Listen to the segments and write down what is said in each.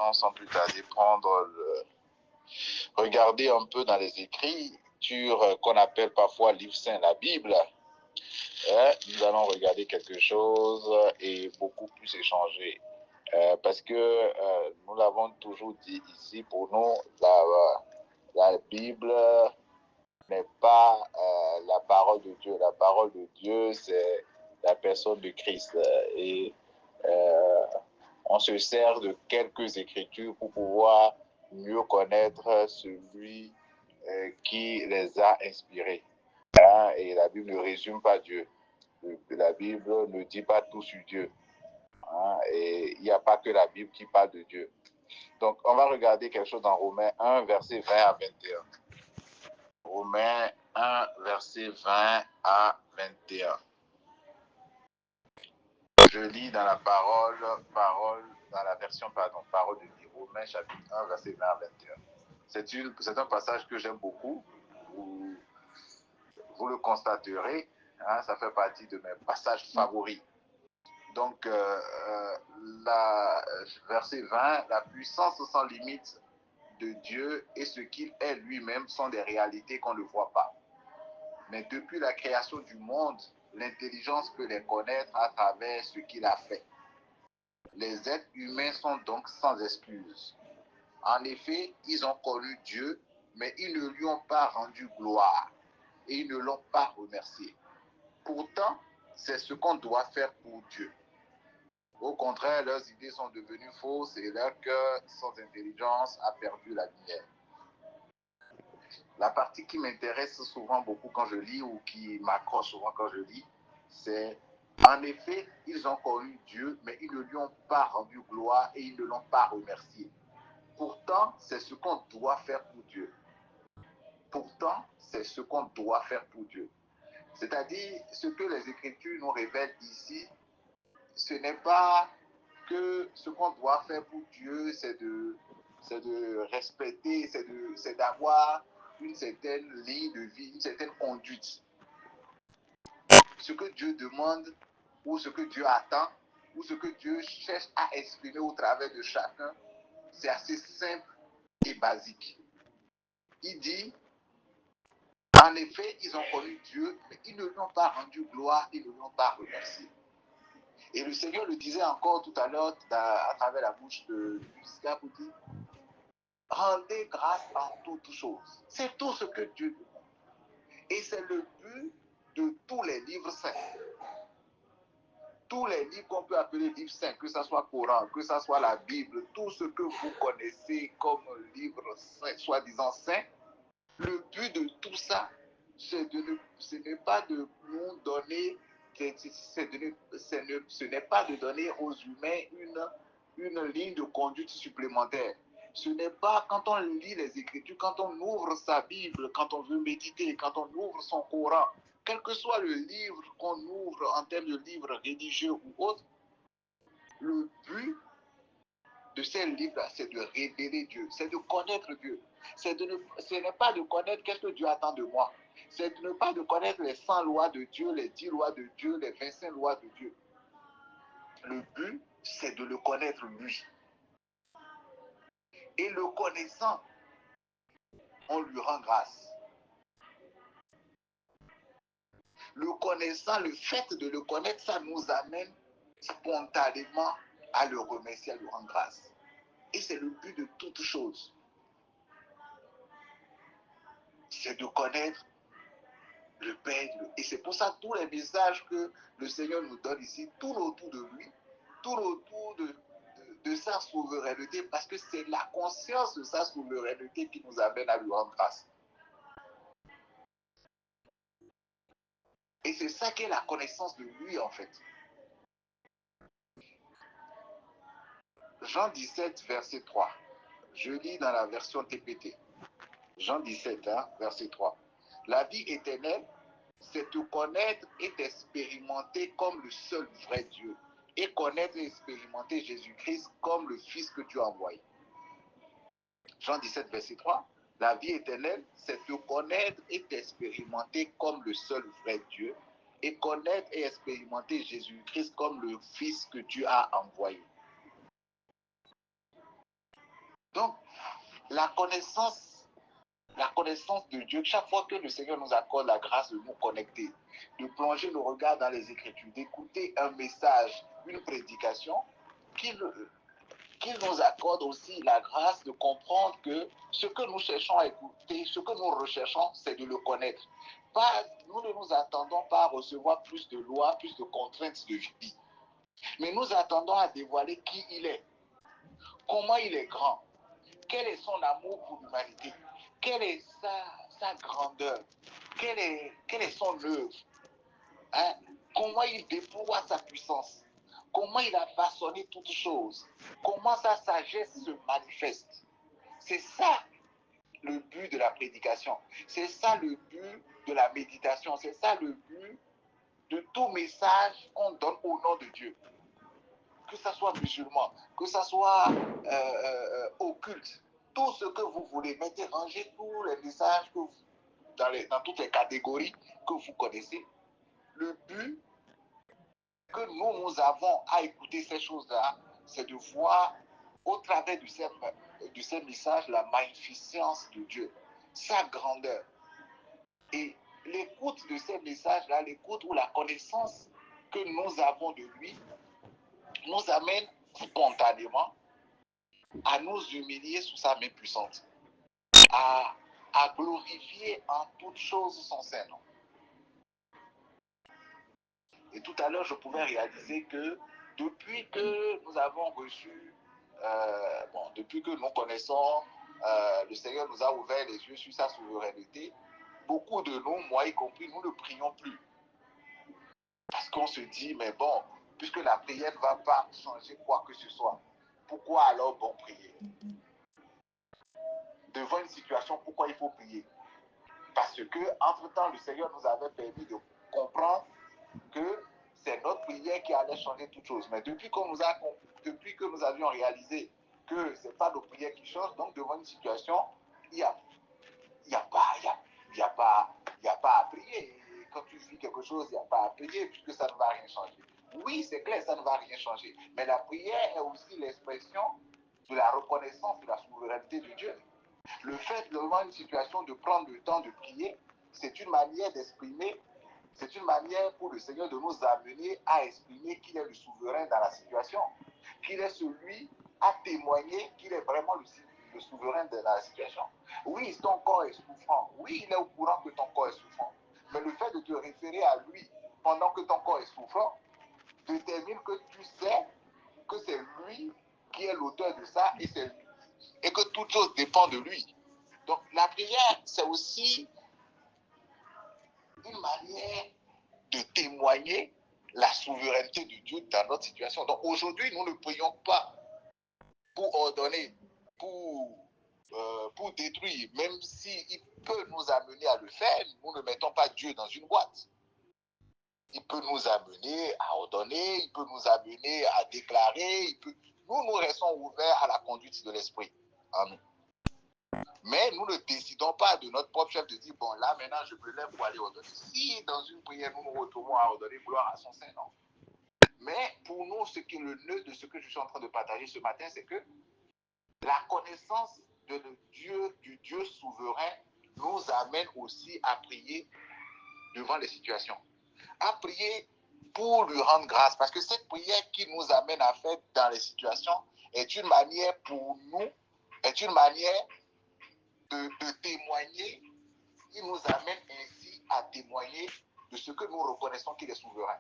allons sans plus tarder regarder un peu dans les Écritures qu'on appelle parfois livre saint, la Bible. Nous allons regarder quelque chose et beaucoup plus échanger. Parce que nous l'avons toujours dit ici, pour nous, la Bible n'est pas la parole de Dieu. La parole de Dieu, c'est la personne de Christ. Et on se sert de quelques écritures pour pouvoir mieux connaître celui qui les a inspirés. Et la Bible ne résume pas Dieu. La Bible ne dit pas tout sur Dieu. Et il n'y a pas que la Bible qui parle de Dieu. Donc, on va regarder quelque chose dans Romains 1, verset 20 à 21. Romains 1, verset 20 à 21. Je lis dans la parole de vie. Romains chapitre 1, verset 20 à 21. C'est un passage que j'aime beaucoup. Vous le constaterez, ça fait partie de mes passages favoris. Donc, verset 20, la puissance sans limite de Dieu et ce qu'il est lui-même sont des réalités qu'on ne voit pas. Mais depuis la création du monde, l'intelligence peut les connaître à travers ce qu'il a fait. Les êtres humains sont donc sans excuse. En effet, ils ont connu Dieu, mais ils ne lui ont pas rendu gloire et ils ne l'ont pas remercié. Pourtant, c'est ce qu'on doit faire pour Dieu. Au contraire, leurs idées sont devenues fausses et leur cœur, sans intelligence, a perdu la lumière. La partie qui m'intéresse souvent beaucoup quand je lis ou qui m'accroche souvent quand je lis, c'est en effet, ils ont connu Dieu, mais ils ne lui ont pas rendu gloire et ils ne l'ont pas remercié. Pourtant, c'est ce qu'on doit faire pour Dieu. Pourtant, c'est ce qu'on doit faire pour Dieu. C'est-à-dire, ce que les Écritures nous révèlent ici, ce n'est pas que ce qu'on doit faire pour Dieu, c'est de respecter, c'est d'avoir une certaine ligne de vie, une certaine conduite. Ce que Dieu demande, ou ce que Dieu attend, ou ce que Dieu cherche à exprimer au travers de chacun, c'est assez simple et basique. Il dit, en effet, ils ont connu Dieu, mais ils ne lui ont pas rendu gloire, ils ne lui ont pas remercié. Et le Seigneur le disait encore tout à l'heure à travers la bouche de Jusqu'à vous dire, rendez grâce en toutes choses. C'est tout ce que Dieu demande. Et c'est le but de tous les livres saints. Tous les livres qu'on peut appeler livres saints, que ce soit Coran, que ce soit la Bible, tout ce que vous connaissez comme livre saint, soi-disant saint, le but de tout ça, ce n'est pas de nous donner, ce n'est pas de donner aux humains une ligne de conduite supplémentaire. Ce n'est pas quand on lit les Écritures, quand on ouvre sa Bible, quand on veut méditer, quand on ouvre son Coran, quel que soit le livre qu'on ouvre en termes de livre religieux ou autre, le but de ces livres-là, c'est de révéler Dieu, c'est de connaître Dieu. Ce n'est pas de connaître qu'est-ce que Dieu attend de moi. C'est de ne pas de connaître les 100 lois de Dieu, les 10 lois de Dieu, les 25 lois de Dieu. Le but, c'est de le connaître lui. Et le connaissant, on lui rend grâce. Le connaissant, le fait de le connaître, ça nous amène spontanément à le remercier, à lui rendre grâce. Et c'est le but de toute chose. C'est de connaître le Père. Et c'est pour ça que tous les messages que le Seigneur nous donne ici tournent autour de lui, tournent autour de sa souveraineté, parce que c'est la conscience de sa souveraineté qui nous amène à lui rendre grâce. Et c'est ça qui est la connaissance de lui, en fait. Jean 17, verset 3. Je lis dans la version TPT. Jean 17, verset 3. La vie éternelle, c'est te connaître et t'expérimenter comme le seul vrai Dieu, et connaître et expérimenter Jésus-Christ comme le Fils que tu as envoyé. Jean 17, verset 3. La vie éternelle, c'est te connaître et t'expérimenter comme le seul vrai Dieu, et connaître et expérimenter Jésus-Christ comme le Fils que tu as envoyé. La connaissance de Dieu, chaque fois que le Seigneur nous accorde la grâce de nous connecter, de plonger le regard dans les Écritures, d'écouter un message, une prédication, qu'il nous accorde aussi la grâce de comprendre que ce que nous cherchons à écouter, ce que nous recherchons, c'est de le connaître. Nous ne nous attendons pas à recevoir plus de lois, plus de contraintes de vie, mais nous attendons à dévoiler qui il est, comment il est grand, quel est son amour pour l'humanité, quelle est sa grandeur, quelle est son œuvre, hein? Comment il déploie sa puissance, comment il a façonné toutes choses, comment sa sagesse se manifeste. C'est ça le but de la prédication, c'est ça le but de la méditation, c'est ça le but de tout message qu'on donne au nom de Dieu. Que ça soit musulman, que ça soit occulte, tout ce que vous voulez, mettez, rangez tous les messages que vous, dans toutes les catégories que vous connaissez. Le but que nous avons à écouter ces choses-là, c'est de voir au travers de ces messages la magnificence de Dieu, sa grandeur. Et l'écoute de ces messages-là, l'écoute ou la connaissance que nous avons de lui, nous amène spontanément à nous humilier sous sa main puissante, à glorifier en toutes choses son Saint-Nom. Et tout à l'heure, je pouvais réaliser que depuis que nous avons reçu, depuis que nous connaissons, le Seigneur nous a ouvert les yeux sur sa souveraineté, beaucoup de nous, moi y compris, nous ne prions plus. Parce qu'on se dit, mais bon, puisque la prière ne va pas changer quoi que ce soit, pourquoi alors bon prier? Devant une situation, pourquoi il faut prier? Parce que, entre-temps, le Seigneur nous avait permis de comprendre que c'est notre prière qui allait changer toute chose. Mais depuis que nous avions réalisé que ce n'est pas nos prières qui changent, donc devant une situation, il n'y a pas à prier. Et quand tu vis quelque chose, il n'y a pas à prier puisque ça ne va rien changer. Oui, c'est clair, ça ne va rien changer. Mais la prière est aussi l'expression de la reconnaissance de la souveraineté de Dieu. Le fait, devant une situation, de prendre le temps de prier, c'est une manière d'exprimer, c'est une manière pour le Seigneur de nous amener à exprimer qu'il est le souverain dans la situation, qu'il est celui à témoigner qu'il est vraiment le souverain de la situation. Oui, ton corps est souffrant. Oui, il est au courant que ton corps est souffrant. Mais le fait de te référer à lui pendant que ton corps est souffrant détermine que tu sais que c'est lui qui est l'auteur de ça et que toute chose dépend de lui. Donc la prière, c'est aussi une manière de témoigner la souveraineté de Dieu dans notre situation. Donc aujourd'hui, nous ne prions pas pour ordonner, pour détruire, même s'il peut nous amener à le faire, nous ne mettons pas Dieu dans une boîte. Il peut nous amener à ordonner, il peut nous amener à déclarer, nous restons ouverts à la conduite de l'Esprit. Amen. Mais nous ne décidons pas de notre propre chef de dire, bon, là, maintenant, je me lève pour aller ordonner. Si, dans une prière, nous nous retrouvons à ordonner gloire à son Saint-Nom. Mais pour nous, ce qui est le nœud de ce que je suis en train de partager ce matin, c'est que la connaissance du Dieu souverain nous amène aussi à prier devant les situations. À prier pour lui rendre grâce. Parce que cette prière qui nous amène à faire dans les situations est une manière pour nous, est une manière de témoigner. Il nous amène ainsi à témoigner de ce que nous reconnaissons qu'il est souverain.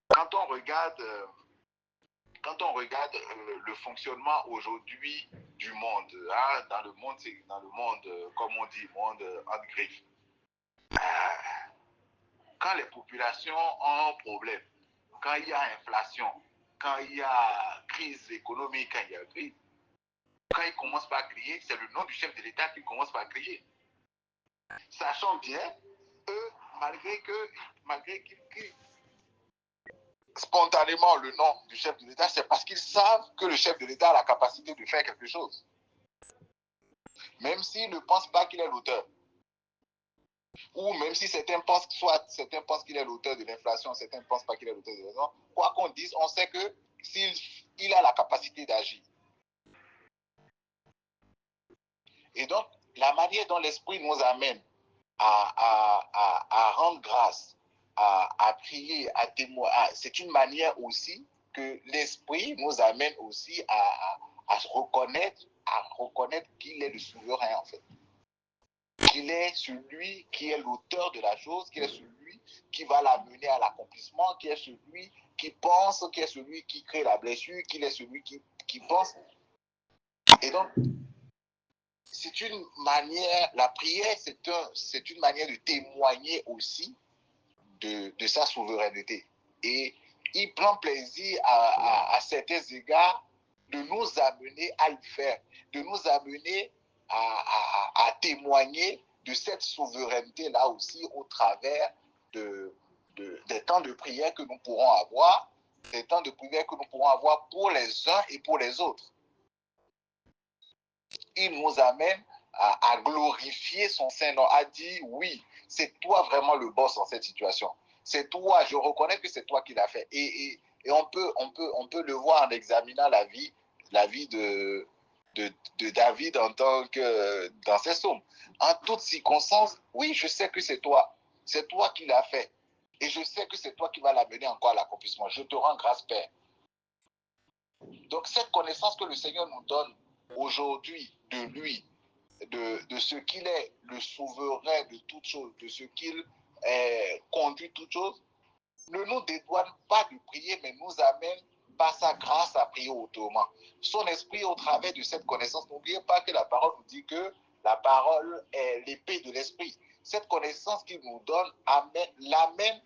Quand on regarde le fonctionnement aujourd'hui du monde, hein, dans le monde, comme on dit, monde en griffe, quand les populations ont un problème, quand il y a inflation, quand il y a crise économique, quand il y a crise, quand ils commencent par crier, c'est le nom du chef de l'État qu'ils commencent par crier. Sachant bien, eux, malgré qu'ils crient spontanément le nom du chef de l'État, c'est parce qu'ils savent que le chef de l'État a la capacité de faire quelque chose. Même s'ils ne pensent pas qu'il est l'auteur. Ou même si certains pensent qu'il est l'auteur de l'inflation, certains ne pensent pas qu'il est l'auteur de l'inflation. Quoi qu'on dise, on sait que s'il a la capacité d'agir. Et donc, la manière dont l'Esprit nous amène à rendre grâce, à prier, à témoigner, c'est une manière aussi que l'Esprit nous amène aussi à reconnaître qu'il est le souverain, en fait. Qu'il est celui qui est l'auteur de la chose, qu'il est celui qui va l'amener à l'accomplissement, qui est celui qui pense, qui est celui qui crée la blessure, qu'il est celui qui pense. Et donc, c'est une manière, la prière, c'est une manière de témoigner aussi de sa souveraineté. Et il prend plaisir à certains égards de nous amener à le faire, de nous amener à témoigner de cette souveraineté-là aussi au travers des temps de prière que nous pourrons avoir, des temps de prière que nous pourrons avoir pour les uns et pour les autres. Il nous amène à glorifier son Saint-Nom, à dire oui, c'est toi vraiment le boss en cette situation. C'est toi, je reconnais que c'est toi qui l'as fait. Et on peut le voir en examinant la vie de David en tant que dans ses psaumes. En toutes circonstances, oui, je sais que c'est toi qui l'as fait. Et je sais que c'est toi qui vas l'amener encore à l'accomplissement. Je te rends grâce, Père. Donc cette connaissance que le Seigneur nous donne aujourd'hui de lui, de ce qu'il est le souverain de toutes choses, de ce qu'il conduit toutes choses, ne nous dédouane pas de prier, mais nous amène par sa grâce à prier autrement. Son esprit au travers de cette connaissance, n'oubliez pas que la parole nous dit que la parole est l'épée de l'esprit. Cette connaissance qu'il nous donne l'amène,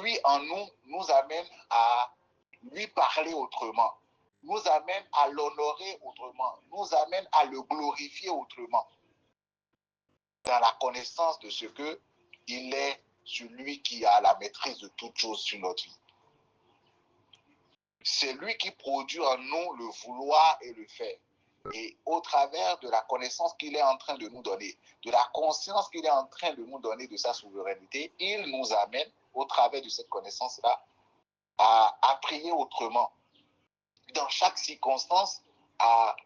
lui en nous amène à lui parler autrement, nous amène à l'honorer autrement, nous amène à le glorifier autrement, dans la connaissance de ce que il est celui qui a la maîtrise de toutes choses sur notre vie. C'est lui qui produit en nous le vouloir et le faire. Et au travers de la connaissance qu'il est en train de nous donner, de la conscience qu'il est en train de nous donner de sa souveraineté, il nous amène, au travers de cette connaissance-là, à prier autrement. Dans chaque circonstance, à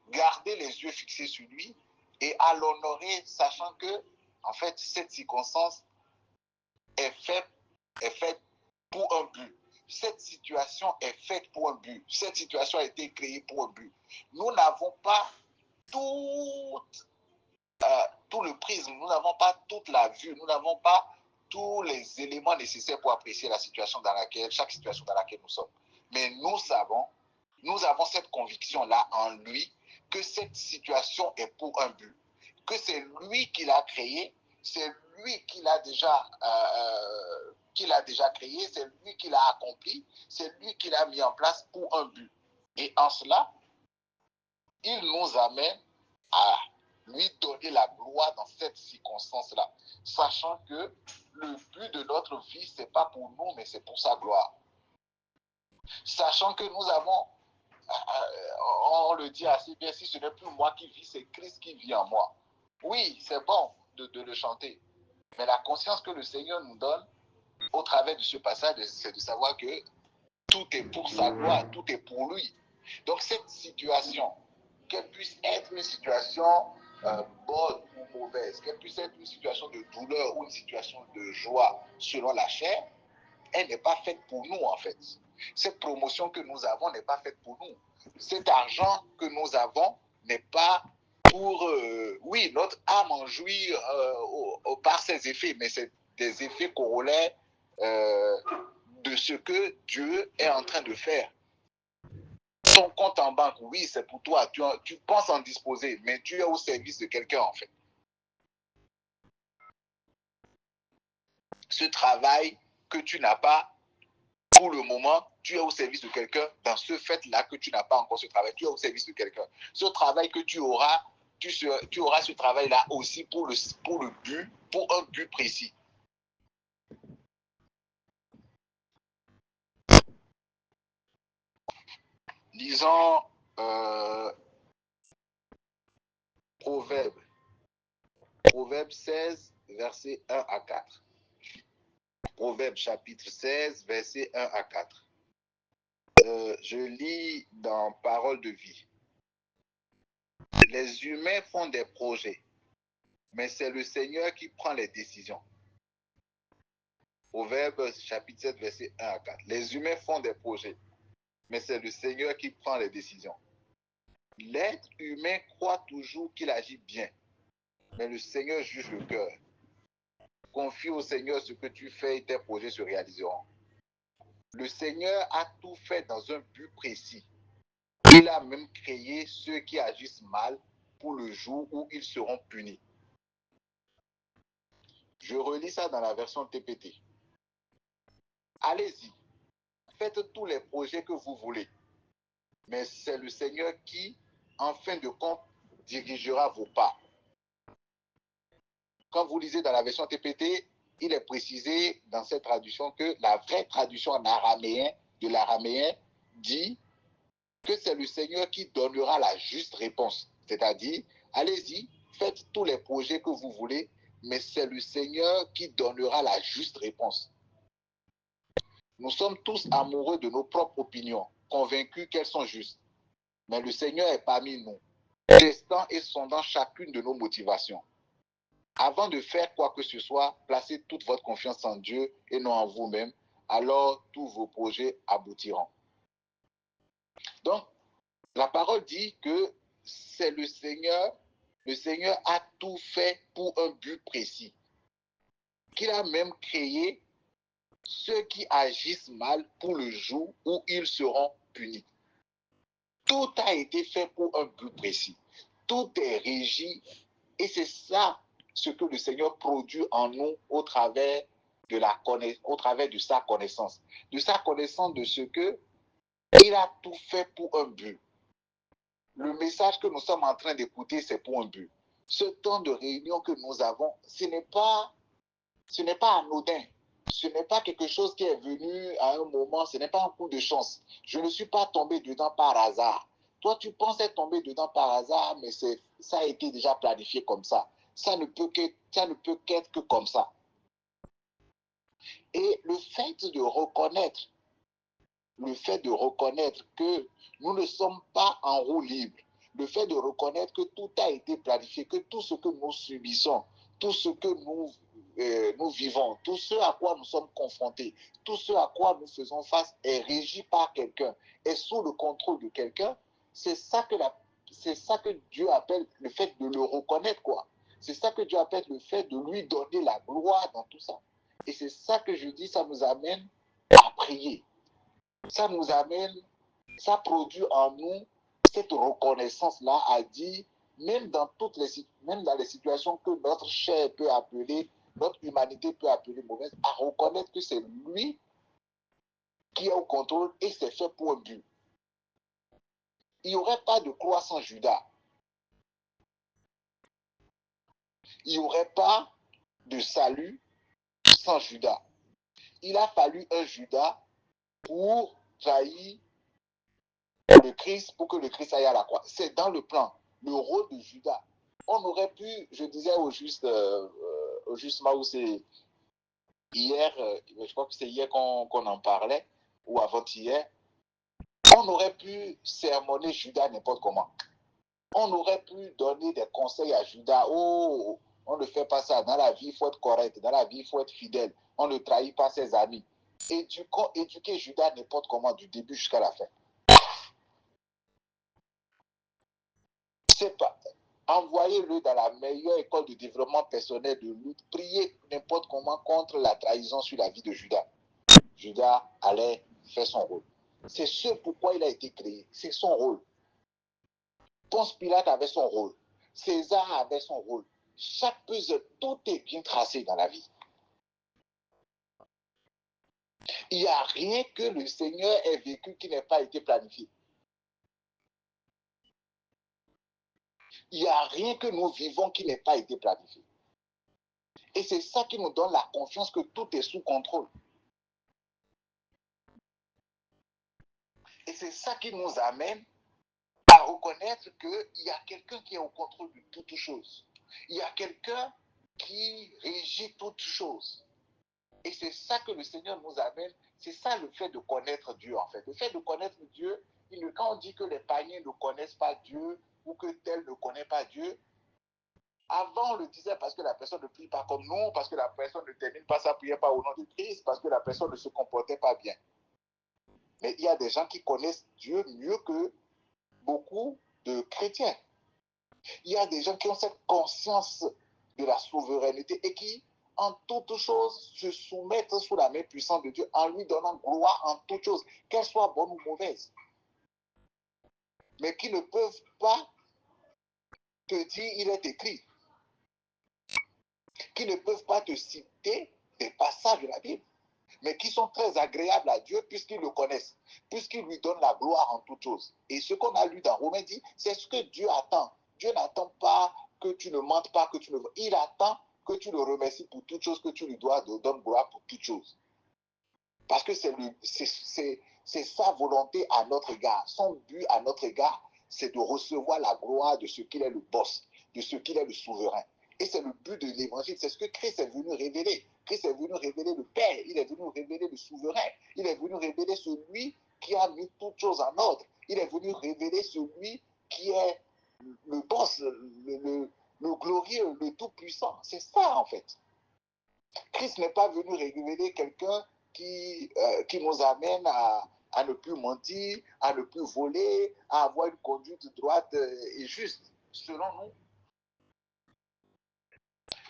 garder les yeux fixés sur lui et à l'honorer, sachant que, en fait, cette circonstance est faite pour un but. Cette situation est faite pour un but. Cette situation a été créée pour un but. Nous n'avons pas tout le prisme, nous n'avons pas toute la vue, nous n'avons pas tous les éléments nécessaires pour apprécier la situation dans laquelle, chaque situation dans laquelle nous sommes. Mais nous avons cette conviction-là en lui que cette situation est pour un but, que c'est lui qui l'a créée, c'est lui qui l'a déjà créé, c'est lui qui l'a accompli, c'est lui qui l'a mis en place pour un but. Et en cela, il nous amène à lui donner la gloire dans cette circonstance-là, sachant que le but de notre vie, ce n'est pas pour nous, mais c'est pour sa gloire. Sachant que nous avons, on le dit assez bien, si ce n'est plus moi qui vis, c'est Christ qui vit en moi. Oui, c'est bon de le chanter, mais la conscience que le Seigneur nous donne au travers de ce passage, c'est de savoir que tout est pour sa gloire, tout est pour lui. Donc cette situation, qu'elle puisse être une situation bonne ou mauvaise, qu'elle puisse être une situation de douleur ou une situation de joie selon la chair, elle n'est pas faite pour nous en fait. Cette promotion que nous avons n'est pas faite pour nous. Cet argent que nous avons n'est pas pour... oui, notre âme en jouit par ses effets, mais c'est des effets corollaires de ce que Dieu est en train de faire. Ton compte en banque, oui, c'est pour toi. Tu penses en disposer, mais tu es au service de quelqu'un, en fait. Ce travail que tu n'as pas, pour le moment, tu es au service de quelqu'un. Dans ce fait-là que tu n'as pas encore ce travail, tu es au service de quelqu'un. Ce travail que tu auras, tu auras ce travail-là aussi pour un but précis. Lisons Proverbe 16, versets 1 à 4. Proverbe chapitre 16, versets 1 à 4. Je lis dans Parole de vie. les humains font des projets, mais c'est le Seigneur qui prend les décisions. Proverbe chapitre 7, verset 1 à 4. Les humains font des projets, mais c'est le Seigneur qui prend les décisions. L'être humain croit toujours qu'il agit bien, mais le Seigneur juge le cœur. Confie au Seigneur ce que tu fais et tes projets se réaliseront. Le Seigneur a tout fait dans un but précis. Il a même créé ceux qui agissent mal pour le jour où ils seront punis. Je relis ça dans la version TPT. Allez-y, faites tous les projets que vous voulez, mais c'est le Seigneur qui, en fin de compte, dirigera vos pas. Quand vous lisez dans la version TPT, il est précisé dans cette traduction que la vraie traduction en araméen de l'araméen dit que c'est le Seigneur qui donnera la juste réponse. C'est-à-dire, allez-y, faites tous les projets que vous voulez, mais c'est le Seigneur qui donnera la juste réponse. Nous sommes tous amoureux de nos propres opinions, convaincus qu'elles sont justes. Mais le Seigneur est parmi nous, testant et sondant chacune de nos motivations. Avant de faire quoi que ce soit, placez toute votre confiance en Dieu et non en vous-même, alors tous vos projets aboutiront. Donc, la parole dit que c'est le Seigneur a tout fait pour un but précis, qu'il a même créé ceux qui agissent mal pour le jour où ils seront punis. Tout a été fait pour un but précis. Tout est régi et c'est ça ce que le Seigneur produit en nous au travers de sa connaissance. De sa connaissance de ce que il a tout fait pour un but. Le message que nous sommes en train d'écouter, c'est pour un but. Ce temps de réunion que nous avons, ce n'est pas anodin. Ce n'est pas quelque chose qui est venu à un moment, ce n'est pas un coup de chance. Je ne suis pas tombé dedans par hasard. Toi, tu pensais tomber dedans par hasard, mais ça a été déjà planifié comme ça. Ça ne peut qu'être que comme ça. Et le fait de reconnaître que nous ne sommes pas en roue libre, le fait de reconnaître que tout a été planifié, que tout ce que nous subissons, tout ce que nous vivons, tout ce à quoi nous sommes confrontés, tout ce à quoi nous faisons face est régi par quelqu'un, est sous le contrôle de quelqu'un, c'est ça que Dieu appelle le fait de le reconnaître, quoi. C'est ça que Dieu appelle le fait de lui donner la gloire dans tout ça. Et c'est ça que je dis, ça nous amène à prier. Ça produit en nous cette reconnaissance-là à dire, même dans les situations que notre chair peut appeler, notre humanité peut appeler mauvaise, à reconnaître que c'est lui qui est au contrôle et c'est fait pour un but. Il n'y aurait pas de croix sans Judas. Il n'y aurait pas de salut sans Judas. Il a fallu un Judas pour trahir le Christ, pour que le Christ aille à la croix. C'est dans le plan, le rôle de Judas. On aurait pu, je disais au juste Maoussé hier, je crois que c'est hier qu'on en parlait, ou avant-hier, on aurait pu sermonner Judas n'importe comment. On aurait pu donner des conseils à Judas. Oh, on ne fait pas ça. Dans la vie, il faut être correct. Dans la vie, il faut être fidèle. On ne trahit pas ses amis. Éduquer Judas n'importe comment, du début jusqu'à la fin. C'est pas. Envoyez-le dans la meilleure école de développement personnel de lutte. Priez n'importe comment contre la trahison sur la vie de Judas. Judas allait faire son rôle. C'est ce pourquoi il a été créé. C'est son rôle. Ponce Pilate avait son rôle. César avait son rôle. Chaque puzzle, tout est bien tracé dans la vie. Il n'y a rien que le Seigneur ait vécu qui n'ait pas été planifié. Il n'y a rien que nous vivons qui n'ait pas été planifié. Et c'est ça qui nous donne la confiance que tout est sous contrôle. Et c'est ça qui nous amène à reconnaître qu'il y a quelqu'un qui est au contrôle de toutes choses. Il y a quelqu'un qui régit toutes choses. Et c'est ça que le Seigneur nous amène. C'est ça le fait de connaître Dieu, en fait. Le fait de connaître Dieu, quand on dit que les païens ne connaissent pas Dieu, ou que tel ne connaît pas Dieu. Avant, on le disait parce que la personne ne prie pas comme nous, parce que la personne ne termine pas sa prière pas au nom de Christ, parce que la personne ne se comportait pas bien. Mais il y a des gens qui connaissent Dieu mieux que beaucoup de chrétiens. Il y a des gens qui ont cette conscience de la souveraineté et qui, en toutes choses, se soumettent sous la main puissante de Dieu en lui donnant gloire en toutes choses, qu'elles soient bonnes ou mauvaises. Mais qui ne peuvent pas te dire il est écrit, qui ne peuvent pas te citer des passages de la Bible, mais qui sont très agréables à Dieu puisqu'ils le connaissent, puisqu'ils lui donnent la gloire en toutes choses. Et ce qu'on a lu dans Romains dit, c'est ce que Dieu attend. Dieu n'attend pas que tu ne mentes pas, que tu ne... Il attend que tu le remercies pour toutes choses, que tu lui dois de donner gloire pour toutes choses. Parce que c'est sa volonté à notre égard. Son but à notre égard, c'est de recevoir la gloire de ce qu'il est le boss, de ce qu'il est le souverain. Et c'est le but de l'évangile, c'est ce que Christ est venu révéler. Christ est venu révéler le Père, il est venu révéler le souverain, il est venu révéler celui qui a mis toutes choses en ordre, il est venu révéler celui qui est le boss, le glorieux, le tout-puissant. C'est ça en fait. Christ n'est pas venu révéler quelqu'un qui nous amène à ne plus mentir, à ne plus voler, à avoir une conduite droite et juste, selon nous.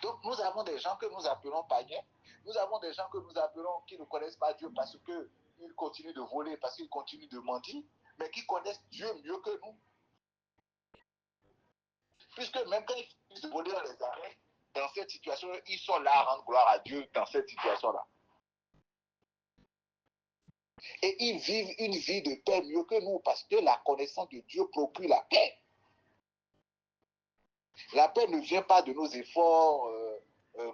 Donc, nous avons des gens que nous appelons païens. Nous avons des gens que nous appelons qui ne connaissent pas Dieu parce qu'ils continuent de voler, parce qu'ils continuent de mentir, mais qui connaissent Dieu mieux que nous. Puisque même quand ils finissent de voler dans les arrêts, dans cette situation, ils sont là à rendre gloire à Dieu dans cette situation-là. Et ils vivent une vie de paix mieux que nous parce que la connaissance de Dieu procure la paix. La paix ne vient pas de nos efforts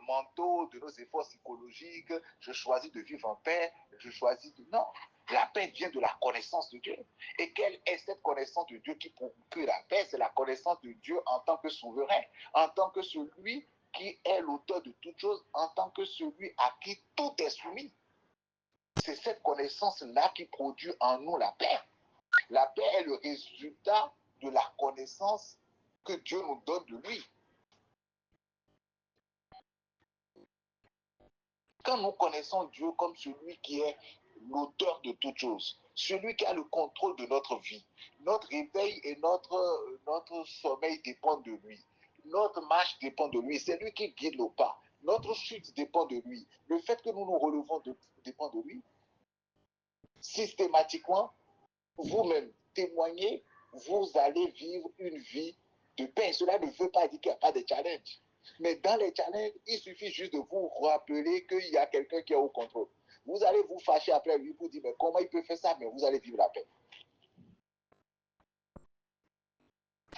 mentaux, de nos efforts psychologiques. Je choisis de vivre en paix, je choisis de... Non, la paix vient de la connaissance de Dieu. Et quelle est cette connaissance de Dieu qui procure la paix? C'est la connaissance de Dieu en tant que souverain, en tant que celui qui est l'auteur de toutes choses, en tant que celui à qui tout est soumis. C'est cette connaissance-là qui produit en nous la paix. La paix est le résultat de la connaissance que Dieu nous donne de lui. Quand nous connaissons Dieu comme celui qui est l'auteur de toutes choses, celui qui a le contrôle de notre vie, notre réveil et notre sommeil dépendent de lui. Notre marche dépend de lui. C'est lui qui guide nos pas. Notre chute dépend de lui. Le fait que nous nous relevons dépend de lui. Systématiquement, vous-même témoignez, vous allez vivre une vie de paix. Cela ne veut pas dire qu'il n'y a pas de challenge. Mais dans les challenges, il suffit juste de vous rappeler qu'il y a quelqu'un qui est au contrôle. Vous allez vous fâcher après lui pour dire, mais comment il peut faire ça? Mais vous allez vivre la paix.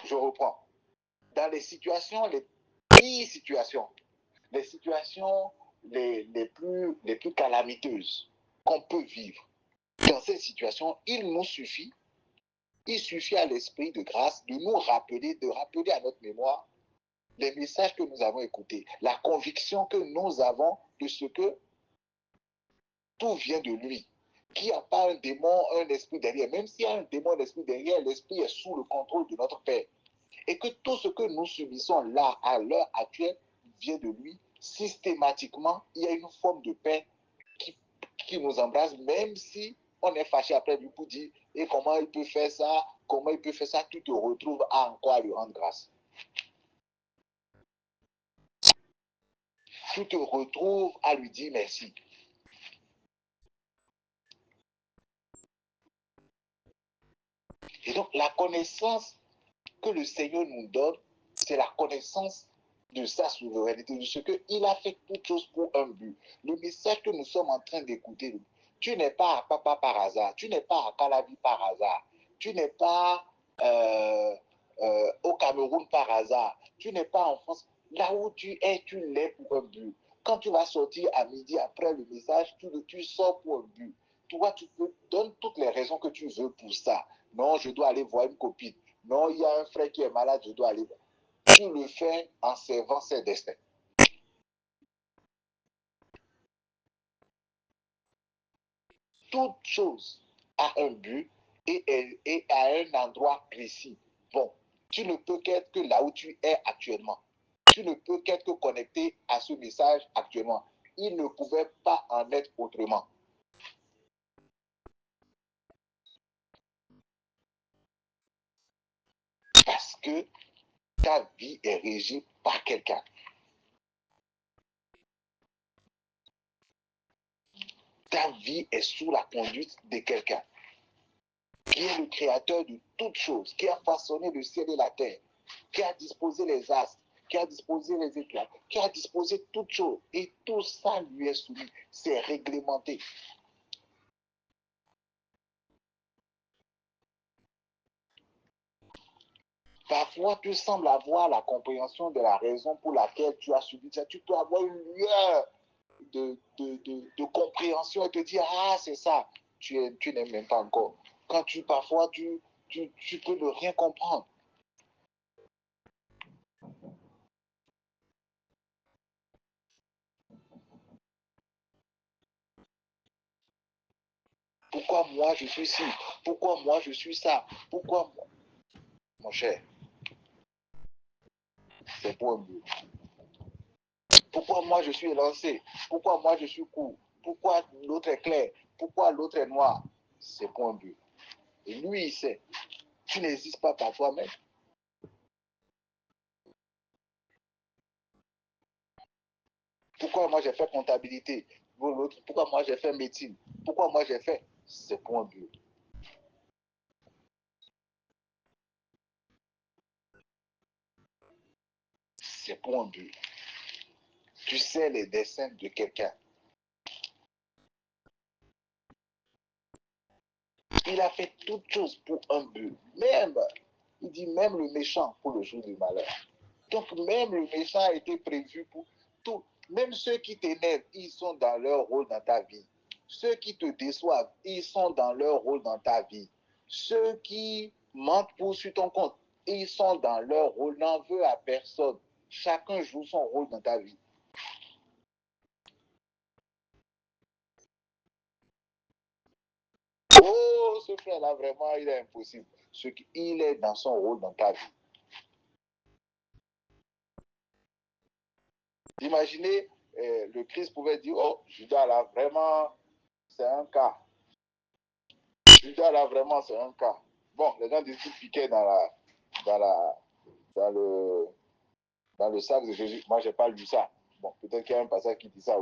Je reprends. Dans les situations, les pires situations, les situations les plus calamiteuses qu'on peut vivre, dans ces situations, il suffit à l'esprit de grâce de nous rappeler, de rappeler à notre mémoire les messages que nous avons écoutés, la conviction que nous avons de ce que tout vient de lui, qu'il n'y a pas un démon, un esprit derrière. Même s'il y a un démon, un esprit derrière, l'esprit est sous le contrôle de notre Père. Et que tout ce que nous subissons là, à l'heure actuelle, vient de lui. Systématiquement, il y a une forme de paix qui nous embrasse, même si on est fâché après lui pour dire, et comment il peut faire ça, comment il peut faire ça, tu te retrouves à encore lui rendre grâce. Tu te retrouves à lui dire merci. Et donc, la connaissance que le Seigneur nous donne, c'est la connaissance de sa souveraineté, de ce qu'il a fait toutes choses pour un but. Le message que nous sommes en train d'écouter, tu n'es pas à Papa par hasard, tu n'es pas à Calavi par hasard, tu n'es pas au Cameroun par hasard, tu n'es pas en France. Là où tu l'es pour un but. Quand tu vas sortir à midi après le message, tu sors pour un but. Toi, tu te donnes toutes les raisons que tu veux pour ça. Non, je dois aller voir une copine. Non, il y a un frère qui est malade, je dois aller voir. Tu le fais en servant ses destins. Toute chose a un but et à un endroit précis. Bon, Tu ne peux qu'être que là où tu es actuellement. Tu ne peux qu'être que connecté à ce message actuellement. Il ne pouvait pas en être autrement. Parce que ta vie est régie par quelqu'un. Ta vie est sous la conduite de quelqu'un qui est le créateur de toutes choses, qui a façonné le ciel et la terre, qui a disposé les astres, qui a disposé les étoiles, qui a disposé toutes choses. Et tout ça lui est soumis. C'est réglementé. Parfois, tu sembles avoir la compréhension de la raison pour laquelle tu as subi ça. Tu peux avoir une lueur de compréhension et te dire, ah, c'est ça. Tu n'aimes même pas encore. Quand parfois, tu peux ne rien comprendre. Pourquoi moi je suis ci? Pourquoi moi je suis ça? Pourquoi moi? Mon cher, c'est pour un but. Pourquoi moi je suis élancé? Pourquoi moi je suis court? Pourquoi l'autre est clair? Pourquoi l'autre est noir? C'est pour un but. Et lui, il sait. Tu n'existes pas par toi-même. Pourquoi moi j'ai fait comptabilité? Pourquoi moi j'ai fait médecine? Pourquoi moi j'ai fait? C'est pour un but. C'est pour un but. Tu sais les dessins de quelqu'un. Il a fait toutes choses pour un but. Même, il dit même le méchant pour le jour du malheur. Donc même le méchant a été prévu pour tout. Même ceux qui t'énervent, ils sont dans leur rôle dans ta vie. Ceux qui te déçoivent, ils sont dans leur rôle dans ta vie. Ceux qui mentent pour sur ton compte, ils sont dans leur rôle. N'en veux à personne. Chacun joue son rôle dans ta vie. Oh, ce frère-là, vraiment, il est impossible. Il est dans son rôle dans ta vie. Imaginez, le Christ pouvait dire, oh, Judas, là, vraiment, c'est un cas. Judas, là, vraiment, c'est un cas. Bon, les gens disent qu'il piquait dans, la, dans, le, dans le sac de Jésus. Moi, je n'ai pas lu ça. Bon, peut-être qu'il y a un passage qui dit ça.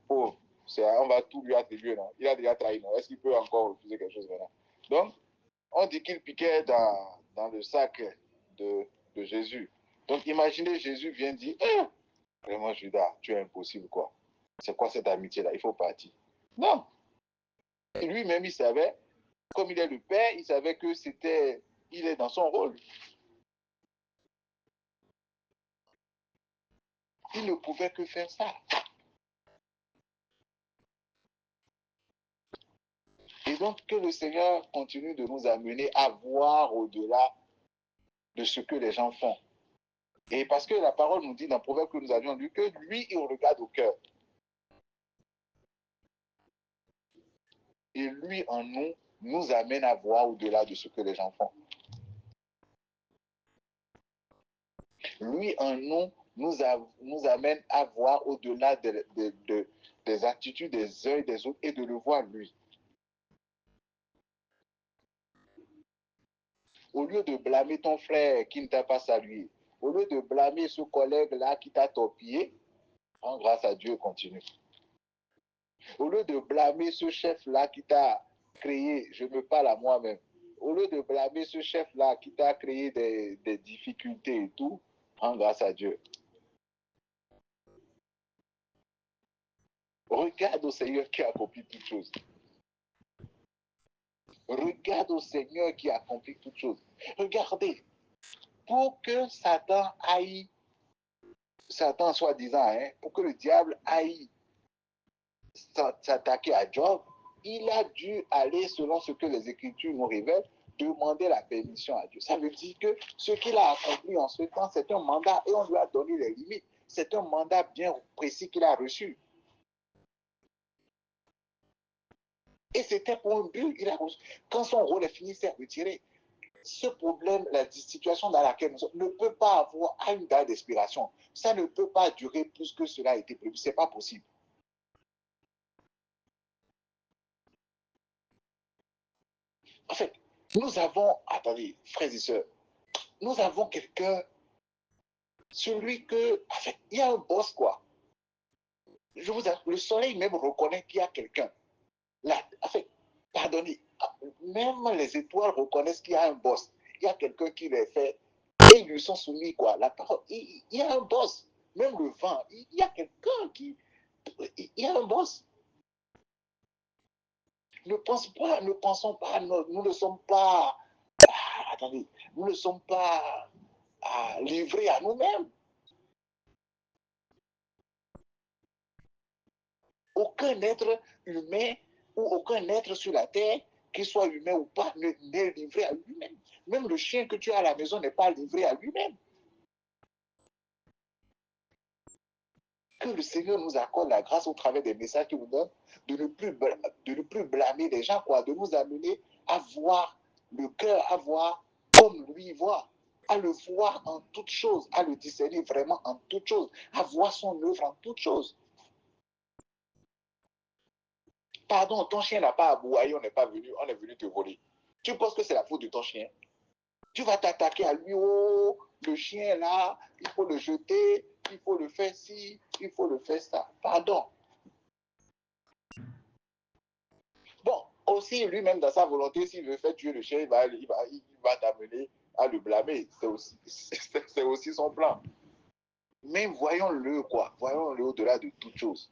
Pauvre, on va tout lui attribuer, non? Il a déjà trahi, non? Est-ce qu'il peut encore refuser quelque chose maintenant? Donc, on dit qu'il piquait dans le sac de Jésus. Donc, imaginez, Jésus vient dire, vraiment, Judas, tu es impossible, quoi. C'est quoi cette amitié-là? Il faut partir. Non. Et lui-même, il savait, comme il est le père, il savait que il est dans son rôle. Il ne pouvait que faire ça. Et donc, que le Seigneur continue de nous amener à voir au-delà de ce que les gens font. Et parce que la parole nous dit dans le proverbe que nous avions lu que lui, il regarde au cœur. Et lui, en nous, nous amène à voir au-delà de ce que les gens font. Lui, en nous, nous amène à voir au-delà des attitudes des uns et des autres et de le voir lui. Au lieu de blâmer ton frère qui ne t'a pas salué, au lieu de blâmer ce collègue-là qui t'a torpillé, rends grâce à Dieu, continue. Au lieu de blâmer ce chef-là qui t'a créé, je me parle à moi-même, au lieu de blâmer ce chef-là qui t'a créé des difficultés et tout, rends grâce à Dieu. Regarde au Seigneur qui accomplit toutes choses. Regarde au Seigneur qui accomplit toutes choses. Regardez, pour que Satan soi-disant, pour que le diable aille s'attaquer à Job, il a dû aller, selon ce que les Écritures nous révèlent, demander la permission à Dieu. Ça veut dire que ce qu'il a accompli en ce temps, c'est un mandat et on lui a donné les limites. C'est un mandat bien précis qu'il a reçu. Et c'était pour un but. Quand son rôle est fini, il s'est retiré. ce problème, la situation dans laquelle nous sommes, ne peut pas avoir à une date d'expiration. Ça ne peut pas durer plus que cela a été prévu. Ce n'est pas possible. En fait, nous avons, attendez, frères et sœurs, nous avons quelqu'un, celui que, en fait, il y a un boss, quoi. Je vous assure, le soleil même reconnaît qu'il y a quelqu'un. Là, en fait, pardonnez, même les étoiles reconnaissent qu'il y a un boss. Il y a quelqu'un qui les fait et ils lui sont soumis, quoi. La parole, il y a un boss. Même le vent, il y a quelqu'un qui. Il y a un boss. Ne pensons pas, nous ne sommes pas. Attendez, nous ne sommes pas livrés à nous-mêmes. Aucun être humain ou aucun être sur la terre, qu'il soit humain ou pas, n'est livré à lui-même. Même le chien que tu as à la maison n'est pas livré à lui-même. Que le Seigneur nous accorde la grâce au travers des messages qu'il nous donne de ne plus blâmer les gens, quoi, de nous amener à voir le cœur, à voir comme lui voit, à le voir en toutes choses, à le discerner vraiment en toutes choses, à voir son œuvre en toutes choses. Pardon, ton chien n'a pas aboyé, on est venu te voler. Tu penses que c'est la faute de ton chien? Tu vas t'attaquer à lui, oh, le chien là, il faut le jeter, il faut le faire ci, il faut le faire ça. Pardon. Bon, aussi lui-même dans sa volonté, s'il veut faire tuer le chien, il va t'amener à le blâmer. C'est aussi son plan. Mais voyons-le, quoi. Voyons-le au-delà de toute chose.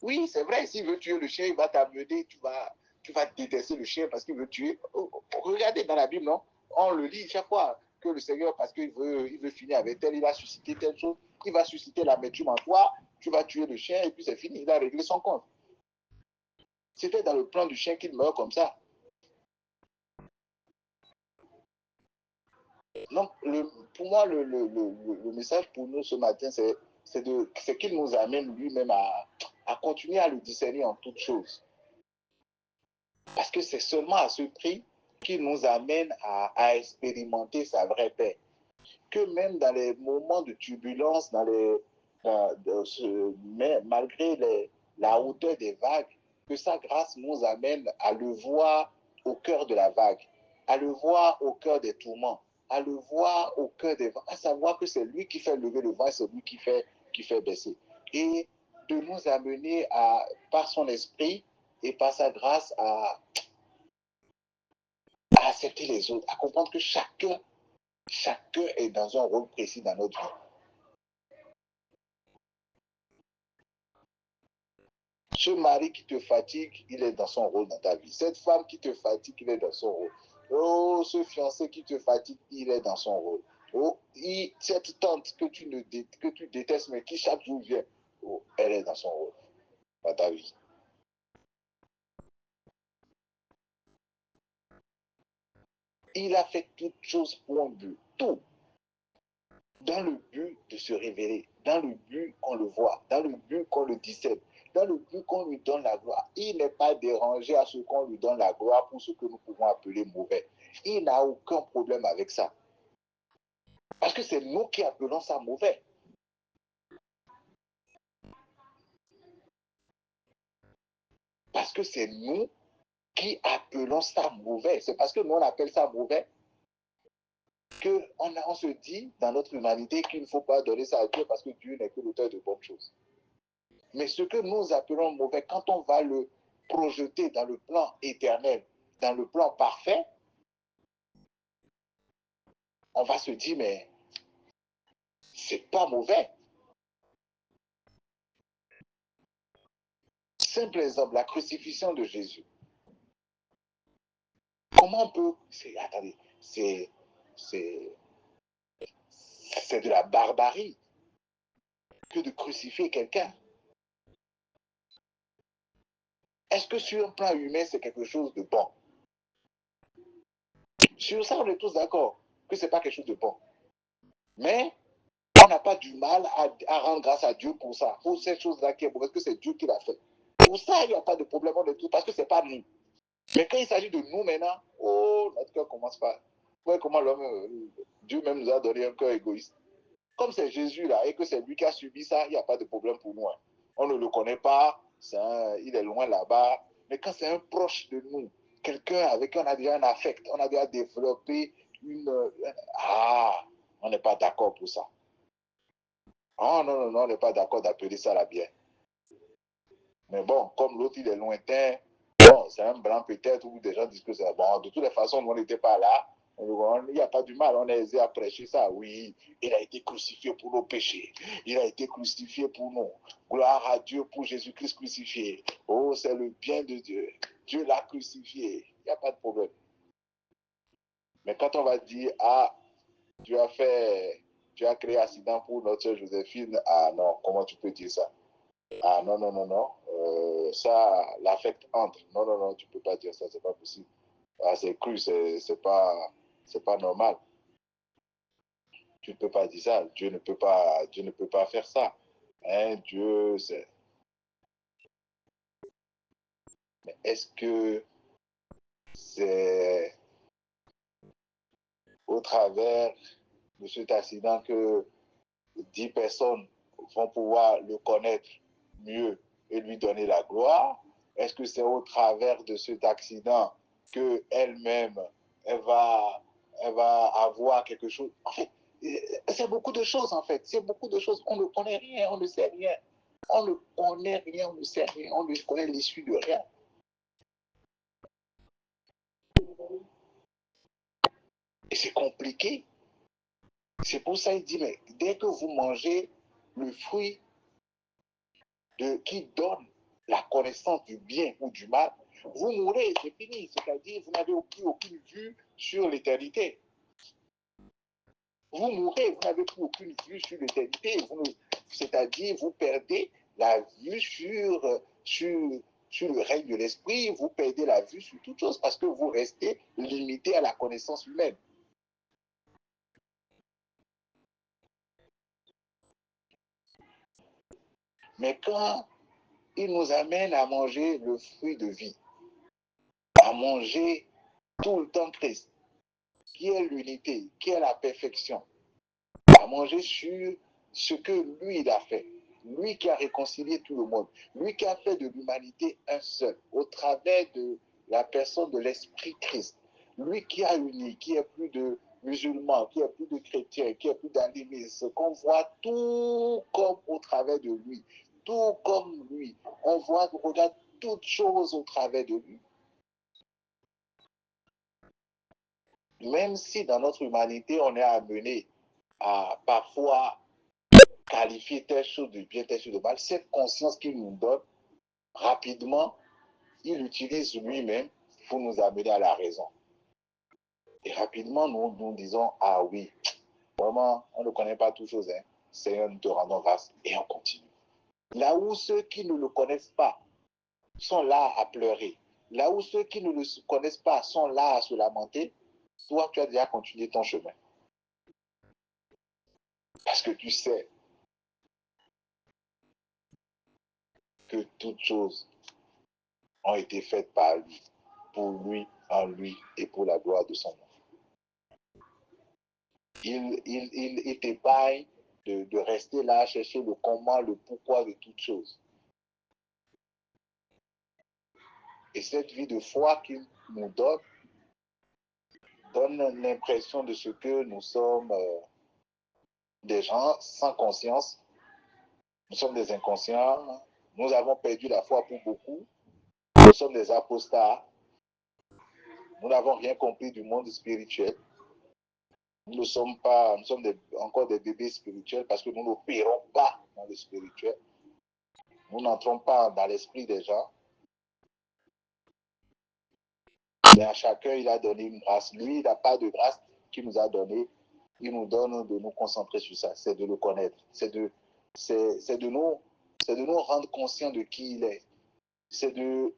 Oui, c'est vrai, s'il veut tuer le chien, il va t'amener, tu vas détester le chien parce qu'il veut tuer. Regardez dans la Bible, non? On le lit chaque fois que le Seigneur, parce qu'il veut finir avec tel, il va susciter telle chose, il va susciter l'amertume en toi, tu vas tuer le chien et puis c'est fini, il a réglé son compte. C'était dans le plan du chien qu'il meurt comme ça. Donc, pour moi, le message pour nous ce matin, c'est qu'il nous amène lui-même à continuer à le discerner en toutes choses. Parce que c'est seulement à ce prix qu'il nous amène à expérimenter sa vraie paix. Que même dans les moments de turbulence, malgré la hauteur des vagues, que sa grâce nous amène à le voir au cœur de la vague, à le voir au cœur des tourments, à le voir au cœur des vents, à savoir que c'est lui qui fait lever le vent, c'est lui qui fait baisser. Et de nous amener par son esprit et par sa grâce à accepter les autres, à comprendre que chacun est dans un rôle précis dans notre vie. Ce mari qui te fatigue, il est dans son rôle dans ta vie. Cette femme qui te fatigue, il est dans son rôle. Oh, ce fiancé qui te fatigue, il est dans son rôle. Oh, cette tante que tu détestes, mais qui chaque jour vient, oh, elle est dans son rôle dans ta vie. Il a fait toutes choses pour un but, tout. Dans le but de se révéler, dans le but qu'on le voit, dans le but qu'on le discerne, dans le but qu'on lui donne la gloire. Il n'est pas dérangé à ce qu'on lui donne la gloire pour ce que nous pouvons appeler mauvais. Il n'a aucun problème avec ça. Parce que c'est nous qui appelons ça mauvais. Parce que c'est nous qui appelons ça mauvais. C'est parce que nous, on appelle ça mauvais qu'on se dit dans notre humanité qu'il ne faut pas donner ça à Dieu parce que Dieu n'est que l'auteur de bonnes choses. Mais ce que nous appelons mauvais, quand on va le projeter dans le plan éternel, dans le plan parfait, on va se dire, mais c'est pas mauvais. Simple exemple, la crucifixion de Jésus. Comment on peut... Attendez, c'est de la barbarie que de crucifier quelqu'un. Est-ce que sur un plan humain, c'est quelque chose de bon? Sur ça, on est tous d'accord que ce n'est pas quelque chose de bon. Mais on n'a pas du mal à rendre grâce à Dieu pour ça, pour cette chose-là qui est mauvaise, que c'est Dieu qui l'a fait. Pour ça, il n'y a pas de problème, on est tous, parce que ce n'est pas nous. Mais quand il s'agit de nous maintenant, oh, notre cœur commence par... Ouais, comment l'homme, Dieu même nous a donné un cœur égoïste. Comme c'est Jésus là et que c'est lui qui a subi ça, il n'y a pas de problème pour nous. Hein. On ne le connaît pas, il est loin là-bas. Mais quand c'est un proche de nous, quelqu'un avec qui on a déjà un affect, on a déjà développé une... on n'est pas d'accord pour ça. Oh non, non, non, on n'est pas d'accord d'appeler ça la bière. Mais bon, comme l'autre, il est lointain, bon, c'est un blanc peut-être, où des gens disent que c'est bon. De toutes les façons, on n'était pas là. Il n'y a pas du mal, on est aisé à prêcher ça. Oui, il a été crucifié pour nos péchés. Il a été crucifié pour nous. Gloire à Dieu pour Jésus-Christ crucifié. Oh, c'est le bien de Dieu. Dieu l'a crucifié. Il n'y a pas de problème. Mais quand on va dire, tu as créé accident pour notre soeur Joséphine, non, comment tu peux dire ça? Non, non, non, non. Ça, l'affect entre. Non, non, non, tu ne peux pas dire ça, c'est pas possible. C'est cru, c'est pas normal. Tu ne peux pas dire ça. Dieu ne peut pas faire ça. Hein, Dieu, c'est... Mais est-ce que c'est au travers de cet accident que 10 personnes vont pouvoir le connaître mieux et lui donner la gloire? Est-ce que c'est au travers de cet accident qu'elle-même, elle va avoir quelque chose? En fait, c'est beaucoup de choses, en fait. C'est beaucoup de choses. On ne connaît rien, on ne sait rien. On ne connaît rien, on ne sait rien. On ne connaît l'issue de rien. Et c'est compliqué. C'est pour ça qu'il dit, mais dès que vous mangez le fruit qui donne la connaissance du bien ou du mal, vous mourrez, c'est fini. C'est-à-dire, vous n'avez plus aucune vue sur l'éternité. Vous mourrez, vous n'avez plus aucune vue sur l'éternité. C'est-à-dire, vous perdez la vue sur le règne de l'esprit, vous perdez la vue sur toute chose parce que vous restez limité à la connaissance humaine. Mais quand il nous amène à manger le fruit de vie, à manger tout le temps Christ, qui est l'unité, qui est la perfection, à manger sur ce que lui, il a fait. Lui qui a réconcilié tout le monde. Lui qui a fait de l'humanité un seul, au travers de la personne de l'Esprit Christ. Lui qui a uni, qui est plus de musulmans, qui est plus de chrétiens, qui est plus d'animistes, qu'on voit tout comme au travers de lui. Tout comme lui. On regarde toutes choses au travers de lui. Même si dans notre humanité, on est amené à parfois qualifier telle chose de bien, telle chose de mal, cette conscience qu'il nous donne, rapidement, il utilise lui-même pour nous amener à la raison. Et rapidement, nous disons, ah oui, vraiment, on ne connaît pas toutes choses, hein. Seigneur, nous te rendons grâce. Et on continue. Là où ceux qui ne le connaissent pas sont là à pleurer, là où ceux qui ne le connaissent pas sont là à se lamenter, toi, tu as déjà continué ton chemin. Parce que tu sais que toutes choses ont été faites par lui, pour lui, en lui et pour la gloire de son nom. Il t'épargne de rester là à chercher le comment, le pourquoi de toutes choses. Et cette vie de foi qu'il nous donne l'impression de ce que nous sommes des gens sans conscience, nous sommes des inconscients, nous avons perdu la foi pour beaucoup, nous sommes des apostats, nous n'avons rien compris du monde spirituel. Nous sommes encore des bébés spirituels parce que nous n'opérons pas dans le spirituel. Nous n'entrons pas dans l'esprit des gens. Mais à chacun, il a donné une grâce. Lui, il n'a pas de grâce qu'il nous a donnée. Il nous donne de nous concentrer sur ça. C'est de le connaître. C'est de nous rendre conscients de qui il est. C'est de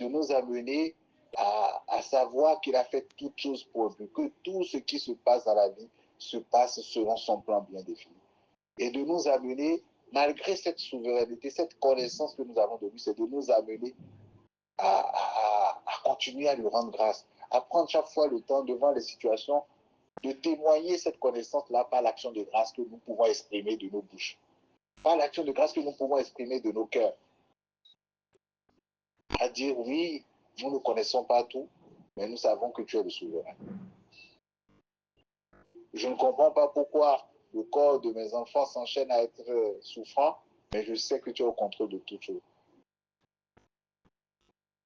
nous amener à savoir qu'il a fait toutes choses pour nous, que tout ce qui se passe dans la vie se passe selon son plan bien défini. Et de nous amener, malgré cette souveraineté, cette connaissance que nous avons de lui, c'est de nous amener à continuer à lui rendre grâce, à prendre chaque fois le temps devant les situations de témoigner cette connaissance-là par l'action de grâce que nous pouvons exprimer de nos bouches, par l'action de grâce que nous pouvons exprimer de nos cœurs. À dire oui, nous ne connaissons pas tout, mais nous savons que tu es le souverain. Je ne comprends pas pourquoi le corps de mes enfants s'enchaîne à être souffrant, mais je sais que tu es au contrôle de toutes choses.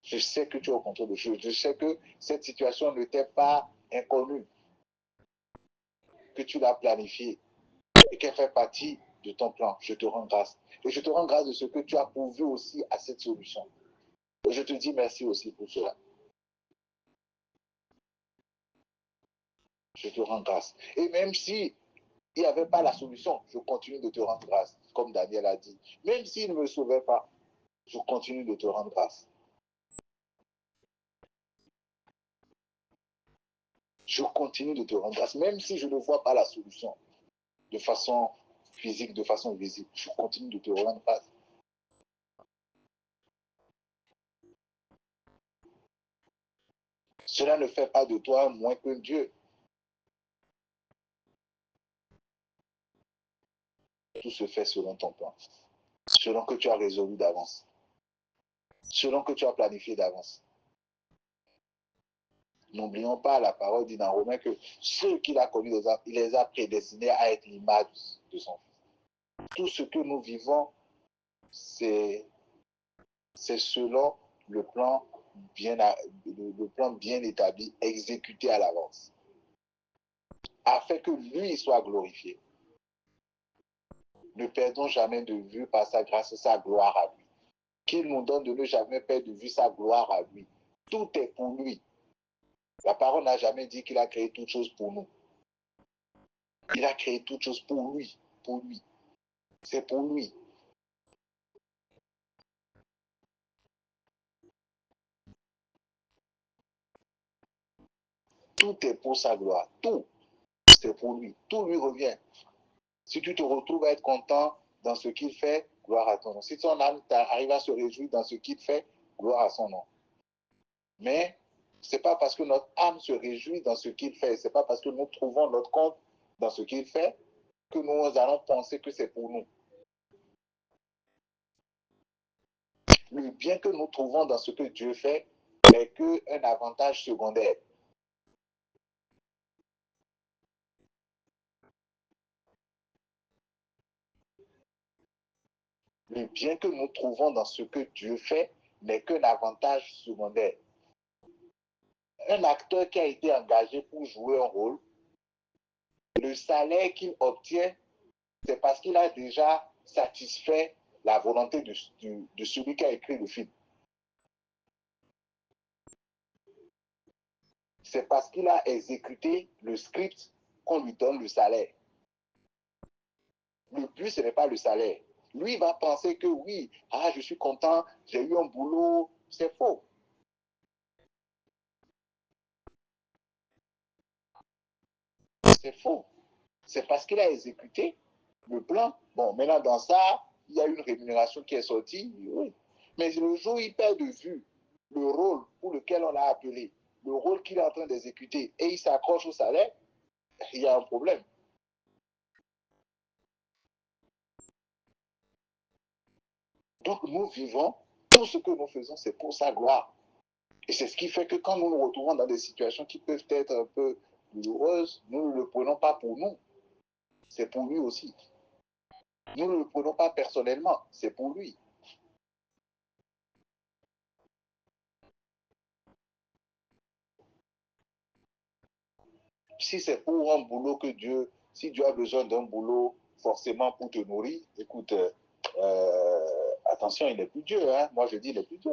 Je sais que tu es au contrôle de choses. Je sais que cette situation ne t'est pas inconnue, que tu l'as planifiée et qu'elle fait partie de ton plan. Je te rends grâce. Et je te rends grâce de ce que tu as pourvu aussi à cette solution. Et je te dis merci aussi pour cela. Je te rends grâce. Et même si il n'y avait pas la solution, je continue de te rendre grâce, comme Daniel a dit. Même s'il ne me sauvait pas, je continue de te rendre grâce. Je continue de te rendre grâce, même si je ne vois pas la solution de façon physique, de façon visible. Je continue de te rendre grâce. Cela ne fait pas de toi moins que Dieu. Tout se fait selon ton plan, selon que tu as résolu d'avance, selon que tu as planifié d'avance. N'oublions pas, la parole dit dans Romains que ceux qu'il a connus, il les a prédestinés à être l'image de son Fils. Tout ce que nous vivons, c'est selon le plan bien établi, exécuté à l'avance, afin que lui soit glorifié. Ne perdons jamais de vue par sa grâce sa gloire à lui. Qu'il nous donne de ne jamais perdre de vue sa gloire à lui. Tout est pour lui. La parole n'a jamais dit qu'il a créé toutes choses pour nous. Il a créé toutes choses pour lui. Pour lui. C'est pour lui. Tout est pour sa gloire. Tout, c'est pour lui. Tout lui revient. Si tu te retrouves à être content dans ce qu'il fait, gloire à ton nom. Si ton âme arrive à se réjouir dans ce qu'il fait, gloire à son nom. Mais ce n'est pas parce que notre âme se réjouit dans ce qu'il fait, ce n'est pas parce que nous trouvons notre compte dans ce qu'il fait que nous allons penser que c'est pour nous. Le bien que nous trouvons dans ce que Dieu fait n'est qu'un avantage secondaire. Le bien que nous trouvons dans ce que Dieu fait n'est qu'un avantage secondaire. Un acteur qui a été engagé pour jouer un rôle, le salaire qu'il obtient, c'est parce qu'il a déjà satisfait la volonté de celui qui a écrit le film. C'est parce qu'il a exécuté le script qu'on lui donne le salaire. Le but, ce n'est pas le salaire. Lui, il va penser que oui, je suis content, j'ai eu un boulot. C'est faux. C'est faux. C'est parce qu'il a exécuté le plan. Bon, maintenant, dans ça, il y a une rémunération qui est sortie, oui. Mais le jour où il perd de vue le rôle pour lequel on l'a appelé, le rôle qu'il est en train d'exécuter, et il s'accroche au salaire, il y a un problème. Donc, nous vivons, tout ce que nous faisons, c'est pour sa gloire. Et c'est ce qui fait que quand nous nous retrouvons dans des situations qui peuvent être un peu douloureuses, nous ne le prenons pas pour nous, c'est pour lui aussi. Nous ne le prenons pas personnellement, c'est pour lui. Si c'est pour un boulot que Dieu, si Dieu a besoin d'un boulot forcément pour te nourrir, écoute, attention, il n'est plus Dieu. Hein? Moi, je dis, il n'est plus Dieu.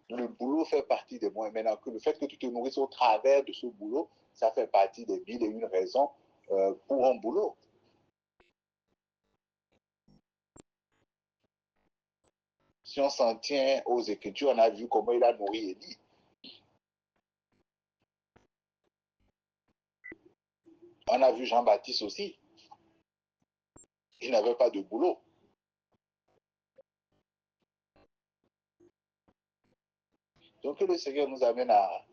Le boulot fait partie des moyens. Maintenant, que le fait que tu te nourrisses au travers de ce boulot, ça fait partie des mille et une raisons pour un boulot. Si on s'en tient aux Écritures, on a vu comment il a nourri Élie. On a vu Jean-Baptiste aussi. Il n'avait pas de boulot. Donc que le Seigneur nous amène à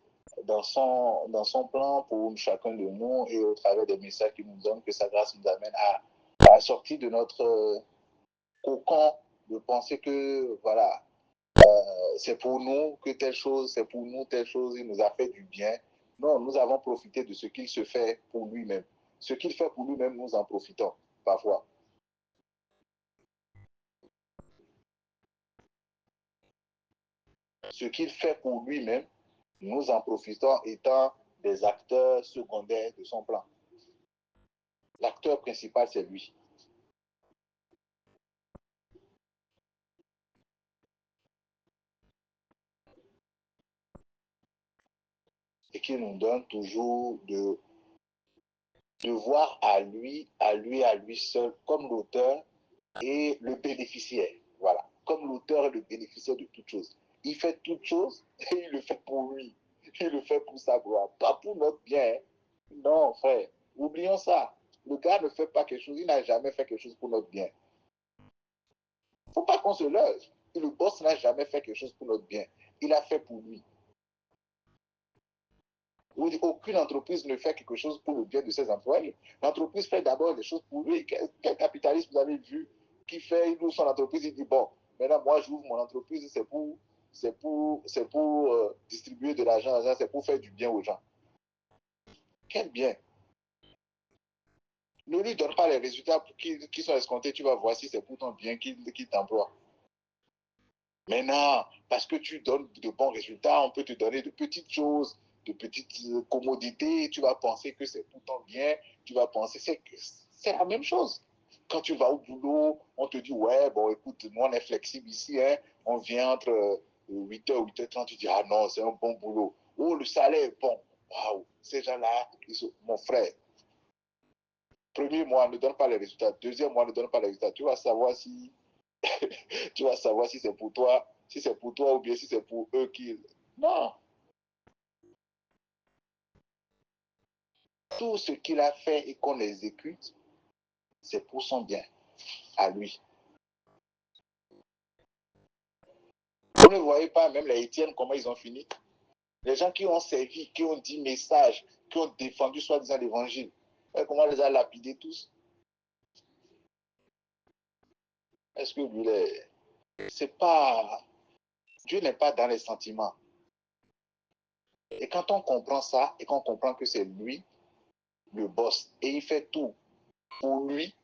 dans son plan pour chacun de nous et au travers des messages qu'il nous donne, que sa grâce nous amène à sortir de notre cocon de penser que, voilà, c'est pour nous que telle chose, c'est pour nous telle chose, il nous a fait du bien. Non, nous avons profité de ce qu'il se fait pour lui-même. Ce qu'il fait pour lui-même, nous en profitons parfois. Ce qu'il fait pour lui-même, nous en profitons étant des acteurs secondaires de son plan. L'acteur principal, c'est lui. Et qui nous donne toujours de voir à lui seul, comme l'auteur et le bénéficiaire. Voilà. Comme l'auteur est le bénéficiaire de toutes choses. Il fait toutes choses et il le fait pour lui. Il le fait pour sa gloire. Pas pour notre bien. Non, frère. Oublions ça. Le gars ne fait pas quelque chose. Il n'a jamais fait quelque chose pour notre bien. Il ne faut pas qu'on se loge. Et le boss n'a jamais fait quelque chose pour notre bien. Il a fait pour lui. Aucune entreprise ne fait quelque chose pour le bien de ses employés. L'entreprise fait d'abord des choses pour lui. Quel capitaliste vous avez vu qui fait, il ouvre son entreprise, il dit, bon, maintenant moi j'ouvre mon entreprise, c'est pour distribuer de l'argent, c'est pour faire du bien aux gens. Quel bien? Ne lui donne pas les résultats qui sont escomptés, tu vas voir si c'est pour ton bien qu'il t'emploie. Mais non, parce que tu donnes de bons résultats, on peut te donner de petites choses, de petites commodités, tu vas penser que c'est pour ton bien, tu vas penser, c'est la même chose. Quand tu vas au boulot, on te dit, ouais, bon, écoute, nous, on est flexible ici, hein, on vient entre 8h, 8h30, tu dis, ah non, c'est un bon boulot. Oh, le salaire est bon. Waouh, ces gens-là, mon frère, premier mois, ne donne pas les résultats. Deuxième mois, ne donne pas les résultats. Tu vas savoir si tu vas savoir si c'est pour toi, ou bien si c'est pour eux qui. Non. Tout ce qu'il a fait et qu'on exécute, c'est pour son bien, à lui. Vous ne voyez pas même les Étienne, comment ils ont fini? Les gens qui ont servi, qui ont dit message, qui ont défendu soi-disant l'évangile. Comment on les a lapidés tous? Est-ce que lui, c'est pas. Dieu n'est pas dans les sentiments. Et quand on comprend ça, et qu'on comprend que c'est lui, le boss, et il fait tout pour lui,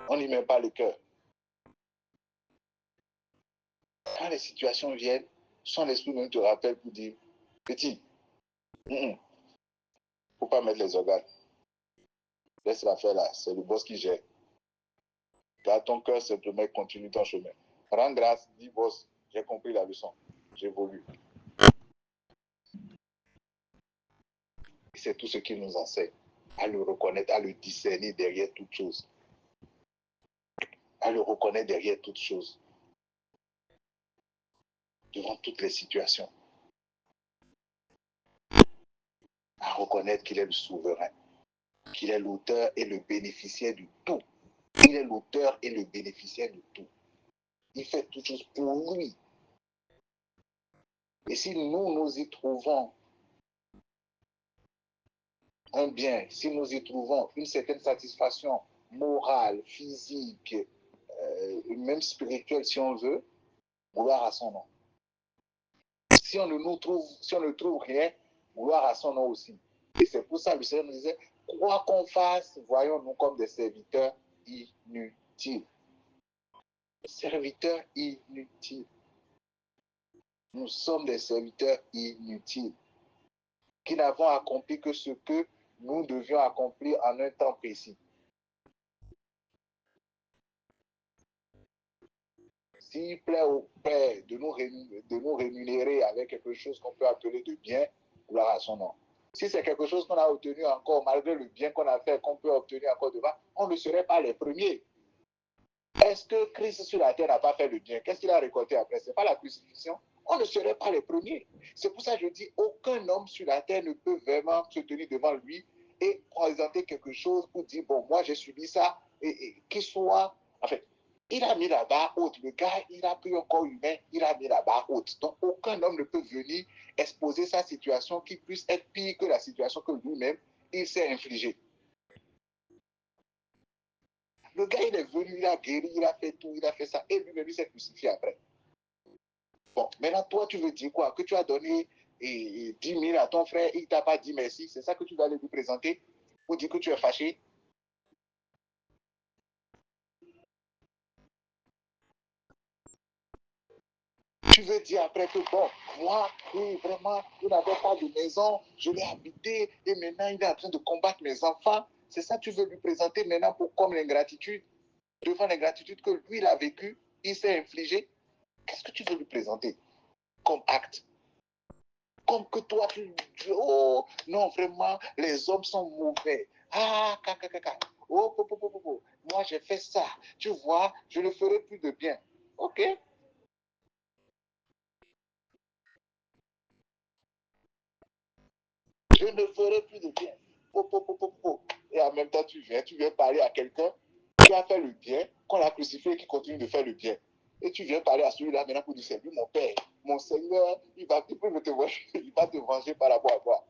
on n'y met pas le cœur. Quand les situations viennent, son esprit même te rappelle pour dire, petit, il ne faut pas mettre les organes. Laisse l'affaire là, c'est le boss qui gère. Garde ton cœur simplement et continue ton chemin. Rends grâce, dis boss, j'ai compris la leçon, j'évolue. C'est tout ce qu'il nous enseigne, à le reconnaître, à le discerner derrière toute chose. À le reconnaître derrière toute chose, devant toutes les situations. À reconnaître qu'il est le souverain, qu'il est l'auteur et le bénéficiaire de tout. Il est l'auteur et le bénéficiaire de tout. Il fait toutes choses pour lui. Et si nous y trouvons un bien, si nous y trouvons une certaine satisfaction morale, physique, même spirituelle si on veut, gloire à son nom. Si on ne trouve rien, gloire à son nom aussi. Et c'est pour ça que le Seigneur nous disait, quoi qu'on fasse, voyons-nous comme des serviteurs inutiles. Serviteurs inutiles. Nous sommes des serviteurs inutiles, qui n'avons accompli que ce que nous devions accomplir en un temps précis. S'il plaît au Père de nous rémunérer avec quelque chose qu'on peut appeler de bien, gloire à son nom. Si c'est quelque chose qu'on a obtenu encore, malgré le bien qu'on a fait, qu'on peut obtenir encore devant, on ne serait pas les premiers. Est-ce que Christ sur la terre n'a pas fait le bien? Qu'est-ce qu'il a récolté après? Ce n'est pas la crucifixion. On ne serait pas les premiers. C'est pour ça que je dis, aucun homme sur la terre ne peut vraiment se tenir devant lui et présenter quelque chose pour dire, bon, moi j'ai subi ça, et qu'il soit, en fait, Il a mis la barre haute. Le gars, il a pris un corps humain, il a mis la barre haute. Donc, aucun homme ne peut venir exposer sa situation qui puisse être pire que la situation que lui-même, il s'est infligée. Le gars, il est venu, il a guéri, il a fait tout, il a fait ça, et lui-même, il s'est crucifié après. Bon, maintenant, toi, tu veux dire quoi? Que tu as donné 10 000 à ton frère, il ne t'a pas dit merci, c'est ça que tu vas aller lui présenter pour dire que tu es fâché? Tu veux dire après que, bon, moi, oui, vraiment, il n'avait pas de maison, je l'ai habité, et maintenant, il est en train de combattre mes enfants. C'est ça que tu veux lui présenter maintenant pour, comme l'ingratitude, devant l'ingratitude que lui, il a vécu, il s'est infligé. Qu'est-ce que tu veux lui présenter comme acte? Comme que toi, oh, non, vraiment, les hommes sont mauvais. Ah, caca. Oh, moi, j'ai fait ça. Tu vois, je ne ferai plus de bien. OK? Je ne ferai plus de bien. Et en même temps, tu viens parler à quelqu'un qui a fait le bien, qu'on a crucifié et qui continue de faire le bien. Et tu viens parler à celui-là maintenant pour dire, c'est lui mon père, mon Seigneur, il va te venger par rapport à toi.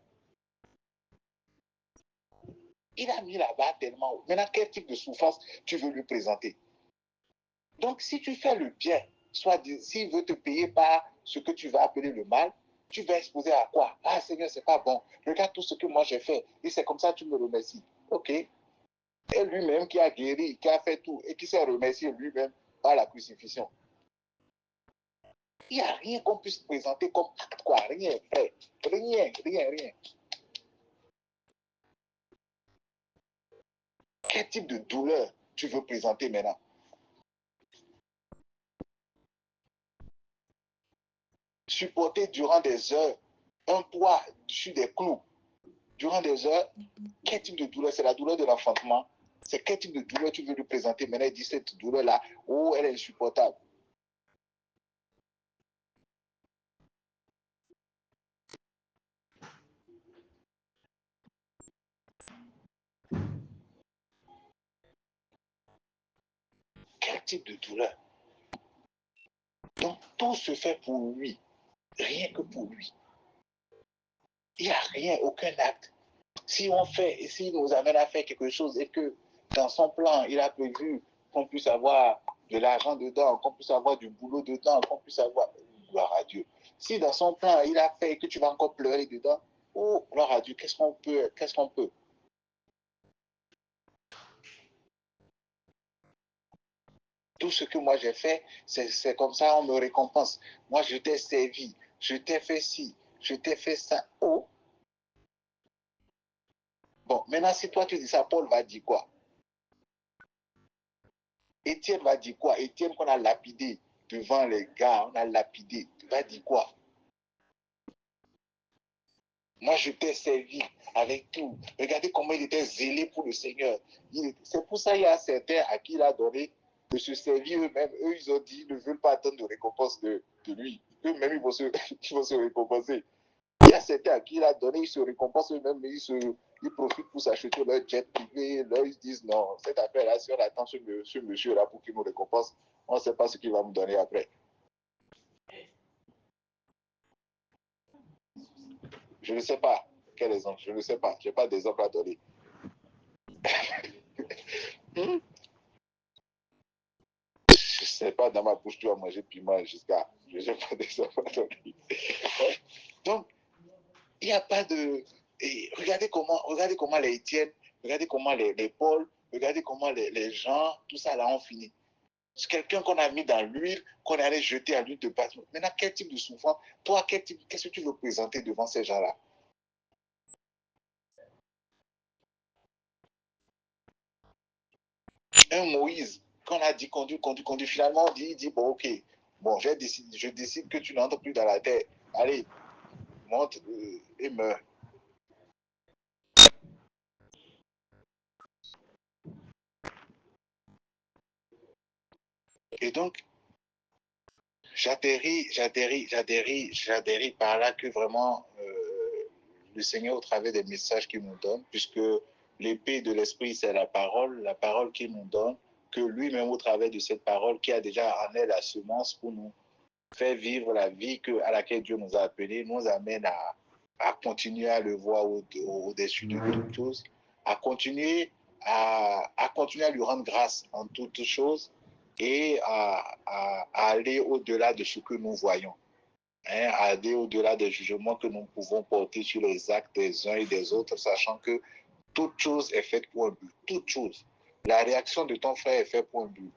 Il a mis la barre tellement haut. Maintenant, quel type de souffrance tu veux lui présenter? Donc, si tu fais le bien, soit s'il veut te payer par ce que tu vas appeler le mal, tu vas exposer à quoi? Ah, Seigneur, c'est pas bon. Regarde tout ce que moi j'ai fait. Et c'est comme ça que tu me remercies. OK. Et lui-même qui a guéri, qui a fait tout, et qui s'est remercié lui-même par la crucifixion. Il n'y a rien qu'on puisse présenter comme acte, quoi. Rien, frère. Rien. Quel type de douleur tu veux présenter maintenant? Supporter durant des heures un poids sur des clous durant des heures, quel type de douleur? C'est la douleur de l'enfantement. C'est quel type de douleur tu veux lui présenter? Maintenant, il dit cette douleur-là, oh, elle est insupportable. Quel type de douleur? Donc, tout se fait pour lui, rien que pour lui. Il n'y a rien, aucun acte. Si on fait, et s'il nous amène à faire quelque chose et que dans son plan, il a prévu qu'on puisse avoir de l'argent dedans, qu'on puisse avoir du boulot dedans, qu'on puisse avoir, gloire à Dieu. Si dans son plan, il a fait que tu vas encore pleurer dedans, oh, gloire à Dieu, qu'est-ce qu'on peut? Tout ce que moi j'ai fait, c'est comme ça, on me récompense. Moi, je t'ai servi, je t'ai fait ci, je t'ai fait ça. Oh, bon, maintenant, si toi tu dis ça, Paul va dire quoi? Étienne va dire quoi? Étienne qu'on a lapidé devant les gars, on a lapidé. Tu vas dire quoi? Moi, je t'ai servi avec tout. Regardez comment il était zélé pour le Seigneur. C'est pour ça qu'il y a certains à qui il a donné de se servir eux-mêmes. Eux, ils ont dit, ils ne veulent pas attendre de récompense de lui. Eux-mêmes, ils vont se récompenser. Il y a certains à qui il a donné, ils se récompensent eux-mêmes, mais ils profitent pour s'acheter leur jet privé. Là, ils se disent, non, cette affaire-là, si on attend ce monsieur-là pour qu'il nous récompense, on ne sait pas ce qu'il va nous donner après. Je ne sais pas. Quel exemple? Je ne sais pas. Je n'ai pas d'exemple à donner. Hmm? Je ne sais pas, dans ma bouche, tu vas manger piment jusqu'à. Je n'ai pas d'exemple à donner. Donc, il n'y a pas de. Et regardez comment les Étienne, regardez comment les Paul, regardez comment les gens, tout ça là ont fini. C'est quelqu'un qu'on a mis dans l'huile, qu'on allait jeter à l'huile de bâtiment. Maintenant, quel type de souffrance? Toi, qu'est-ce que tu veux présenter devant ces gens-là? Un Moïse, qu'on a dit conduit. Finalement, il dit, bon, ok, bon, je décide que tu n'entres plus dans la terre. Allez, monte et meurs. Et donc, j'atterris par là que vraiment le Seigneur, au travers des messages qu'il nous donne, puisque l'épée de l'esprit, c'est la parole qu'il nous donne, que lui-même, au travers de cette parole, qui a déjà en elle la semence pour nous faire vivre la vie à laquelle Dieu nous a appelés, nous amène à continuer à le voir au-dessus de toutes choses, à continuer continuer à lui rendre grâce en toutes choses et à aller au-delà de ce que nous voyons, hein, à aller au-delà des jugements que nous pouvons porter sur les actes des uns et des autres, sachant que toute chose est faite pour un but, toute chose. La réaction de ton frère est faite pour un but.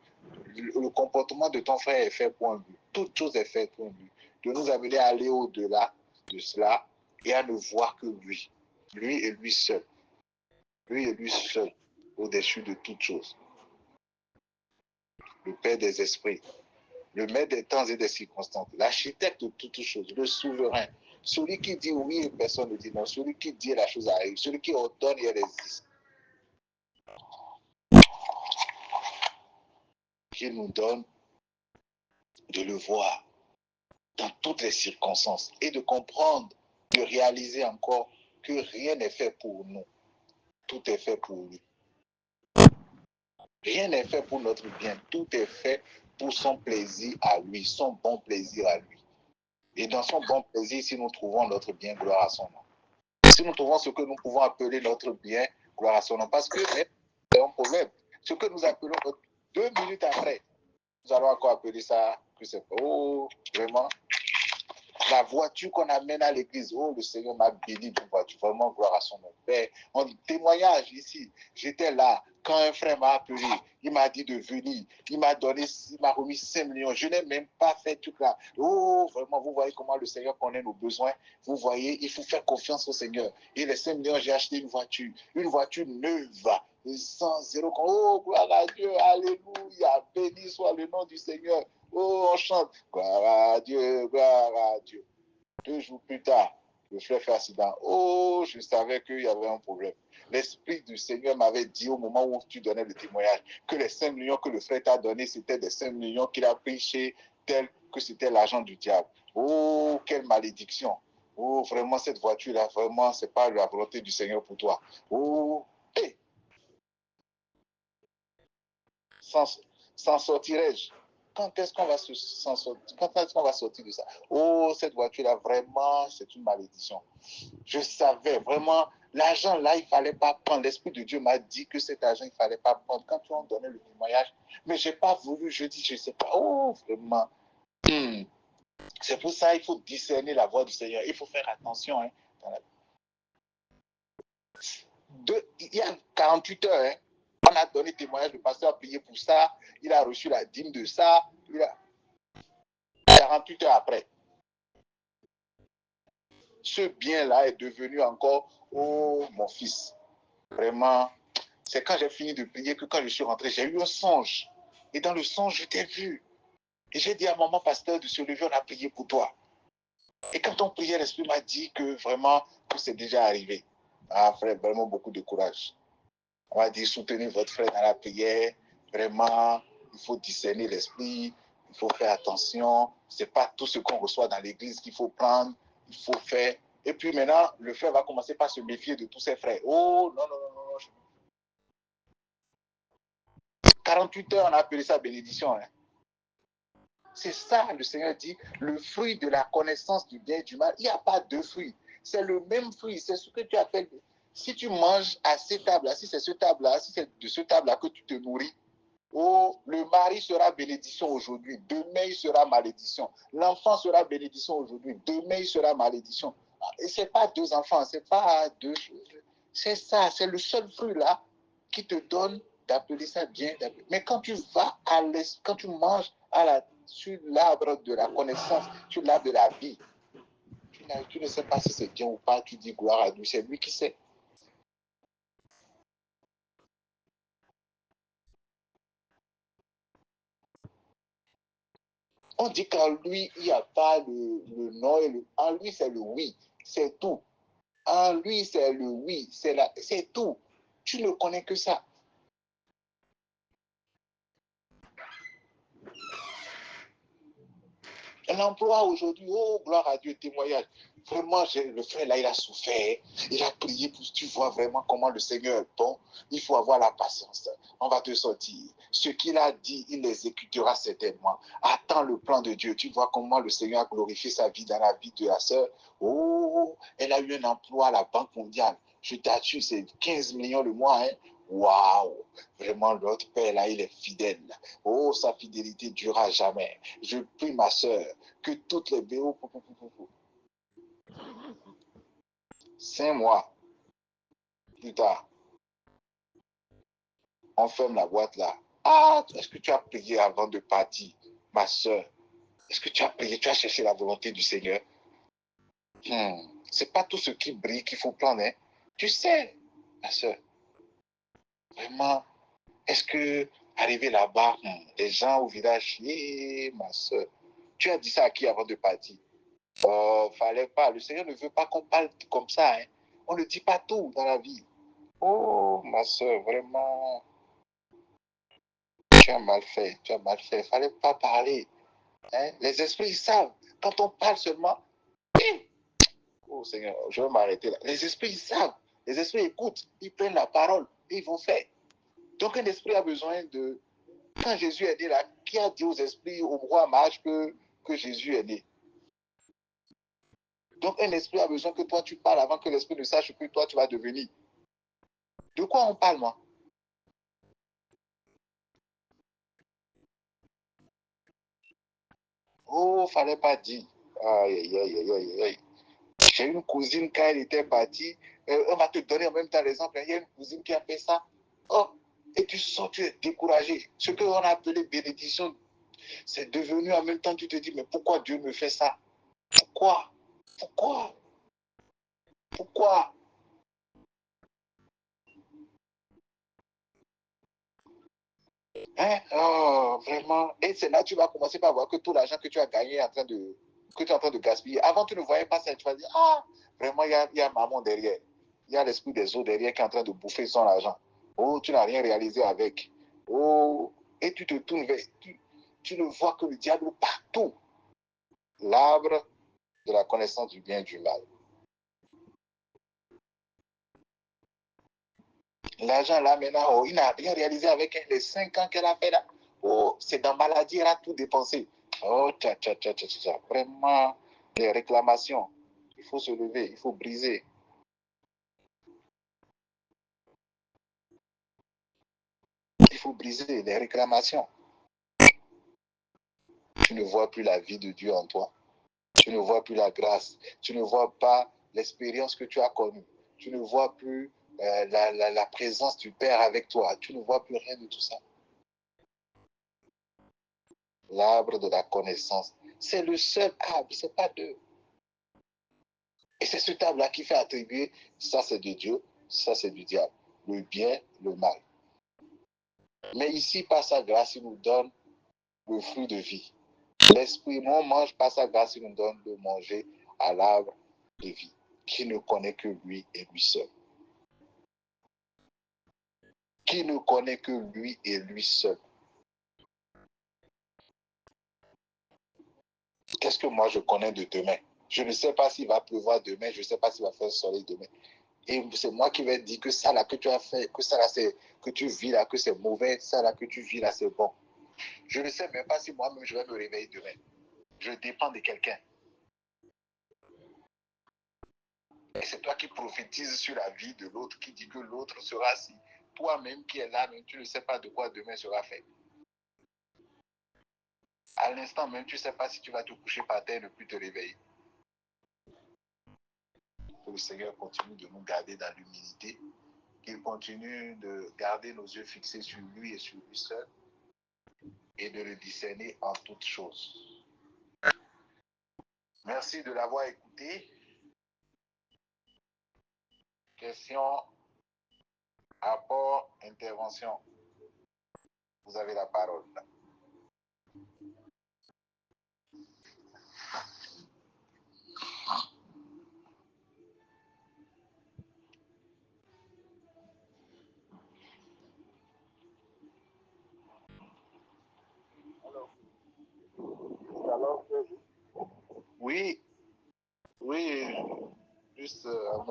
Le comportement de ton frère est fait pour un but. Toute chose est faite pour un but. De nous amener à aller au-delà de cela et à ne voir que lui. Lui et lui seul. Lui et lui seul, au-dessus de toute chose. Le Père des esprits, le maître des temps et des circonstances, l'architecte de toutes choses, le souverain, celui qui dit oui et personne ne dit non, celui qui dit la chose arrive, celui qui ordonne et elle existe. Qui nous donne de le voir dans toutes les circonstances et de comprendre, de réaliser encore que rien n'est fait pour nous. Tout est fait pour lui. Rien n'est fait pour notre bien. Tout est fait pour son plaisir à lui, son bon plaisir à lui. Et dans son bon plaisir, si nous trouvons notre bien, gloire à son nom. Si nous trouvons ce que nous pouvons appeler notre bien, gloire à son nom. Parce que c'est un problème. Ce que nous appelons 2 minutes après, nous allons encore appeler ça, que c'est oh, vraiment. La voiture qu'on amène à l'église, oh, le Seigneur m'a béni d'une voiture, vraiment gloire à son nom. Père, en témoignage ici, j'étais là quand un frère m'a appelé, il m'a dit de venir, il m'a remis 5 millions, je n'ai même pas fait tout là. Oh, vraiment, vous voyez comment le Seigneur connaît nos besoins, vous voyez, il faut faire confiance au Seigneur. Et les 5 millions, j'ai acheté une voiture neuve, sans zéro. Oh, gloire à Dieu, alléluia, béni soit le nom du Seigneur. Oh, on chante. Gloire à Dieu, gloire à Dieu. 2 jours plus tard, le frère fait accident. Oh, je savais qu'il y avait un problème. L'Esprit du Seigneur m'avait dit au moment où tu donnais le témoignage que les 5 millions que le frère t'a donné, c'était des 5 millions qu'il a pris chez tel que c'était l'argent du diable. Oh, quelle malédiction. Oh, vraiment, cette voiture-là, vraiment, ce n'est pas la volonté du Seigneur pour toi. Oh, hé, s'en sortirai-je? Quand est-ce qu'on va s'en sortir? Quand est-ce qu'on va sortir de ça? Oh, cette voiture-là, vraiment, c'est une malédiction. Je savais vraiment, l'argent là, il ne fallait pas prendre. L'Esprit de Dieu m'a dit que cet argent, il ne fallait pas prendre. Quand tu en donnais le témoignage, mais je n'ai pas voulu, je dis, je ne sais pas. Oh, vraiment. C'est pour ça qu'il faut discerner la voix du Seigneur. Il faut faire attention. Hein, il y a 48 heures, hein, on a donné témoignage, le pasteur a prié pour ça, il a reçu la dîme de ça, 48 heures après. Ce bien-là est devenu encore, oh mon fils, vraiment, c'est quand j'ai fini de prier que quand je suis rentré, j'ai eu un songe. Et dans le songe, je t'ai vu. Et j'ai dit à maman pasteur de se lever, on a prié pour toi. Et quand on priait, l'Esprit m'a dit que vraiment, tout c'est déjà arrivé. Ah frère, vraiment beaucoup de courage. On va dire, soutenez votre frère dans la prière. Vraiment, il faut discerner l'esprit. Il faut faire attention. Ce n'est pas tout ce qu'on reçoit dans l'église qu'il faut prendre. Il faut faire. Et puis maintenant, le frère va commencer par se méfier de tous ses frères. Oh, non, non, non, non. 48 heures, on a appelé ça bénédiction. Hein. C'est ça, le Seigneur dit, le fruit de la connaissance du bien et du mal. Il n'y a pas deux fruits. C'est le même fruit. C'est ce que tu appelles. Si tu manges à cette table-là, si c'est ce table-là, si c'est de ce table-là que tu te nourris, oh, le mari sera bénédiction aujourd'hui, demain il sera malédiction. L'enfant sera bénédiction aujourd'hui, demain il sera malédiction. Et ce n'est pas 2 enfants, ce n'est pas 2 choses. C'est ça, c'est le seul fruit là qui te donne d'appeler ça bien. Mais quand tu vas quand tu manges sur l'arbre de la connaissance, sur l'arbre de la vie, tu ne sais pas si c'est bien ou pas, tu dis gloire à Dieu, c'est lui qui sait. On dit qu'en lui, il n'y a pas le non et le... En lui, c'est le oui. C'est tout. En lui, c'est le oui. C'est tout. Tu ne connais que ça. L'emploi aujourd'hui, oh, gloire à Dieu, témoignage. Vraiment, le frère là, il a souffert. Il a prié pour, tu vois vraiment comment le Seigneur est bon. Il faut avoir la patience. On va te sortir. Ce qu'il a dit, il l'exécutera certainement. Attends le plan de Dieu. Tu vois comment le Seigneur a glorifié sa vie dans la vie de la sœur. Oh, elle a eu un emploi à la Banque mondiale. Je t'assure, c'est 15 millions le mois. Hein. Waouh! Vraiment, l'autre père là, il est fidèle. Oh, sa fidélité durera jamais. Je prie, ma sœur, que toutes les BO 5 mois plus tard, on ferme la boîte là. Ah, est-ce que tu as prié avant de partir, ma soeur? Est-ce que tu as prié, tu as cherché la volonté du Seigneur? C'est pas tout ce qui brille qu'il faut prendre. Hein. Tu sais, ma soeur, vraiment, est-ce que arrivé là-bas, les gens au village, ma soeur, tu as dit ça à qui avant de partir? Oh, fallait pas. Le Seigneur ne veut pas qu'on parle comme ça. Hein. On ne dit pas tout dans la vie. Oh, ma soeur, vraiment, tu as mal fait, tu as mal fait. Il ne fallait pas parler. Hein? Les esprits, ils savent. Quand on parle seulement, oh Seigneur, je vais m'arrêter là. Les esprits, ils savent. Les esprits écoutent, ils prennent la parole et ils vont faire. Donc un esprit a besoin de... Quand Jésus est né là, qui a dit aux esprits, au roi mage que Jésus est né? Donc un esprit a besoin que toi tu parles avant que l'esprit ne sache que toi tu vas devenir. De quoi on parle, moi? Oh, fallait pas dire. Aïe, aïe, aïe, aïe, aïe. J'ai une cousine, quand elle était partie, on va te donner en même temps l'exemple. Il y a une cousine qui a fait ça. Oh, et tu sens, tu es découragé. Ce qu'on a appelé bénédiction, c'est devenu en même temps, tu te dis, mais pourquoi Dieu me fait ça? Pourquoi? Pourquoi? Pourquoi? Hein? Oh, vraiment. Et c'est là que tu vas commencer par voir que tout l'argent que tu as gagné est en train de, que tu es en train de gaspiller. Avant, tu ne voyais pas ça. Tu vas dire, ah, vraiment, il y a maman derrière. Il y a l'esprit des eaux derrière qui est en train de bouffer son argent. Oh, tu n'as rien réalisé avec. Oh, et tu te tournes vers, tu ne vois que le diable partout. L'arbre de la connaissance du bien et du mal. L'argent là maintenant, oh, il n'a rien réalisé avec les 5 ans qu'elle a fait là. Oh, c'est dans maladie, elle a tout dépensé. Oh, tcha, tcha, tcha, tcha, tcha. Vraiment, les réclamations. Il faut se lever, il faut briser. Il faut briser les réclamations. Tu ne vois plus la vie de Dieu en toi. Tu ne vois plus la grâce. Tu ne vois pas l'expérience que tu as connue. Tu ne vois plus la présence du Père avec toi. Tu ne vois plus rien de tout ça. L'arbre de la connaissance. C'est le seul arbre, ce n'est pas deux. Et c'est ce arbre-là qui fait attribuer, ça c'est de Dieu, ça c'est du diable. Le bien, le mal. Mais ici, par sa grâce, il nous donne le fruit de vie. L'esprit, on mange par sa grâce, il nous donne de manger à l'arbre de vie, qui ne connaît que lui et lui seul. Qui ne connaît que lui et lui seul. Qu'est-ce que moi je connais de demain? Je ne sais pas s'il va pleuvoir demain, je ne sais pas s'il va faire soleil demain. Et c'est moi qui vais dire que ça là que tu as fait, que ça là c'est, que tu vis là, que c'est mauvais, ça là que tu vis là c'est bon. Je ne sais même pas si moi-même je vais me réveiller demain. Je dépends de quelqu'un. Et c'est toi qui prophétises sur la vie de l'autre, qui dit que l'autre sera assis. Toi-même qui es là, même tu ne sais pas de quoi demain sera fait. À l'instant même, tu ne sais pas si tu vas te coucher par terre et ne plus te réveiller. Que le Seigneur continue de nous garder dans l'humilité, qu'il continue de garder nos yeux fixés sur lui et sur lui seul, et de le discerner en toutes choses. Merci de l'avoir écouté. Question, apport, intervention. Vous avez la parole. Oui, oui, Shalom,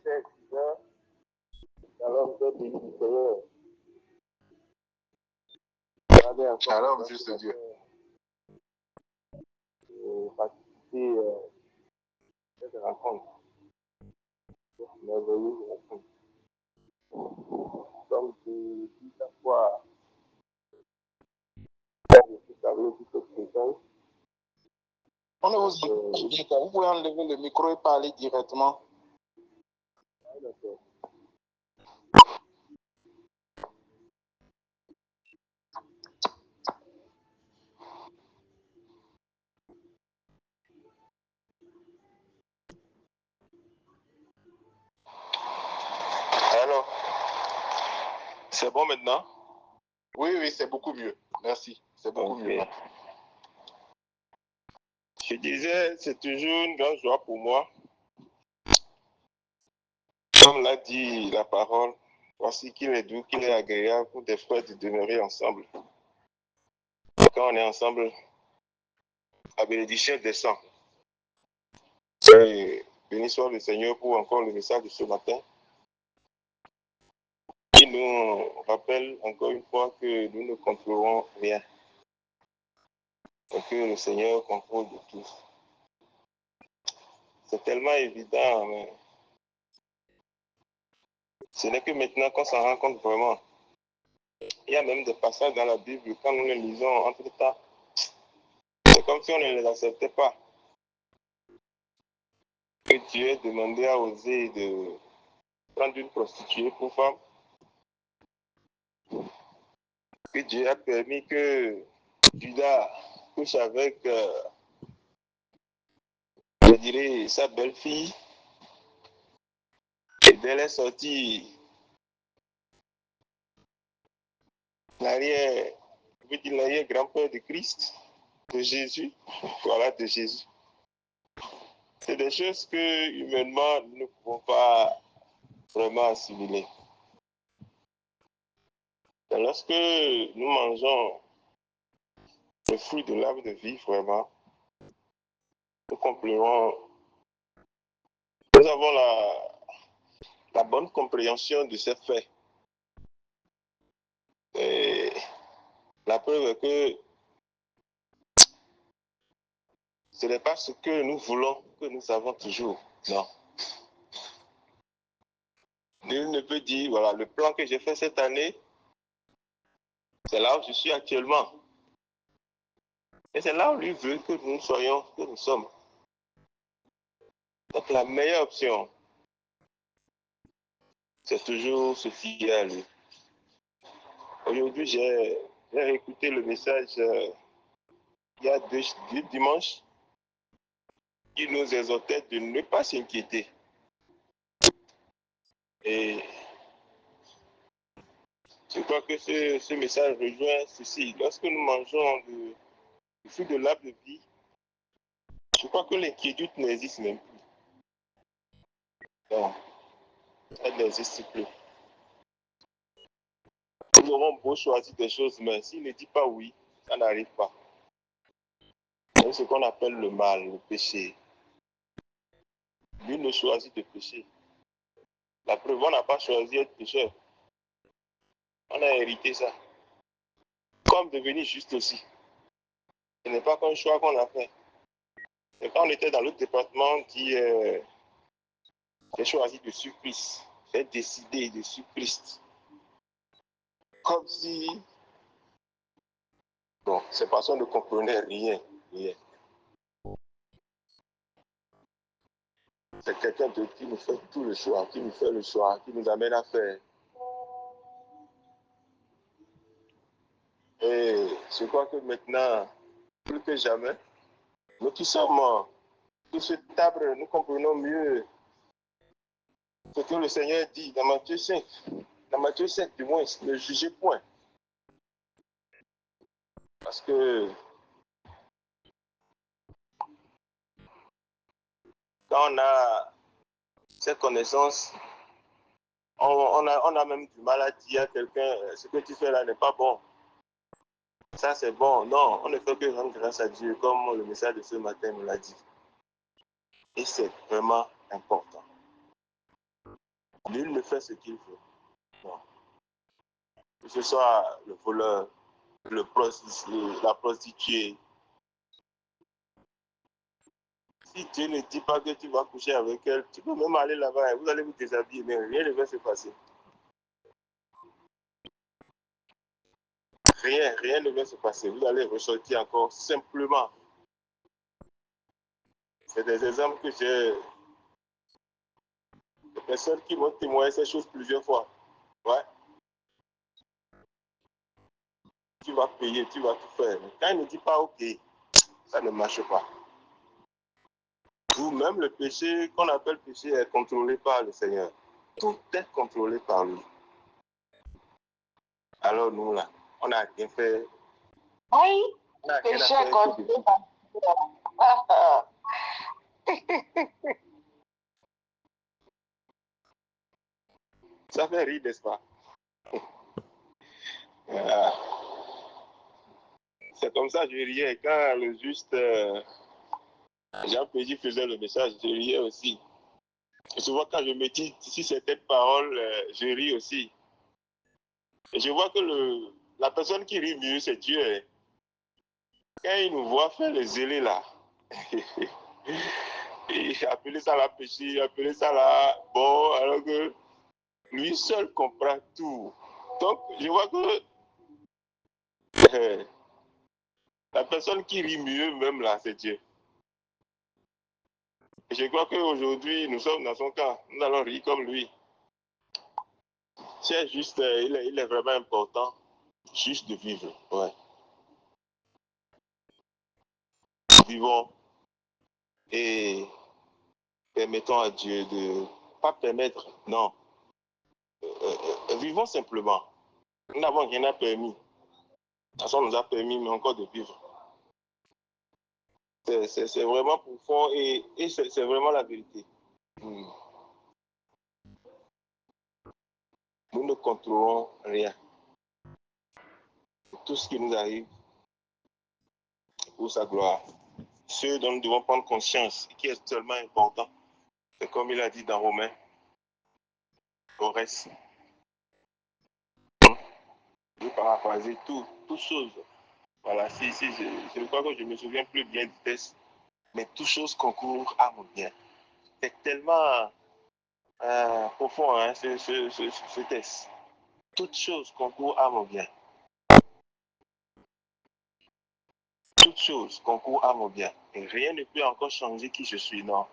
chers étudiants. Shalom, chers bénis du Seigneur. Shalom, juste Dieu. Participer à cette rencontre. Cette merveilleuse rencontre. Comme je dis chaque fois, je suis avec toute cette présence. On ne vous entend pas. Vous pouvez enlever le micro et parler directement. D'accord. Alors, c'est bon maintenant? Oui, oui, c'est beaucoup mieux. Merci. C'est beaucoup mieux. Je disais, c'est toujours une grande joie pour moi. Comme l'a dit la parole, voici qu'il est doux, qu'il est agréable pour des frères de demeurer ensemble. Quand on est ensemble, la bénédiction descend. Et béni soit le Seigneur pour encore le message de ce matin. Il nous rappelle encore une fois que nous ne contrôlons rien. Et que le Seigneur contrôle de tout. C'est tellement évident, mais ce n'est que maintenant qu'on s'en rend compte vraiment. Il y a même des passages dans la Bible, quand nous les lisons entre temps, c'est comme si on ne les acceptait pas. Que Dieu ait demandé à Osée de prendre une prostituée pour femme. Que Dieu a permis que Judas couche avec, je dirais, sa belle-fille. Et d'elle est sortie l'arrière-grand-père de Christ, de Jésus. Voilà, de Jésus. C'est des choses que, humainement, nous ne pouvons pas vraiment assimiler. Et lorsque nous mangeons le fruit de l'arbre de vie, vraiment, nous comprenons, nous avons la bonne compréhension de ces faits. Et la preuve est que ce n'est pas ce que nous voulons que nous avons toujours. Non. Nul ne peut dire, voilà, le plan que j'ai fait cette année, c'est là où je suis actuellement. Et c'est là où lui veut que nous soyons, que nous sommes. Donc la meilleure option, c'est toujours se fier à lui. Aujourd'hui, j'ai écouté le message il y a deux dimanches qui nous exhortait de ne pas s'inquiéter. Et je crois que ce message rejoint ceci. Lorsque nous mangeons du fruit de l'arbre de vie, je crois que l'inquiétude n'existe même plus. Non, elle n'existe plus. Nous aurons beau choisir des choses, mais s'il ne dit pas oui, ça n'arrive pas. C'est ce qu'on appelle le mal, le péché. Lui ne choisit de pécher. La preuve, on n'a pas choisi d'être pécheur. On a hérité ça. Comme devenir juste aussi. Ce n'est pas qu'un choix qu'on a fait. C'est quand on était dans l'autre département qui j'ai choisi de surprise. J'ai décidé de surprise. Comme si... Bon, c'est parce qu'on ne comprenait rien. C'est quelqu'un qui nous fait tout le choix, qui nous fait le choix, qui nous amène à faire. Et je crois que maintenant, plus que jamais, nous qui sommes tous ce table, nous comprenons mieux ce que le Seigneur dit dans Matthieu 5. Dans Matthieu 5, du moins, ne jugez point. Parce que quand on a cette connaissance, on a même du mal à dire à quelqu'un, ce que tu fais là n'est pas bon. Ça, c'est bon. Non, on ne fait que rendre grâce à Dieu, comme le message de ce matin nous l'a dit. Et c'est vraiment important. Nul ne fait ce qu'il veut. Non. Que ce soit le voleur, la prostituée. Si Dieu ne dit pas que tu vas coucher avec elle, tu peux même aller là-bas et vous allez vous déshabiller, mais rien ne va se passer. Rien ne va se passer. Vous allez ressortir encore simplement. C'est des exemples que j'ai. Des personnes qui m'ont témoigné ces choses plusieurs fois. Ouais. Tu vas payer, tu vas tout faire. Mais quand il ne dit pas OK, ça ne marche pas. Ou même le péché qu'on appelle péché est contrôlé par le Seigneur. Tout est contrôlé par lui. Alors nous, là, on n'a rien fait. Oui, On n'a rien péché à est faire. contrôlé par Ça fait rire, n'est-ce pas? C'est comme ça que je riais. Quand le juste Jean Péji faisait le message, je riais aussi. Et souvent, quand je me dis si certaines paroles, je ris aussi. Et je vois que la personne qui rit mieux, c'est Dieu. Hein. Quand il nous voit faire les zélés là, et appeler ça la péché, appeler ça la bon, alors que lui seul comprend tout. Donc, je vois que la personne qui rit mieux même là, c'est Dieu. Et je crois qu'aujourd'hui, nous sommes dans son camp. Nous allons rire comme lui. C'est juste, il est vraiment important, juste de vivre. Ouais. Vivons et permettons à Dieu de pas permettre, non. Vivons simplement. Nous n'avons rien à permis. De toute façon, on nous a permis, mais encore de vivre. C'est vraiment profond et c'est vraiment la vérité. Nous ne contrôlons rien. Tout ce qui nous arrive pour sa gloire. Ce dont nous devons prendre conscience, qui est tellement important, c'est comme il a dit dans Romains, au reste. Je vais paraphraser toutes choses. Voilà, si je crois que je me souviens plus bien du texte, mais toutes choses concourent à mon bien. C'est tellement profond, hein, ce texte. Toutes choses concourent à mon bien. Toutes choses concourent à mon bien. Et rien ne peut encore changer qui je suis, non.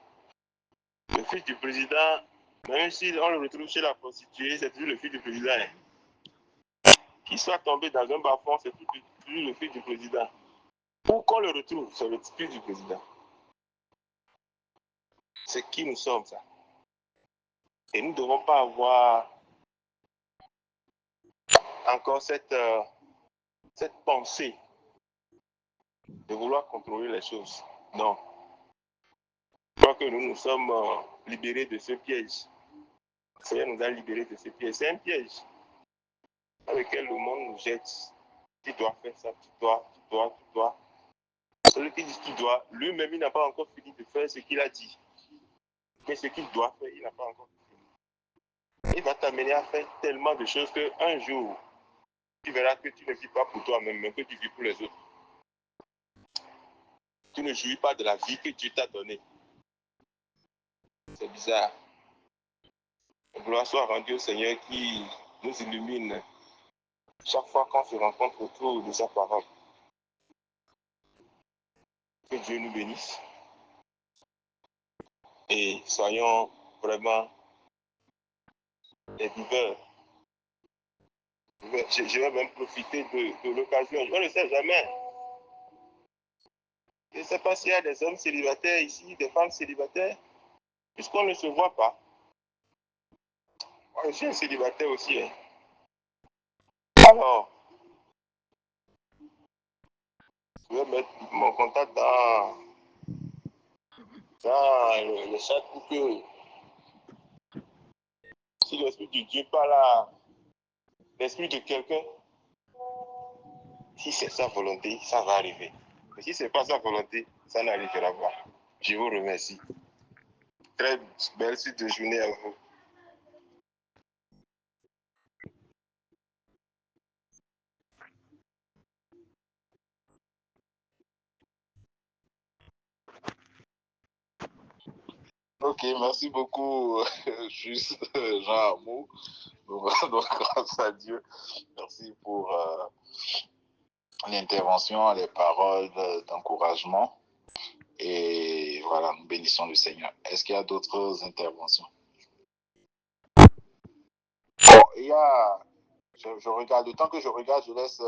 Le fils du président, même si on le retrouve chez la prostituée, c'est toujours le fils du président. Hein. Qu'il soit tombé dans un bas-fond, c'est toujours le fils du président. Où qu'on le retrouve, c'est le fils du président. C'est qui nous sommes, ça. Et nous ne devons pas avoir encore cette pensée de vouloir contrôler les choses. Non. Je crois que nous sommes libérés de ce piège. Le Seigneur nous a libérés de ce piège. C'est un piège dans lequel le monde nous jette. Tu dois faire ça, tu dois. Celui qui dit tu dois, lui-même, il n'a pas encore fini de faire ce qu'il a dit. Mais ce qu'il doit faire, il n'a pas encore fini. Il va t'amener à faire tellement de choses qu'un jour, tu verras que tu ne vis pas pour toi-même, mais que tu vis pour les autres. Tu ne jouis pas de la vie que Dieu t'a donnée. C'est bizarre. Gloire soit rendue au Seigneur qui nous illumine chaque fois qu'on se rencontre autour de sa parole. Que Dieu nous bénisse. Et soyons vraiment des viveurs. Je vais même profiter de l'occasion. On ne sait jamais. Je ne sais pas s'il y a des hommes célibataires ici, des femmes célibataires, puisqu'on ne se voit pas. Moi, je suis un célibataire aussi. Hein. Alors, je vais mettre mon contact dans le chat pour que si l'esprit de Dieu parle à l'esprit de quelqu'un, Si c'est sa volonté, ça va arriver. Mais si ce n'est pas sa volonté, ça n'arrivera pas. Je vous remercie. Très belle suite de journée à vous. Ok, merci beaucoup, juste Jean Amour. Donc, grâce à Dieu, merci pour l'intervention, les paroles d'encouragement. Et voilà, nous bénissons le Seigneur. Est-ce qu'il y a d'autres interventions? Bon, il y a. Je regarde, le temps que je regarde, je laisse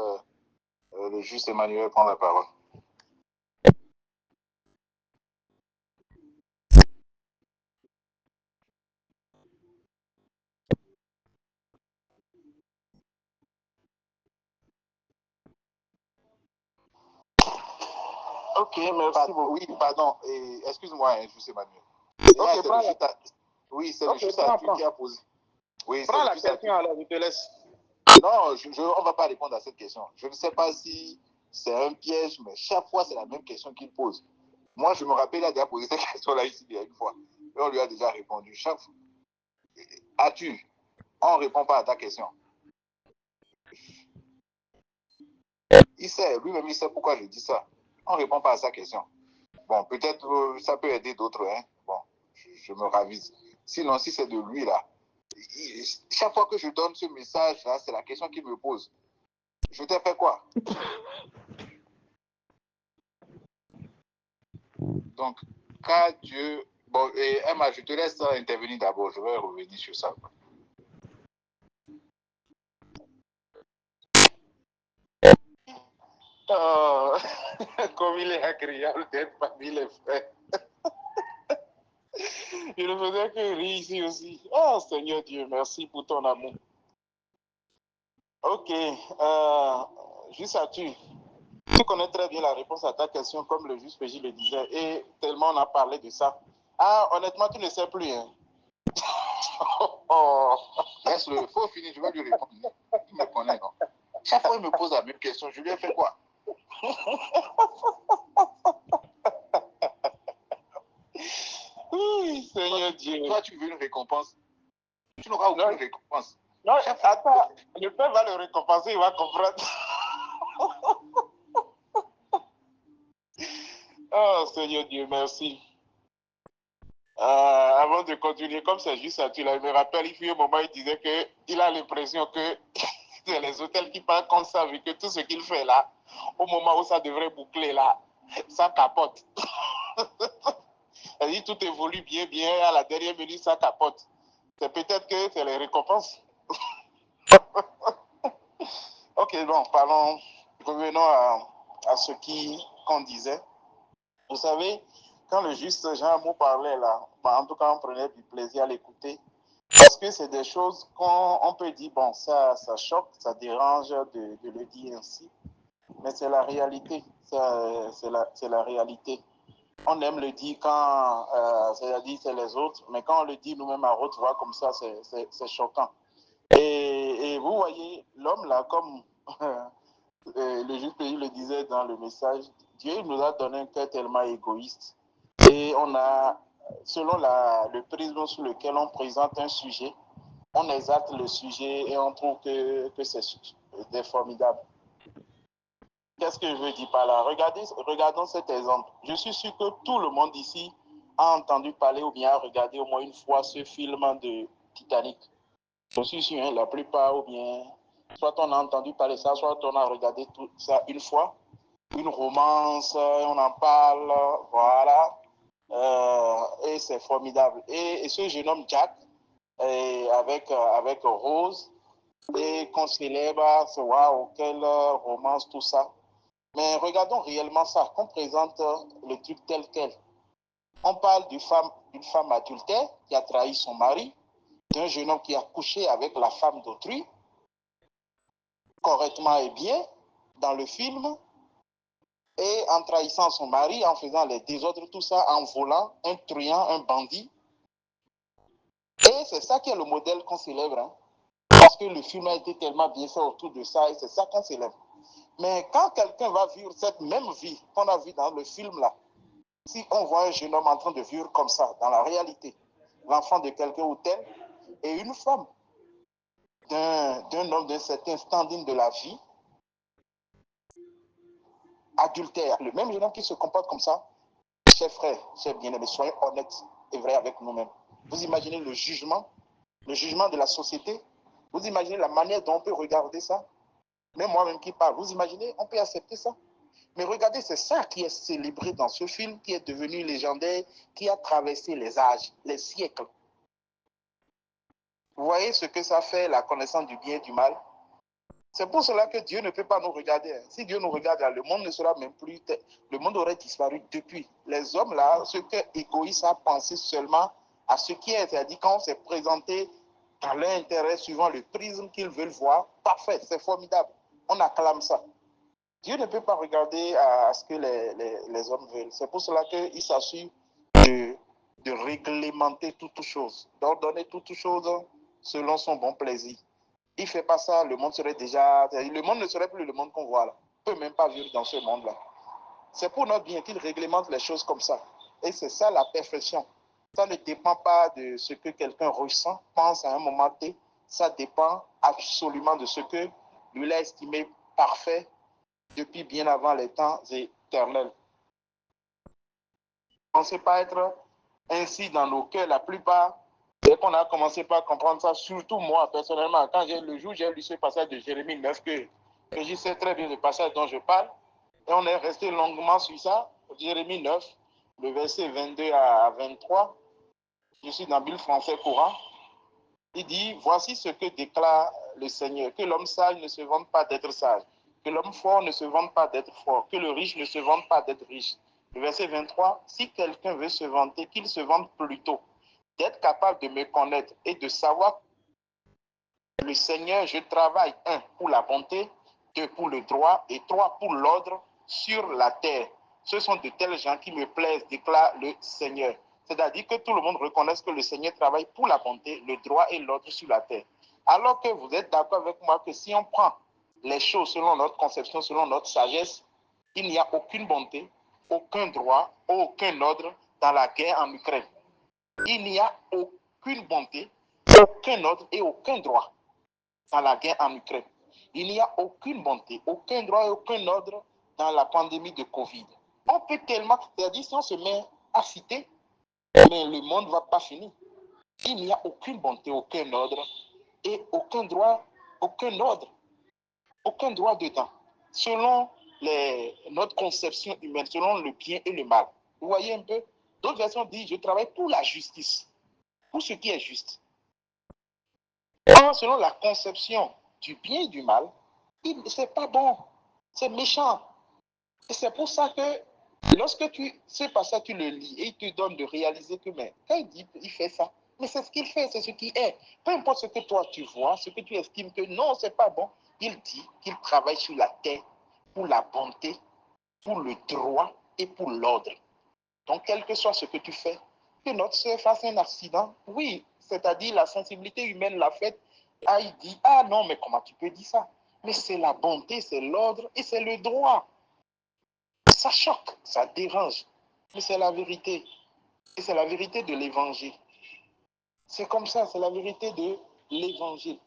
le juste Emmanuel prendre la parole. Ok, merci beaucoup. Oui, pardon, excuse-moi, juste Emmanuel. Ok, prends la... Oui, c'est le juste à Dieu qui a posé. Oui, prends la question alors, je te laisse. Non, on ne va pas répondre à cette question. Je ne sais pas si c'est un piège, mais chaque fois, c'est la même question qu'il pose. Moi, je me rappelle, il a déjà posé cette question-là ici il y a une fois. Et on lui a déjà répondu. Chaque fois, as-tu? On ne répond pas à ta question. Il sait, lui-même, il sait pourquoi je dis ça. On ne répond pas à sa question. Bon, peut-être ça peut aider d'autres. Hein? Bon, je me ravise. Sinon, si c'est de lui, là, chaque fois que je donne ce message-là, c'est la question qu'il me pose. Je t'ai fait quoi? Donc, quand Dieu... Bon, et Emma, je te laisse intervenir d'abord. Je vais revenir sur ça. Oh, comme il est agréable d'être parmi les frères. Je ne faisais que rire ici aussi. Oh Seigneur Dieu, merci pour ton amour. Ok, juste à tu. Tu connais très bien la réponse à ta question, comme le juge PJ le disait, et tellement on a parlé de ça. Ah, honnêtement, tu ne sais plus. Hein. Oh, laisse-le, il faut finir, je vais lui répondre. Il me connaît, non? Chaque fois, il me pose la même question. Je lui ai fait quoi? Oui, Seigneur Dieu. Toi, tu veux une récompense? Tu n'auras aucune récompense. Non, attends, le Père va le récompenser, il va comprendre. Oh, Seigneur Dieu, merci. Avant de continuer, comme c'est juste ça, tu me rappelles, il y a un moment, il disait qu'il a l'impression que c'est les hôtels qui parlent comme ça, vu que tout ce qu'il fait là, au moment où ça devrait boucler là, ça capote. Il dit tout évolue bien, bien, à la dernière minute, ça capote. C'est peut-être que c'est les récompenses. Ok, bon, parlons, revenons à ce qu'on disait. Vous savez, quand le juste Jean Amour parlait là, en tout cas, on prenait du plaisir à l'écouter. Parce que c'est des choses qu'on peut dire, bon, ça choque, ça dérange de le dire ainsi. Mais c'est la réalité. C'est la réalité. On aime le dire quand, c'est-à-dire c'est les autres, mais quand on le dit nous-mêmes à haute voix comme ça, c'est choquant. Et vous voyez, l'homme là, comme le juge pays le disait dans le message, Dieu nous a donné un cœur tellement égoïste. Et on a, selon le prisme sous lequel on présente un sujet, on exalte le sujet et on trouve que c'est formidable. Qu'est-ce que je veux dire par là? Regardons cet exemple. Je suis sûr que tout le monde ici a entendu parler ou bien a regardé au moins une fois ce film de Titanic. Je suis sûr, hein, la plupart, ou bien, soit on a entendu parler de ça, soit on a regardé tout ça une fois. Une romance, on en parle, voilà. Et c'est formidable. Et ce jeune homme Jack, avec Rose, et qu'on célèbre, waouh, quelle romance, tout ça. Mais regardons réellement ça, qu'on présente le truc tel quel. On parle d'une femme adultère qui a trahi son mari, d'un jeune homme qui a couché avec la femme d'autrui, correctement et bien, dans le film, et en trahissant son mari, en faisant les désordres, tout ça, en volant, un truand, un bandit. Et c'est ça qui est le modèle qu'on célèbre, hein, parce que le film a été tellement bien fait autour de ça, et c'est ça qu'on célèbre. Mais quand quelqu'un va vivre cette même vie qu'on a vue dans le film là, si on voit un jeune homme en train de vivre comme ça, dans la réalité, l'enfant de quelqu'un ou tel, et une femme d'un homme d'un certain standing de la vie, adultère, le même jeune homme qui se comporte comme ça, chers frères, chers bien-aimés, soyez honnêtes et vrais avec nous-mêmes. Vous imaginez le jugement de la société? Vous imaginez la manière dont on peut regarder ça? Même moi-même qui parle, vous imaginez, on peut accepter ça? Mais regardez, c'est ça qui est célébré dans ce film, qui est devenu légendaire, qui a traversé les âges, les siècles. Vous voyez ce que ça fait, la connaissance du bien et du mal? C'est pour cela que Dieu ne peut pas nous regarder. Si Dieu nous regarde, le monde ne sera même plus... Le monde aurait disparu depuis. Les hommes, là, ceux que égoïstes a pensé seulement à ce qui est, c'est-à-dire quand on s'est présenté dans leur intérêt, suivant le prisme qu'ils veulent voir, parfait, c'est formidable. On acclame ça. Dieu ne peut pas regarder à ce que les hommes veulent. C'est pour cela qu'il s'assure de réglementer toutes choses, d'ordonner toutes choses selon son bon plaisir. Il ne fait pas ça, le monde serait déjà... Le monde ne serait plus le monde qu'on voit là. On ne peut même pas vivre dans ce monde-là. C'est pour notre bien qu'il réglemente les choses comme ça. Et c'est ça la perfection. Ça ne dépend pas de ce que quelqu'un ressent, pense à un moment T. Ça dépend absolument de ce que lui a estimé parfait depuis bien avant les temps éternels. On ne sait pas être ainsi dans nos cœurs. La plupart, dès qu'on a commencé par comprendre ça, surtout moi personnellement, quand le jour j'ai lu ce passage de Jérémie 9, que je sais très bien le passage dont je parle, et on est resté longuement sur ça, Jérémie 9, le verset 22 à 23, je suis dans Bible français courant, il dit, voici ce que déclare le Seigneur, que l'homme sage ne se vante pas d'être sage, que l'homme fort ne se vante pas d'être fort, que le riche ne se vante pas d'être riche. Le verset 23, si quelqu'un veut se vanter, qu'il se vante plutôt d'être capable de me connaître et de savoir que le Seigneur, je travaille, un, pour la bonté, deux, pour le droit, et trois, pour l'ordre sur la terre. Ce sont de tels gens qui me plaisent, déclare le Seigneur. C'est-à-dire que tout le monde reconnaisse que le Seigneur travaille pour la bonté, le droit et l'ordre sur la terre. Alors que vous êtes d'accord avec moi que si on prend les choses selon notre conception, selon notre sagesse, il n'y a aucune bonté, aucun droit, aucun ordre dans la guerre en Ukraine. Il n'y a aucune bonté, aucun ordre et aucun droit dans la guerre en Ukraine. Il n'y a aucune bonté, aucun droit et aucun ordre dans la pandémie de Covid. On peut tellement, c'est-à-dire si on se met à citer, mais le monde ne va pas finir. Il n'y a aucune bonté, aucun ordre et aucun droit, aucun ordre, aucun droit dedans. Selon notre conception humaine, selon le bien et le mal. Vous voyez un peu? D'autres versions disent, je travaille pour la justice, pour ce qui est juste. Or, selon la conception du bien et du mal, c'est pas bon, c'est méchant. Et c'est pour ça que lorsque ce passage, tu le lis et il te donne de réaliser que, mais quand il dit il fait ça, mais c'est ce qu'il fait, c'est ce qui est. Peu importe ce que toi tu vois, ce que tu estimes que non, c'est pas bon, il dit qu'il travaille sur la terre pour la bonté, pour le droit et pour l'ordre. Donc, quel que soit ce que tu fais, que notre soeur fasse un accident, oui, c'est-à-dire la sensibilité humaine l'a fait, il dit, ah non, mais comment tu peux dire ça? Mais c'est la bonté, c'est l'ordre et c'est le droit. Ça choque, ça dérange, mais c'est la vérité. Et c'est la vérité de l'évangile. C'est comme ça, c'est la vérité de l'évangile.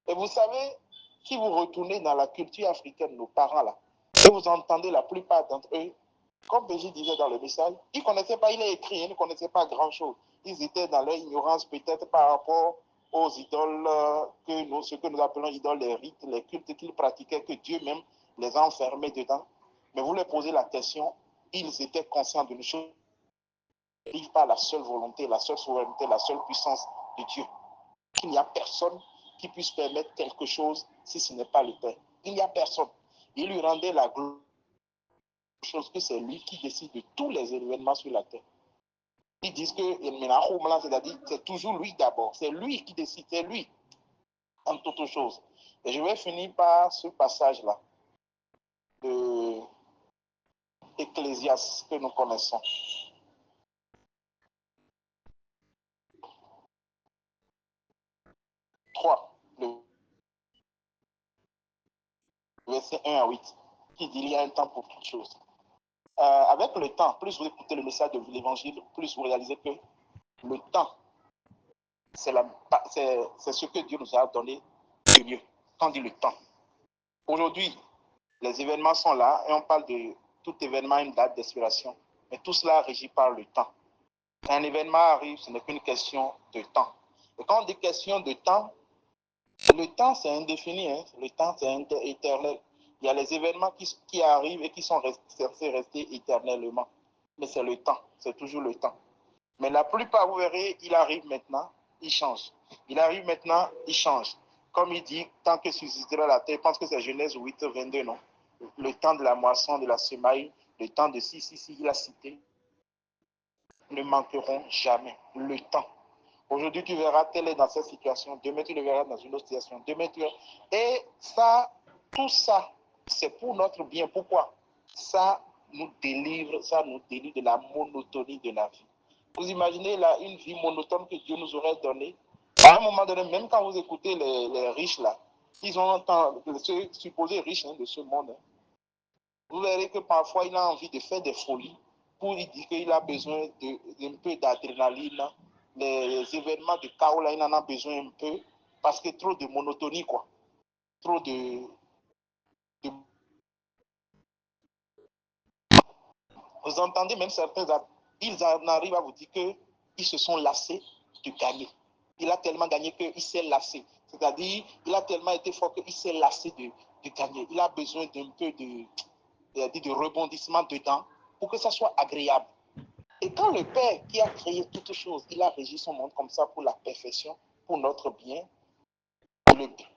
Et vous savez, si vous retournez dans la culture africaine, nos parents là, et vous entendez la plupart d'entre eux, comme Béji disait dans le message, ils ne connaissaient pas, il est écrit, ils ne connaissaient pas grand-chose. Ils étaient dans leur ignorance peut-être par rapport aux idoles, ce que nous appelons idoles, les rites, les cultes qu'ils pratiquaient, que Dieu même les a enfermés dedans. Mais vous leur posez la question, ils étaient conscients d'une chose, ils ne pas la seule volonté, la seule souveraineté, la seule puissance de Dieu. Il n'y a personne qui puisse permettre quelque chose si ce n'est pas le Père. Il n'y a personne. Il lui rendait la gloire, chose que c'est lui qui décide de tous les événements sur la terre. Ils disent que c'est-à-dire c'est toujours lui d'abord. C'est lui qui décide, c'est lui en toute chose. Et je vais finir par ce passage-là de Ecclésiaste que nous connaissons. Le verset 1 à 8. qui dit il y a un temps pour toute chose. Avec le temps, plus vous écoutez le message de l'évangile, plus vous réalisez que le temps, c'est ce que Dieu nous a donné de mieux. Quand on dit le temps. Aujourd'hui, les événements sont là et on parle de tout événement, une date d'expiration. Mais tout cela régi par le temps. Quand un événement arrive, ce n'est qu'une question de temps. Et quand on dit question de temps, le temps c'est indéfini, hein? Le temps c'est éternel. Il y a les événements qui arrivent et qui sont censés rester éternellement. Mais c'est le temps, c'est toujours le temps. Mais la plupart, vous verrez, il arrive maintenant, il change. Il arrive maintenant, il change. Comme il dit, tant que suscitera la terre, je pense que c'est Genèse 8, 22, non? Le temps de la moisson, de la semaille, le temps de si, il a cité, ne manqueront jamais. Le temps. Aujourd'hui, tu verras, tel est dans cette situation. Demain, tu le verras dans une autre situation. Demain, tu verras. Et ça, tout ça, c'est pour notre bien. Pourquoi? Ça nous délivre de la monotonie de la vie. Vous imaginez là une vie monotone que Dieu nous aurait donnée. À un moment donné, même quand vous écoutez les riches là, ils ont ceux supposés riches de ce monde. Hein, vous verrez que parfois il a envie de faire des folies pour lui dire qu'il a besoin d'un peu d'adrénaline. Les événements de chaos là, il en a besoin un peu parce que trop de monotonie quoi. Trop de... Vous entendez même certains, ils en arrivent à vous dire qu'ils se sont lassés de gagner. Il a tellement gagné qu'il s'est lassé. C'est-à-dire, il a tellement été fort qu'il s'est lassé de gagner. Il a besoin d'un peu de rebondissement dedans pour que ça soit agréable. Et quand le Père qui a créé toutes choses, il a régi son monde comme ça pour la perfection, pour notre bien,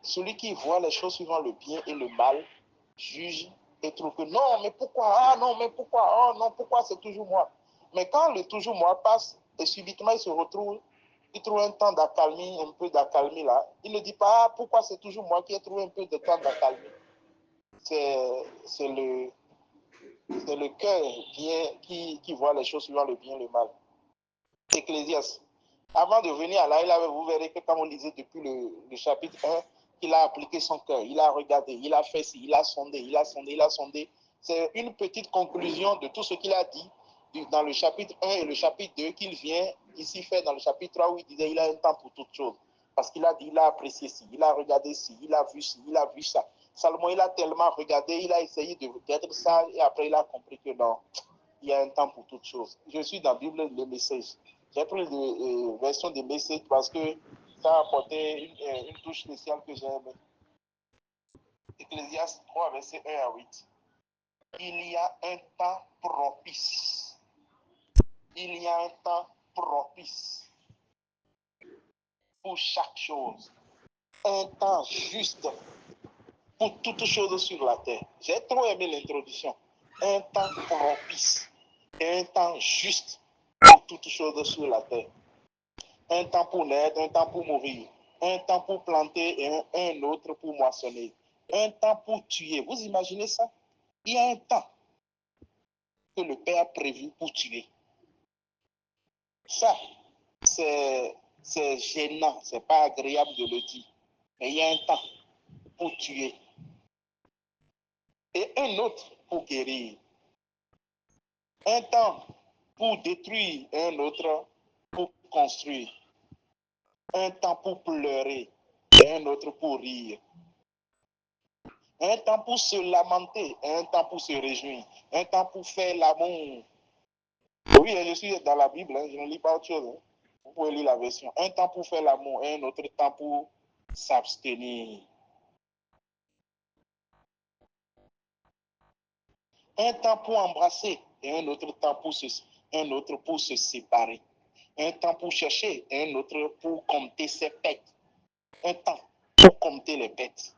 celui qui voit les choses suivant le bien et le mal, juge et trouve que non, mais pourquoi? Ah non, mais pourquoi? Oh non, pourquoi c'est toujours moi? Mais quand le toujours moi passe et subitement il se retrouve, il trouve un temps d'accalmie, un peu d'accalmie là, il ne dit pas ah, pourquoi c'est toujours moi qui ai trouvé un peu de temps d'accalmie. C'est le cœur qui voit les choses suivant le bien et le mal. Ecclésiaste. Avant de venir à là, vous verrez que quand on lisait depuis le chapitre 1, il a appliqué son cœur, il a regardé, il a fait ci, il a sondé, il a sondé, il a sondé. C'est une petite conclusion de tout ce qu'il a dit dans le chapitre 1 et le chapitre 2 qu'il vient ici faire dans le chapitre 3 où il disait il a un temps pour toutes choses. Parce qu'il a dit, il a apprécié ci, il a regardé ci, il a vu ci, il a vu ça. Salomon, il a tellement regardé, il a essayé d'être ça et après il a compris que non, il y a un temps pour toutes choses. Je suis dans la Bible, le message. J'ai pris la version des messages parce que ça a apporté une touche spéciale que j'aime. Ecclésiaste 3, verset 1 à 8. Il y a un temps propice. Il y a un temps propice pour chaque chose. Un temps juste pour toutes choses sur la terre. J'ai trop aimé l'introduction. Un temps propice et un temps juste pour toutes choses sur la terre. Un temps pour naître, un temps pour mourir, un temps pour planter et un autre pour moissonner, un temps pour tuer. Vous imaginez ça? Il y a un temps que le Père a prévu pour tuer. Ça, c'est gênant, c'est pas agréable de le dire. Mais il y a un temps pour tuer et un autre pour guérir. Un temps pour détruire et un autre pour construire. Un temps pour pleurer et un autre pour rire. Un temps pour se lamenter, un temps pour se réjouir, un temps pour faire l'amour. Oui, je suis dans la Bible, je ne lis pas autre chose. Vous pouvez lire la version. Un temps pour faire l'amour et un autre temps pour s'abstenir. Un temps pour embrasser et un autre temps pour se séparer. Un temps pour chercher et un autre pour compter ses bêtes. Un temps pour compter les bêtes.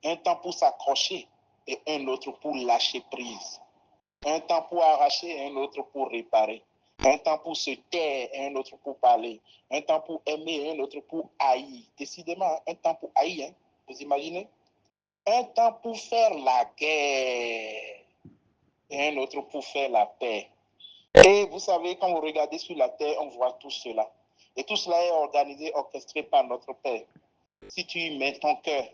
Un temps pour s'accrocher et un autre pour lâcher prise. Un temps pour arracher et un autre pour réparer. Un temps pour se taire et un autre pour parler. Un temps pour aimer et un autre pour haïr. Décidément, un temps pour haïr, hein? Vous imaginez? Un temps pour faire la guerre et un autre pour faire la paix. Et vous savez, quand vous regardez sur la terre, on voit tout cela. Et tout cela est organisé, orchestré par notre Père. Si tu y mets ton cœur,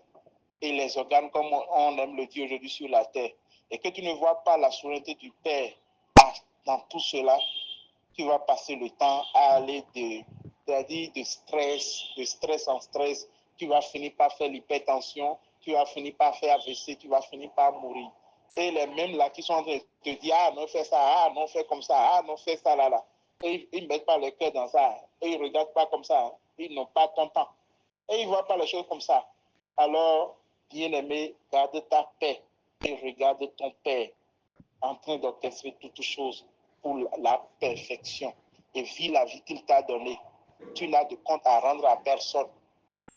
et les organes, comme on aime le dire aujourd'hui sur la terre, et que tu ne vois pas la souveraineté du Père dans tout cela, tu vas passer le temps à aller c'est-à-dire de stress en stress. Tu vas finir par faire l'hypertension, tu vas finir par faire AVC, tu vas finir par mourir. Et les mêmes là qui sont en train de te dire, ah non, fais ça, ah non, fais comme ça, ah non, fais ça là, là. Et ils ne mettent pas le cœur dans ça. Et ils ne regardent pas comme ça. Ils n'ont pas ton temps. Et ils ne voient pas les choses comme ça. Alors, bien-aimé, garde ta paix et regarde ton Père en train d'orchestrer toutes choses pour la perfection. Et vis la vie qu'il t'a donnée. Tu n'as de compte à rendre à personne.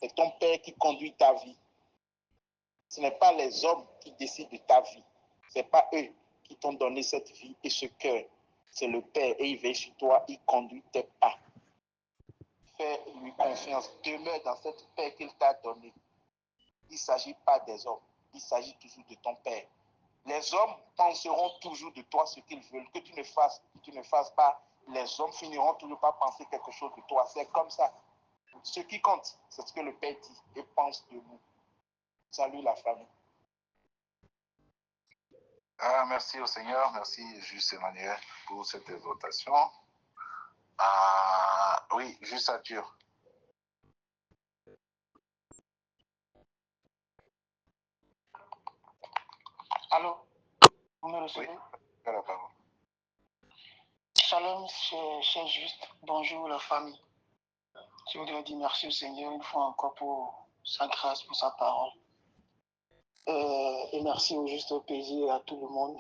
C'est ton Père qui conduit ta vie. Ce n'est pas les hommes qui décident de ta vie. Ce n'est pas eux qui t'ont donné cette vie et ce cœur. C'est le Père et il veille sur toi, il conduit tes pas. Fais-lui confiance. Demeure dans cette paix qu'il t'a donnée. Il ne s'agit pas des hommes. Il s'agit toujours de ton Père. Les hommes penseront toujours de toi ce qu'ils veulent. Que tu ne fasses pas, les hommes finiront toujours par penser quelque chose de toi. C'est comme ça. Ce qui compte, c'est ce que le Père dit et pense de nous. Salut la famille. Merci au Seigneur, merci Juste Emmanuel pour cette exhortation. Oui, juste à Dieu. Allô, vous me recevez? Oui, la parole. Shalom, cher Juste. Bonjour la famille. Je voudrais dire merci au Seigneur une fois encore pour sa grâce, pour sa parole. Et merci au Juste au PJ et à tout le monde.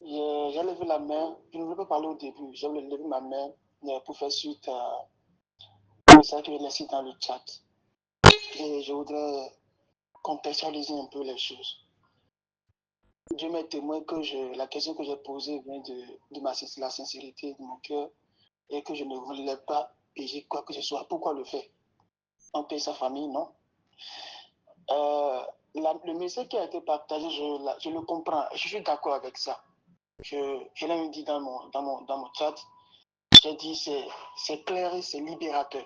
J'ai levé la main, je ne voulais pas parler au début, j'ai levé ma main pour faire suite à ça que je laissé dans le chat. Et je voudrais contextualiser un peu les choses. Dieu m'est témoin que la question que j'ai posée vient de la sincérité de mon cœur et que je ne voulais pas payer quoi que ce soit. Pourquoi le faire? On paye sa famille, non? Le message qui a été partagé, je le comprends. Je suis d'accord avec ça. Je l'ai même dit dans mon chat. J'ai dit c'est clair et c'est libérateur.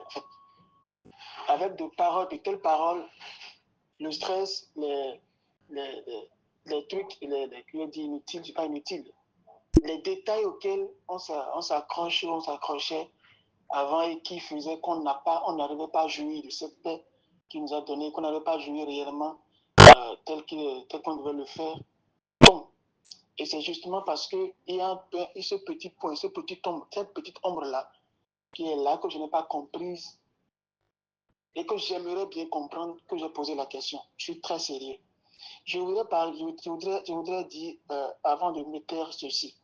En fait, avec de telles paroles, le stress, les trucs, je dis inutiles, pas inutiles. Les détails auxquels on s'accrochait avant et qui faisaient qu'on n'arrivait pas à jouir de cette paix qu'il nous a donnée, qu'on n'arrivait pas à jouir réellement tel qu'on devait le faire. Bon. Et c'est justement parce qu'il y a ce petit point, cette petite ombre-là, qui est là, que je n'ai pas comprise et que j'aimerais bien comprendre, que j'ai posé la question. Je suis très sérieux. Je voudrais dire, avant de me taire, ceci.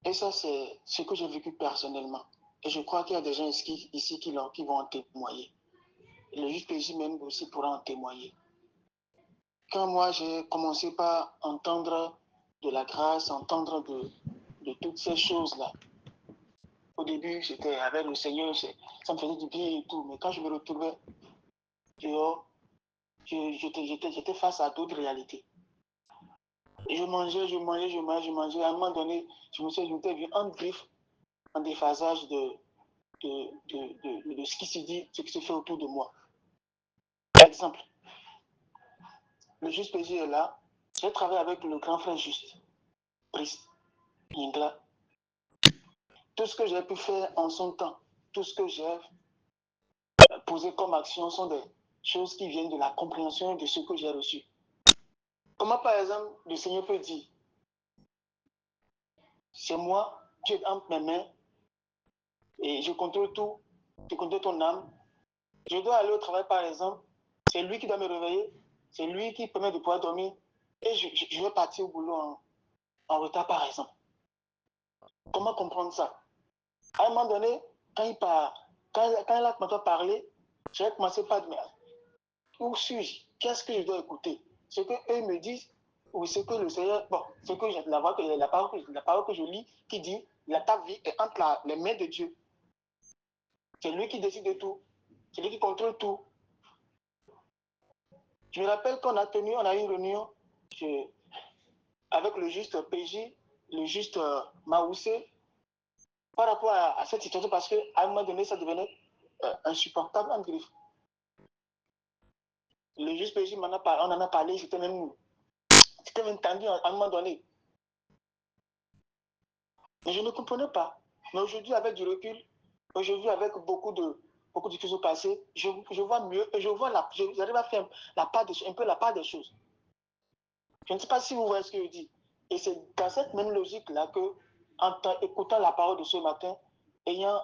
Et ça, c'est ce que j'ai vécu personnellement. Et je crois qu'il y a des gens ici qui vont en témoigner. Et le juge PJ même aussi pourra en témoigner. Quand moi, j'ai commencé par entendre de la grâce, entendre de toutes ces choses-là, au début, c'était avec le Seigneur, ça me faisait du bien et tout. Mais quand je me retrouvais dehors, j'étais face à d'autres réalités. Et je mangeais. À un moment donné, je me suis vu en griffe, en déphasage de ce qui se dit, ce qui se fait autour de moi. Par exemple, le juste PJ est là. J'ai travaillé avec le grand frère juste, Brice, Ingla. Tout ce que j'ai pu faire en son temps, tout ce que j'ai posé comme action sont des choses qui viennent de la compréhension de ce que j'ai reçu. Comment, par exemple, le Seigneur peut dire, c'est moi, Dieu est entre mes mains, et je contrôle tout, je contrôle ton âme. Je dois aller au travail, par exemple, c'est lui qui doit me réveiller, c'est lui qui permet de pouvoir dormir, et je vais partir au boulot en retard, par exemple. Comment comprendre ça? À un moment donné, quand il a commencé à parler, j'ai commencé par dire, où suis-je? Qu'est-ce que je dois écouter? Ce qu'eux me disent, ou ce que le Seigneur, bon, ce que la parole que je lis, qui dit, ta vie est entre les mains de Dieu. C'est lui qui décide de tout. C'est lui qui contrôle tout. Je me rappelle qu'on a eu une réunion avec le juste PJ, le juste Maoussé, par rapport à cette situation, parce qu'à un moment donné, ça devenait insupportable en griffe. Le juge PJ, on en a parlé, c'était même tendu à un moment donné. Mais je ne comprenais pas. Mais aujourd'hui, avec du recul, aujourd'hui, avec beaucoup de choses au passé, je vois mieux et j'arrive à faire un peu la part des choses. Je ne sais pas si vous voyez ce que je dis. Et c'est dans cette même logique-là que, écoutant la parole de ce matin, ayant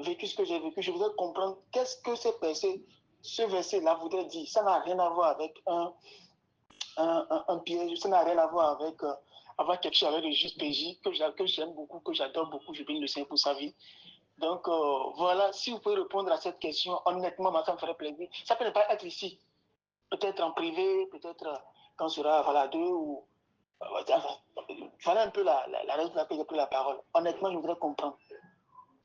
vécu ce que j'ai vécu, je voudrais comprendre qu'est-ce que ce verset-là voudrait dire. Ça n'a rien à voir avec un piège, ça n'a rien à voir avec quelque chose avec le juste PJ, que j'aime beaucoup, que j'adore beaucoup, je bénis le Seigneur pour sa vie. Donc voilà, si vous pouvez répondre à cette question, honnêtement, ça me ferait plaisir. Ça peut ne pas être ici, peut-être en privé, peut-être quand on sera voilà, deux ou... voilà un peu la raison pour laquelle j'ai pris la parole. Honnêtement, je voudrais comprendre.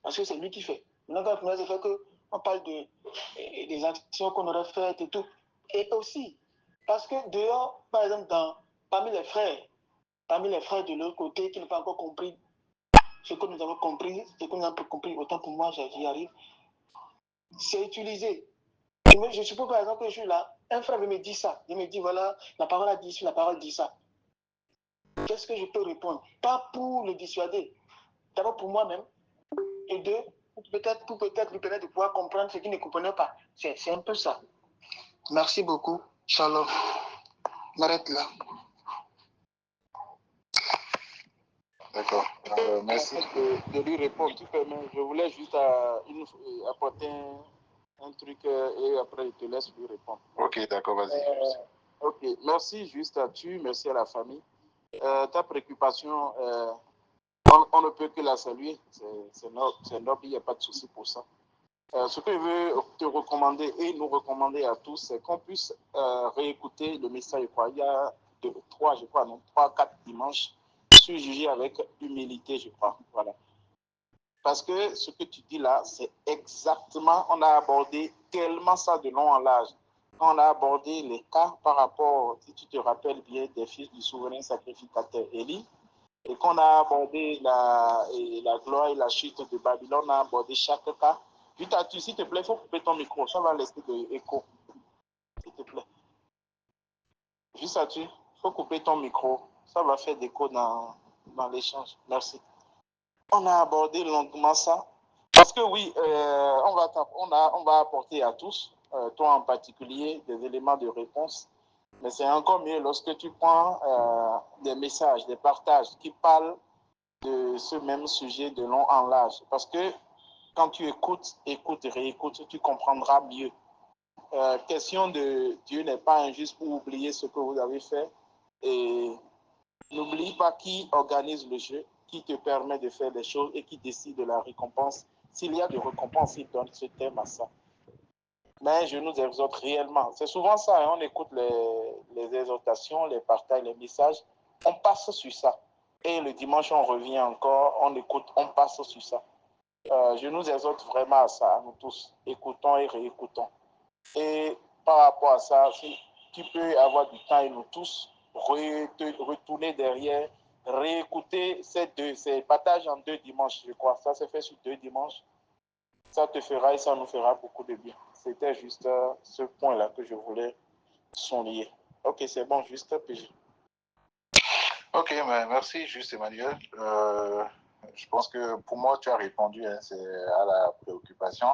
Parce que c'est lui qui fait. Maintenant, quand c'est fait qu'on parle des actions qu'on aurait faites et tout. Et aussi, parce que dehors, par exemple, parmi les frères de l'autre côté qui n'ont pas encore compris ce que nous avons compris, ce que nous avons compris, autant pour moi, j'y arrive, c'est utilisé. Je suppose par exemple que je suis là, un frère me dit ça, il me dit voilà, la parole a dit ça, la parole dit ça. Qu'est-ce que je peux répondre? Pas pour le dissuader, d'abord pour moi-même, et deux, peut-être lui permettre de pouvoir comprendre ce qu'il ne comprenait pas. C'est un peu ça. Merci beaucoup. Shalom. On arrête là. D'accord. Merci. De lui répondre, tu permets. Je voulais juste apporter un truc et après je te laisse lui répondre. Ok, d'accord, vas-y. Ok, merci juste à tu, merci à la famille. Ta préoccupation, on ne peut que la saluer. C'est noble, il n'y a pas de souci pour ça. Ce que je veux te recommander et nous recommander à tous, c'est qu'on puisse réécouter le message. Il y a 3, 4 dimanches. Je suis jugé avec humilité, je crois. Voilà. Parce que ce que tu dis là, c'est exactement, on a abordé tellement ça de long en large. On a abordé les cas par rapport, si tu te rappelles bien, des fils du souverain sacrificateur Élie, et qu'on a abordé la gloire et la chute de Babylone, on a abordé chaque cas. S'il te plaît, il faut couper ton micro, ça va laisser de l'écho. S'il te plaît. Juste à tu, il faut couper ton micro, ça va faire d'écho dans l'échange. Merci. On a abordé longuement ça. Parce que oui, on va apporter à tous, toi en particulier, des éléments de réponse. Mais c'est encore mieux lorsque tu prends des messages, des partages qui parlent de ce même sujet de long en large. Parce que quand tu écoutes et réécoutes, tu comprendras mieux. Question de Dieu n'est pas injuste pour oublier ce que vous avez fait. Et n'oublie pas qui organise le jeu, qui te permet de faire des choses et qui décide de la récompense. S'il y a de récompense, il donne ce thème à ça. Mais je nous exhorte réellement. C'est souvent ça, hein, on écoute les exhortations, les partages, les messages, on passe sur ça. Et le dimanche, on revient encore, on écoute, on passe sur ça. Je nous exhorte vraiment à ça, à nous tous. Écoutons et réécoutons. Et par rapport à ça, si tu peux avoir du temps et nous tous, retourner derrière, réécouter ces partages en 2 dimanches, je crois. Ça s'est fait sur 2 dimanches. Ça te fera et ça nous fera beaucoup de bien. C'était juste ce point-là que je voulais souligner. Ok, c'est bon, juste PJ. Ok, merci, juste Emmanuel. Je pense que pour moi, tu as répondu, hein, c'est à la préoccupation.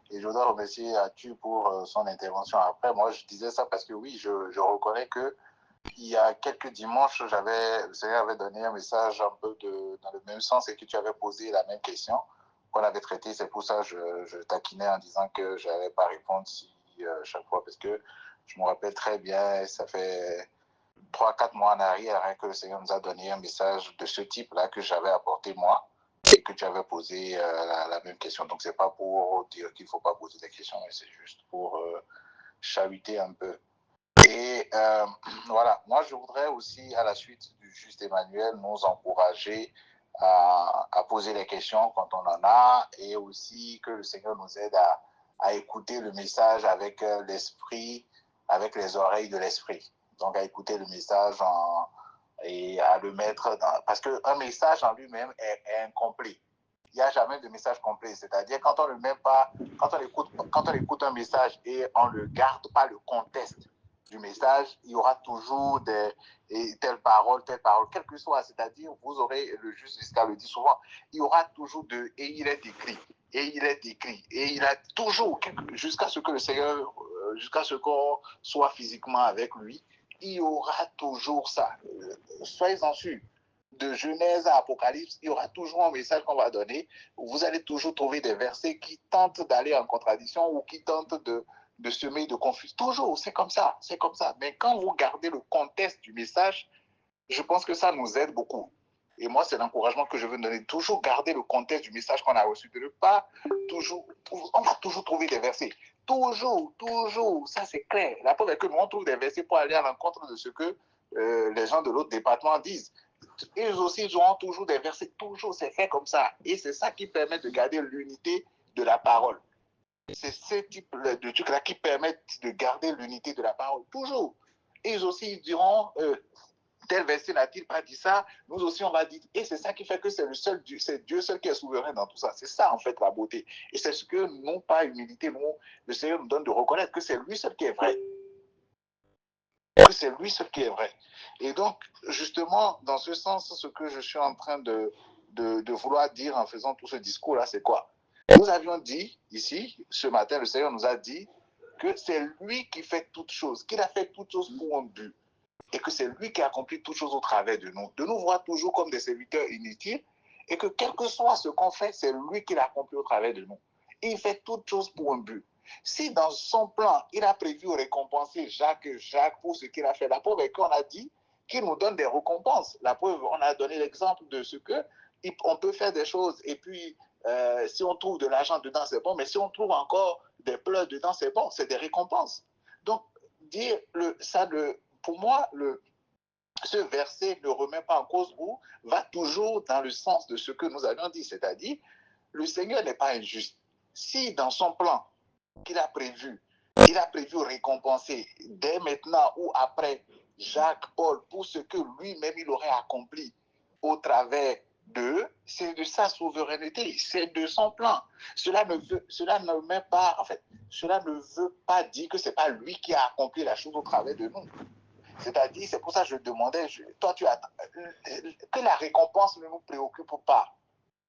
Et je voudrais remercier Atu pour son intervention. Après, moi, je disais ça parce que oui, je reconnais que il y a quelques dimanches, le Seigneur avait donné un message un peu dans le même sens et que tu avais posé la même question qu'on avait traitée. C'est pour ça que je taquinais en disant que je n'allais pas répondre chaque fois parce que je me rappelle très bien, ça fait 3-4 mois en arrière hein, que le Seigneur nous a donné un message de ce type-là que j'avais apporté moi et que tu avais posé la même question. Donc, ce n'est pas pour dire qu'il ne faut pas poser des questions, mais c'est juste pour chahuter un peu. Et voilà, moi je voudrais aussi, à la suite du juste Emmanuel, nous encourager à poser les questions quand on en a et aussi que le Seigneur nous aide à écouter le message avec l'esprit, avec les oreilles de l'esprit. Donc à écouter le message et à le mettre dans... Parce qu'un message en lui-même est incomplet. n'y a jamais de message complet. C'est-à-dire quand on ne met pas, quand on écoute un message et on ne garde pas le contexte du message, il y aura toujours telle parole, quelle que soit. C'est-à-dire, vous aurez, le juste jusqu'à le dit souvent, il y aura toujours et il est écrit, et il est écrit, et il a toujours, jusqu'à ce que le Seigneur, jusqu'à ce qu'on soit physiquement avec lui, il y aura toujours ça. Soyez-en sûrs. De Genèse à Apocalypse, il y aura toujours un message qu'on va donner. Vous allez toujours trouver des versets qui tentent d'aller en contradiction ou qui tentent de semer de confusion. Toujours, c'est comme ça, c'est comme ça. Mais quand vous gardez le contexte du message, je pense que ça nous aide beaucoup. Et moi, c'est l'encouragement que je veux donner. Toujours garder le contexte du message qu'on a reçu. De ne pas toujours... On va toujours trouver des versets. Toujours, toujours. Ça, c'est clair. La preuve est que nous, on trouve des versets pour aller à l'encontre de ce que les gens de l'autre département disent. Ils aussi, ils auront toujours des versets. Toujours, c'est fait comme ça. Et c'est ça qui permet de garder l'unité de la parole. C'est ce type de trucs-là qui permettent de garder l'unité de la parole. Toujours. Ils aussi, ils diront... tel verset n'a-t-il pas dit ça? Nous aussi, on va dire. Et c'est ça qui fait que c'est le seul Dieu, c'est Dieu seul qui est souverain dans tout ça. C'est ça, en fait, la beauté. Et c'est ce que, non pas humilité, le Seigneur nous donne de reconnaître que c'est lui seul qui est vrai. Que c'est lui seul qui est vrai. Et donc, justement, dans ce sens, ce que je suis en train de vouloir dire en faisant tout ce discours-là, c'est quoi? Nous avions dit, ici, ce matin, le Seigneur nous a dit que c'est lui qui fait toutes choses, qu'il a fait toutes choses pour un but. Et que c'est lui qui accomplit toutes choses au travers de nous voir toujours comme des serviteurs inutiles, et que quel que soit ce qu'on fait, c'est lui qui l'accomplit au travers de nous. Et il fait toutes choses pour un but. Si dans son plan, il a prévu récompenser Jacques pour ce qu'il a fait, la preuve est qu'on a dit qu'il nous donne des récompenses. La preuve, on a donné l'exemple de ce que on peut faire des choses, et puis si on trouve de l'argent dedans, c'est bon, mais si on trouve encore des pleurs dedans, c'est bon, c'est des récompenses. Donc, dire pour moi, ce verset ne remet pas en cause ou va toujours dans le sens de ce que nous avions dit, c'est-à-dire, le Seigneur n'est pas injuste. Si dans son plan qu'il a prévu, il a prévu récompenser dès maintenant ou après Jacques, Paul, pour ce que lui-même il aurait accompli au travers d'eux, c'est de sa souveraineté, c'est de son plan. Cela ne met pas, en fait, cela ne veut pas dire que ce n'est pas lui qui a accompli la chose au travers de nous. C'est-à-dire, c'est pour ça que je demandais, toi, que la récompense ne nous préoccupe pas.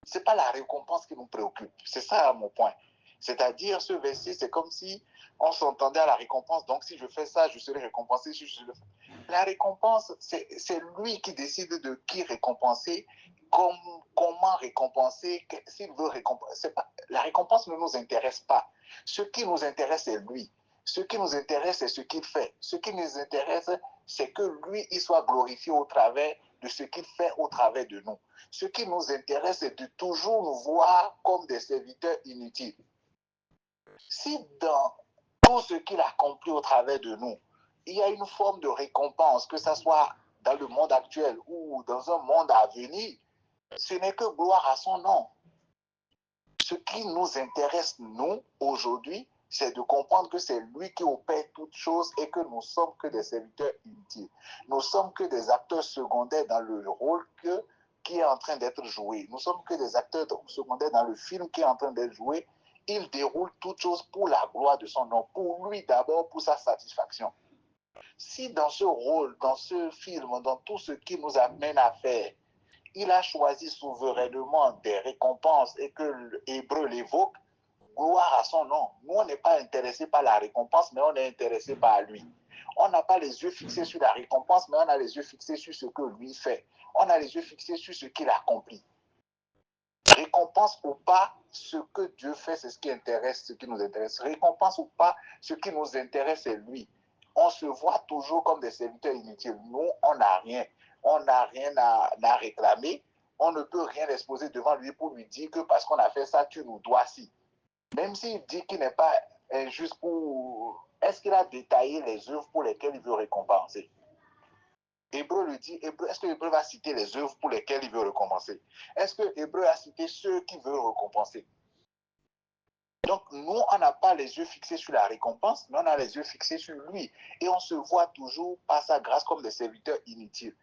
Ce n'est pas la récompense qui nous préoccupe. C'est ça mon point. C'est-à-dire, ce verset, c'est comme si on s'entendait à la récompense. Donc, si je fais ça, je serai récompensé. Si je le fais. La récompense, c'est lui qui décide de qui récompenser, comment récompenser, s'il veut récompenser. La récompense ne nous intéresse pas. Ce qui nous intéresse, c'est lui. Ce qui nous intéresse, c'est ce qu'il fait. Ce qui nous intéresse, c'est que lui, il soit glorifié au travers de ce qu'il fait au travers de nous. Ce qui nous intéresse, c'est de toujours nous voir comme des serviteurs inutiles. Si dans tout ce qu'il accomplit au travers de nous, il y a une forme de récompense, que ce soit dans le monde actuel ou dans un monde à venir, ce n'est que gloire à son nom. Ce qui nous intéresse, nous, aujourd'hui, c'est de comprendre que c'est lui qui opère toutes choses et que nous sommes que des serviteurs inutiles. Nous sommes que des acteurs secondaires dans le rôle qui est en train d'être joué. Nous sommes que des acteurs secondaires dans le film qui est en train d'être joué. Il déroule toutes choses pour la gloire de son nom, pour lui d'abord, pour sa satisfaction. Si dans ce rôle, dans ce film, dans tout ce qui nous amène à faire, il a choisi souverainement des récompenses et que l'Hébreu l'évoque, gloire à son nom. Nous, on n'est pas intéressé par la récompense, mais on est intéressé par lui. On n'a pas les yeux fixés sur la récompense, mais on a les yeux fixés sur ce que lui fait. On a les yeux fixés sur ce qu'il accomplit. Récompense ou pas, ce que Dieu fait, c'est ce qui intéresse, ce qui nous intéresse. Récompense ou pas, ce qui nous intéresse, c'est lui. On se voit toujours comme des serviteurs inutiles. Nous, on n'a rien. On n'a rien à réclamer. On ne peut rien exposer devant lui pour lui dire que parce qu'on a fait ça, tu nous dois ci. Même s'il dit qu'il n'est pas injuste pour... Est-ce qu'il a détaillé les œuvres pour lesquelles il veut récompenser? Hébreu le dit, est-ce que Hébreu va citer les œuvres pour lesquelles il veut récompenser? Est-ce que Hébreu a cité ceux qui veulent récompenser? Donc, nous, on n'a pas les yeux fixés sur la récompense, mais on a les yeux fixés sur lui. Et on se voit toujours par sa grâce comme des serviteurs inutiles.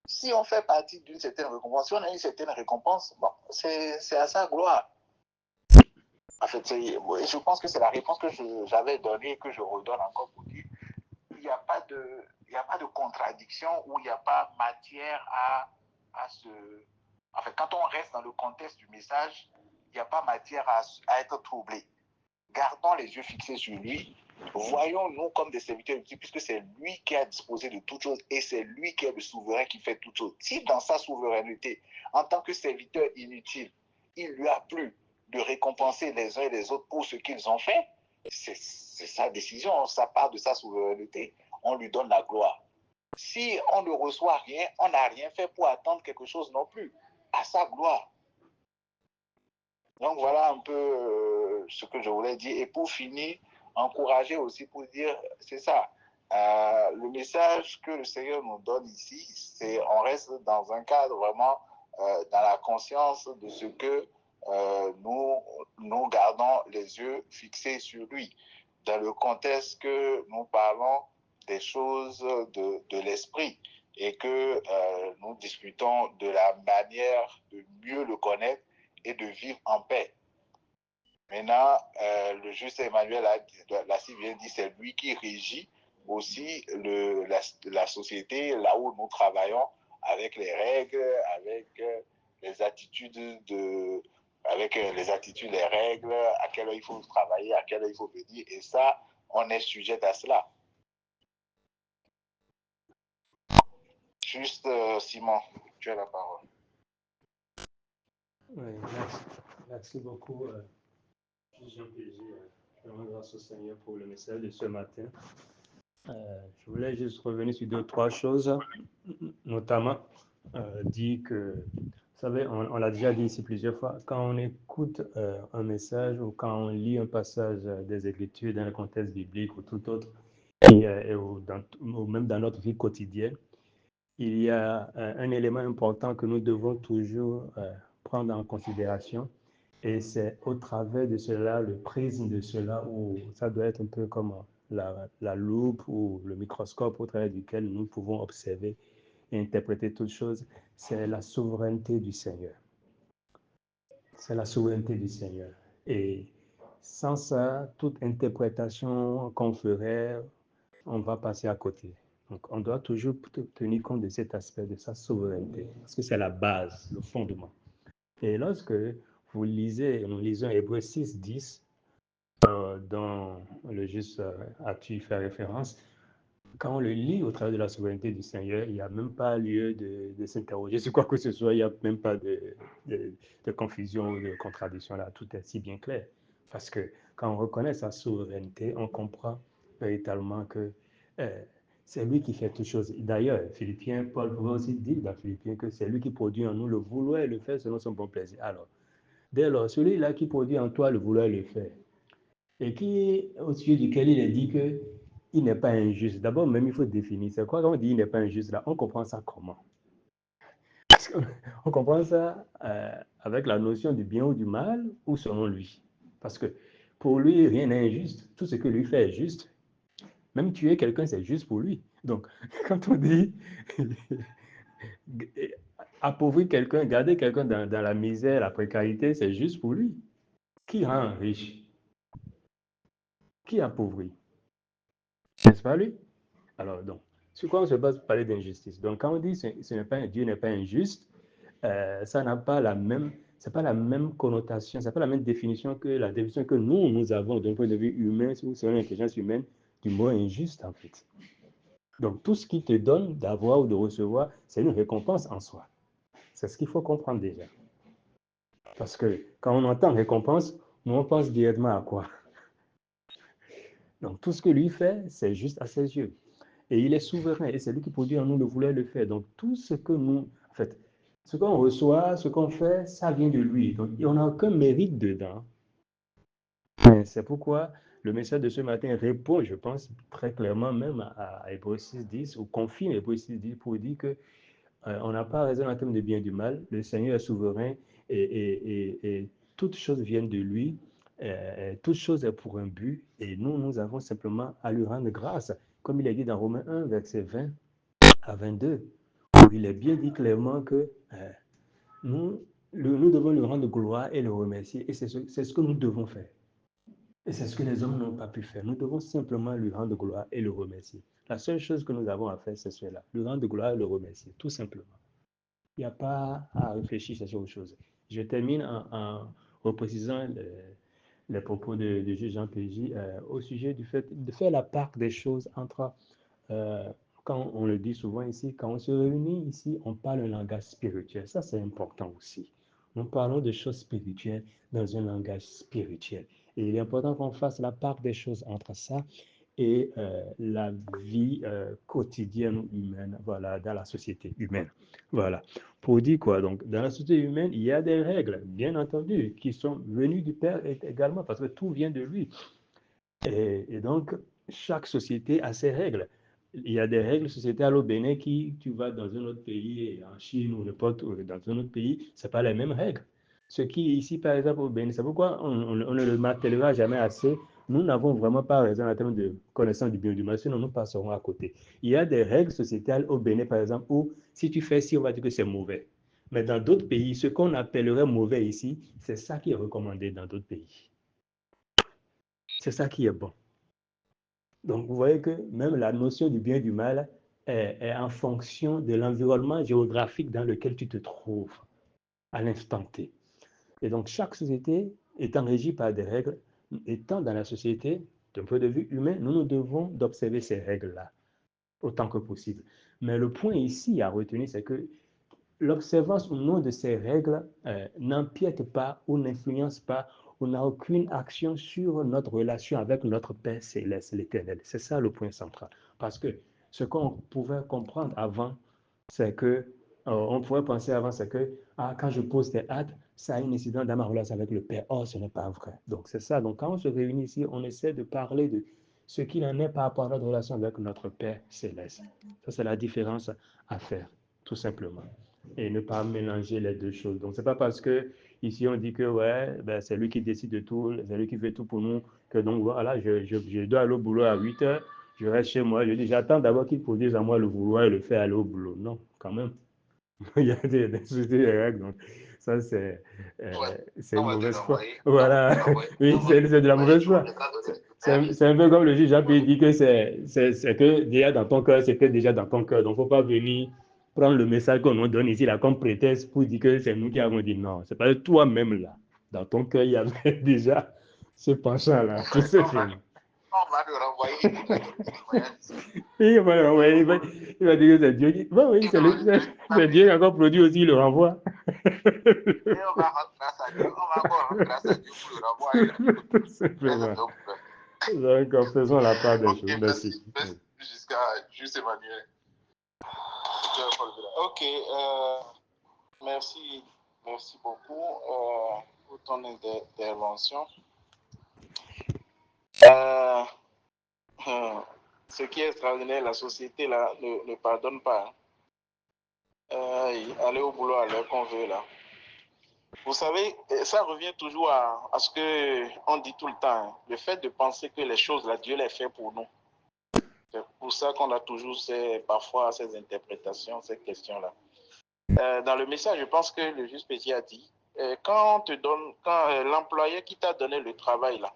Si on fait partie d'une certaine récompense, si on a une certaine récompense, bon, c'est à sa gloire. En fait, je pense que c'est la réponse que j'avais donnée et que je redonne encore pour dire il n'y a pas de contradiction ou il n'y a pas matière à se... En fait, quand on reste dans le contexte du message, il n'y a pas matière à être troublé. Gardons les yeux fixés sur lui. Voyons-nous comme des serviteurs utiles, puisque c'est lui qui a disposé de toutes choses et c'est lui qui est le souverain qui fait toutes choses. Si dans sa souveraineté, en tant que serviteur inutile, il lui a plu de récompenser les uns et les autres pour ce qu'ils ont fait, c'est sa décision, ça part de sa souveraineté. On lui donne la gloire. Si on ne reçoit rien, on n'a rien fait pour attendre quelque chose non plus. À sa gloire. Donc voilà un peu ce que je voulais dire. Et pour finir, encourager aussi pour dire, c'est ça, le message que le Seigneur nous donne ici, c'est on reste dans un cadre vraiment dans la conscience de ce que nous gardons les yeux fixés sur lui. Dans le contexte que nous parlons des choses de l'esprit et que nous discutons de la manière de mieux le connaître et de vivre en paix. Maintenant, le juste Emmanuel l'a si bien dit, c'est lui qui régit aussi la société là où nous travaillons avec les règles, avec les attitudes les règles, à quelle heure il faut travailler, à quelle heure il faut venir, et ça, on est sujet à cela. Juste, Simon, tu as la parole. Oui, merci beaucoup. Jean-Pierre, vraiment grâce au Seigneur pour le message de ce matin. Je voulais juste revenir sur 2-3 choses, notamment dire que, vous savez, on l'a déjà dit ici plusieurs fois, quand on écoute un message ou quand on lit un passage des Écritures dans le contexte biblique ou tout autre, ou même dans notre vie quotidienne, il y a un élément important que nous devons toujours prendre en considération. Et c'est au travers de cela, le prisme de cela, où ça doit être un peu comme la loupe ou le microscope au travers duquel nous pouvons observer et interpréter toutes choses, c'est la souveraineté du Seigneur. C'est la souveraineté du Seigneur. Et sans ça, toute interprétation qu'on ferait, on va passer à côté. Donc, on doit toujours tenir compte de cet aspect de sa souveraineté, parce que c'est la base, le fondement. Et lorsque nous lisons Hébreux 6, 10, dont le juste a-tu fait référence, quand on le lit au travers de la souveraineté du Seigneur, il n'y a même pas lieu de s'interroger sur quoi que ce soit, il n'y a même pas de confusion ou de contradiction là, tout est si bien clair. Parce que quand on reconnaît sa souveraineté, on comprend véritablement que c'est lui qui fait toutes choses. D'ailleurs, Paul pouvait aussi dire dans Philippiens que c'est lui qui produit en nous le vouloir et le faire selon son bon plaisir. Alors, dès lors, celui-là qui produit en toi le vouloir et le faire, et qui, au sujet duquel il est dit qu'il n'est pas injuste. D'abord, même, il faut définir. C'est quoi quand on dit qu'il n'est pas injuste là? On comprend ça comment? Parce qu'on comprend ça avec la notion du bien ou du mal ou selon lui. Parce que pour lui, rien n'est injuste. Tout ce que lui fait est juste. Même tuer quelqu'un, c'est juste pour lui. Donc, quand on dit appauvrir quelqu'un, garder quelqu'un dans la misère, la précarité, c'est juste pour lui. Qui rend riche? Qui appauvrit? N'est-ce pas lui? Alors, donc, sur quoi on se base pour parler d'injustice? Donc, quand on dit que Dieu n'est pas injuste, ça n'a pas la même, c'est pas la même connotation, c'est pas la même définition que la définition que nous avons d'un point de vue humain ou selon l'intelligence humaine du mot injuste, en fait. Donc, tout ce qui te donne d'avoir ou de recevoir, c'est une récompense en soi. C'est ce qu'il faut comprendre déjà. Parce que quand on entend récompense, nous on pense directement à quoi? Donc, tout ce que lui fait, c'est juste à ses yeux. Et il est souverain, et c'est lui qui produit en nous le vouloir le faire. Donc, tout ce que nous, en fait, ce qu'on reçoit, ce qu'on fait, ça vient de lui. Donc, on n'a aucun mérite dedans. Mais c'est pourquoi le message de ce matin répond, je pense, très clairement même à Hébreux 6.10, ou confine Hébreux 6.10 pour dire que on n'a pas raison en termes de bien et du mal. Le Seigneur est souverain et toutes choses viennent de lui. Toute chose est pour un but et nous avons simplement à lui rendre grâce. Comme il est dit dans Romains 1, verset 20 à 22, où il est bien dit clairement que nous nous devons lui rendre gloire et le remercier. Et c'est ce que nous devons faire. Et c'est ce que les hommes n'ont pas pu faire. Nous devons simplement lui rendre gloire et le remercier. La seule chose que nous avons à faire, c'est cela. Lui rendre gloire et le remercier, tout simplement. Il n'y a pas à réfléchir sur autre chose. Je termine en reprécisant les propos du juge Jean Pégy au sujet du fait de faire la part des choses entre, euh, quand on le dit souvent ici, quand on se réunit ici, on parle un langage spirituel. Ça, c'est important aussi. Nous parlons de choses spirituelles dans un langage spirituel. Et il est important qu'on fasse la part des choses entre ça et la vie quotidienne humaine, voilà, dans la société humaine. Voilà. Pour dire quoi? Donc, dans la société humaine, il y a des règles, bien entendu, qui sont venues du Père également, parce que tout vient de lui. Et donc, chaque société a ses règles. Il y a des règles sociétales au Bénin qui, tu vas dans un autre pays, en Chine ou n'importe où, dans un autre pays, ce n'est pas les mêmes règles. Ce qui est ici, par exemple, au Bénin, c'est pourquoi on ne le martèlera jamais assez. Nous n'avons vraiment pas raison en termes de connaissance du bien et du mal, sinon nous passerons à côté. Il y a des règles sociétales au Bénin, par exemple, où si tu fais ci, on va dire que c'est mauvais. Mais dans d'autres pays, ce qu'on appellerait mauvais ici, c'est ça qui est recommandé dans d'autres pays. C'est ça qui est bon. Donc, vous voyez que même la notion du bien et du mal est en fonction de l'environnement géographique dans lequel tu te trouves à l'instant T. Et donc, chaque société étant régie par des règles, étant dans la société, d'un point de vue humain, nous devons d'observer ces règles-là autant que possible. Mais le point ici à retenir, c'est que l'observance ou non de ces règles n'empiète pas ou n'influence pas ou n'a aucune action sur notre relation avec notre Père céleste, l'Éternel. C'est ça le point central. Parce que ce qu'on pouvait comprendre avant, c'est que, on pourrait penser avant, c'est que quand je pose des actes, ça a une incidence dans ma relation avec le Père. Or, ce n'est pas vrai. Donc, c'est ça. Donc, quand on se réunit ici, on essaie de parler de ce qu'il en est par rapport à notre relation avec notre Père céleste. Ça, c'est la différence à faire, tout simplement. Et ne pas mélanger les deux choses. Donc, c'est pas parce que ici on dit que ouais, ben, c'est lui qui décide de tout, c'est lui qui fait tout pour nous, que donc voilà, je dois aller au boulot à 8 heures, je reste chez moi, je dis j'attends d'abord qu'il produise à moi le vouloir et le faire aller au boulot. Non, quand même. Il y a des règles, donc ça c'est une mauvaise foi. Voilà, oui, c'est de la mauvaise foi. C'est un peu comme le juge a dit que c'est que déjà dans ton cœur, c'est que déjà dans ton cœur. Donc, il ne faut pas venir prendre le message qu'on nous donne ici là comme prétexte pour dire que c'est nous qui avons dit non. C'est pas toi-même là. Dans ton cœur, il y avait déjà ce penchant-là. Tout simplement. On va le renvoyer. Il va le renvoyer. Il va dire que c'est Dieu qui. Bon, oui, c'est Dieu qui a encore produit aussi, il le renvoie. Et on va rendre grâce à Dieu. On va encore rendre grâce à Dieu pour le renvoyer. Tout simplement. Donc, faisons la part des choses. Merci. Jusqu'à Emmanuel. Ok, merci beaucoup pour ton intervention. Ce qui est extraordinaire, la société là ne pardonne pas. Aller au boulot à l'heure qu'on veut là. Vous savez, ça revient toujours à ce qu'on dit tout le temps. Hein. Le fait de penser que les choses là, Dieu les fait pour nous. C'est pour ça qu'on a toujours parfois ces interprétations, ces questions-là. Dans le message, je pense que le juge Péti a dit, quand l'employeur qui t'a donné le travail là,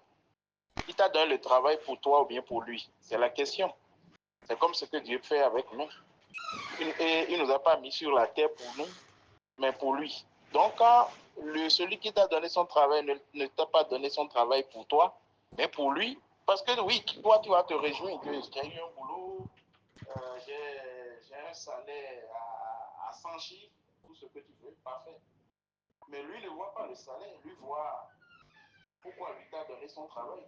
il t'a donné le travail pour toi ou bien pour lui, c'est la question. C'est comme ce que Dieu fait avec nous. Il ne nous a pas mis sur la terre pour nous, mais pour lui. Donc, quand celui qui t'a donné son travail ne t'a pas donné son travail pour toi, mais pour lui, parce que oui, toi, tu vas te réjouir que j'ai eu un boulot, j'ai un salaire à 100 chiffres, tout ce que tu veux, parfait. Mais lui ne voit pas le salaire, lui voit pourquoi lui t'a donné son travail.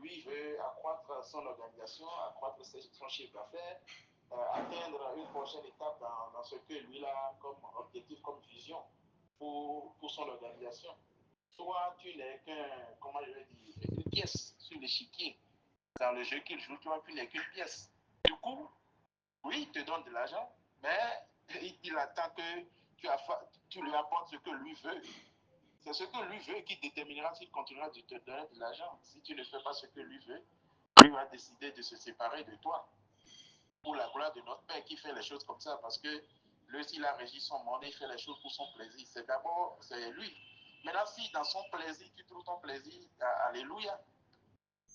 Lui veut accroître son organisation, accroître son chiffre d'affaires, atteindre une prochaine étape dans ce que lui a comme objectif, comme vision pour son organisation. Toi, tu n'es comment je vais dire, une pièce sur l'échiquier. Dans le jeu qu'il joue, toi, tu n'es qu'une pièce. Du coup, oui, il te donne de l'argent, mais il attend que tu lui apportes ce que lui veut. C'est ce que lui veut qui déterminera s'il continuera de te donner de l'argent. Si tu ne fais pas ce que lui veut, lui va décider de se séparer de toi. Pour la gloire de notre Père qui fait les choses comme ça, parce que Lui aussi, il a régi son monde, il fait les choses pour son plaisir. C'est d'abord, c'est lui. Maintenant, si dans son plaisir, tu trouves ton plaisir, alléluia.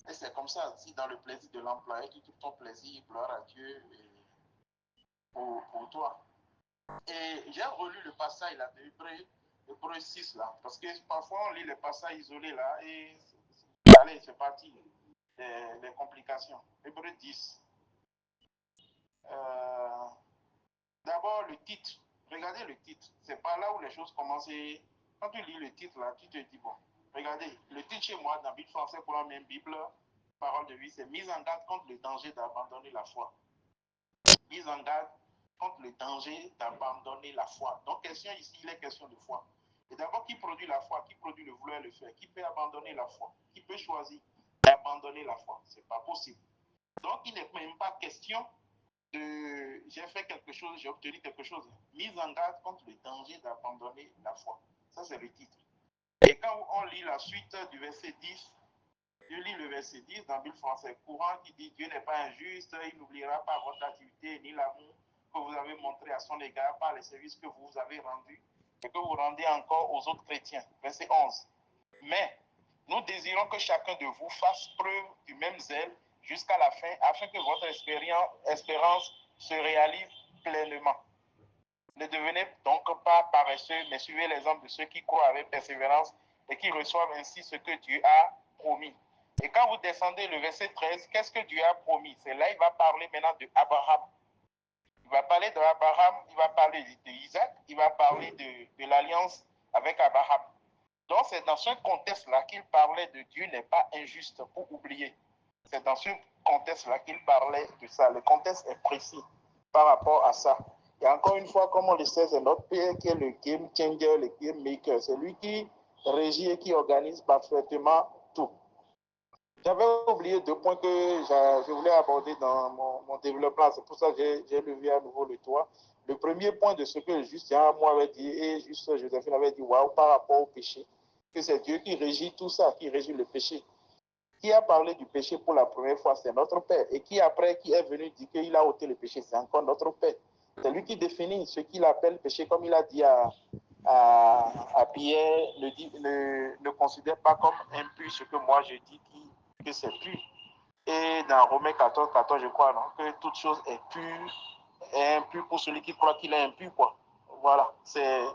Et c'est comme ça, si dans le plaisir de l'employé, tu trouves ton plaisir, gloire à Dieu pour toi. Et j'ai relu le passage là, de Hébreux 6 là, parce que parfois on lit les passages isolés là, et allez, c'est parti, les complications. Hébreux 10. D'abord le titre, regardez le titre, c'est pas là où les choses commencent. Quand tu lis le titre là, tu te dis bon, regardez, le titre chez moi dans la Bible française pour la même Bible, parole de vie, c'est mise en garde contre le danger d'abandonner la foi. Mise en garde contre le danger d'abandonner la foi. Donc, question ici, il est question de foi. Et d'abord, qui produit la foi? Qui produit le vouloir et le faire? Qui peut abandonner la foi? Qui peut choisir d'abandonner la foi? Ce n'est pas possible. Donc, il n'est même pas question de j'ai fait quelque chose, j'ai obtenu quelque chose. Mise en garde contre le danger d'abandonner la foi. Ça, c'est le titre. Et quand on lit la suite du verset 10, je lis le verset 10 dans la Bible française courant qui dit Dieu n'est pas injuste, il n'oubliera pas votre activité ni l'amour que vous avez montré à son égard par les services que vous avez rendus et que vous rendez encore aux autres chrétiens. Verset 11. Mais nous désirons que chacun de vous fasse preuve du même zèle jusqu'à la fin, afin que votre espérance se réalise pleinement. Ne devenez donc pas paresseux, mais suivez l'exemple de ceux qui croient avec persévérance et qui reçoivent ainsi ce que Dieu a promis. Et quand vous descendez le verset 13, qu'est-ce que Dieu a promis? C'est là il va parler maintenant d'Abraham. Il va parler d'Abraham, il va parler d'Isaac, il va parler de l'alliance avec Abraham. Donc c'est dans ce contexte-là qu'il parlait de Dieu n'est pas injuste pour oublier. C'est dans ce contexte-là qu'il parlait de ça. Le contexte est précis par rapport à ça. Et encore une fois, comme on le sait, c'est notre Père qui est le game changer, le game maker. C'est lui qui régit et qui organise parfaitement tout. J'avais oublié deux points que je voulais aborder dans mon développement. C'est pour ça que j'ai levé à nouveau le toit. Le premier point de ce que Justin, moi, avait dit, et juste Joséphine avait dit, waouh, par rapport au péché, que c'est Dieu qui régit tout ça, qui régit le péché. Qui a parlé du péché pour la première fois, c'est notre Père. Et qui après, qui est venu dire qu'il a ôté le péché, c'est encore notre Père. C'est lui qui définit ce qu'il appelle péché, comme il a dit à Pierre, ne considère pas comme impur ce que moi je dis que c'est pur. Et dans Romains 14, 14, je crois, non, que toute chose est pure, est impure pour celui qui croit qu'il est impur, quoi. Voilà, c'est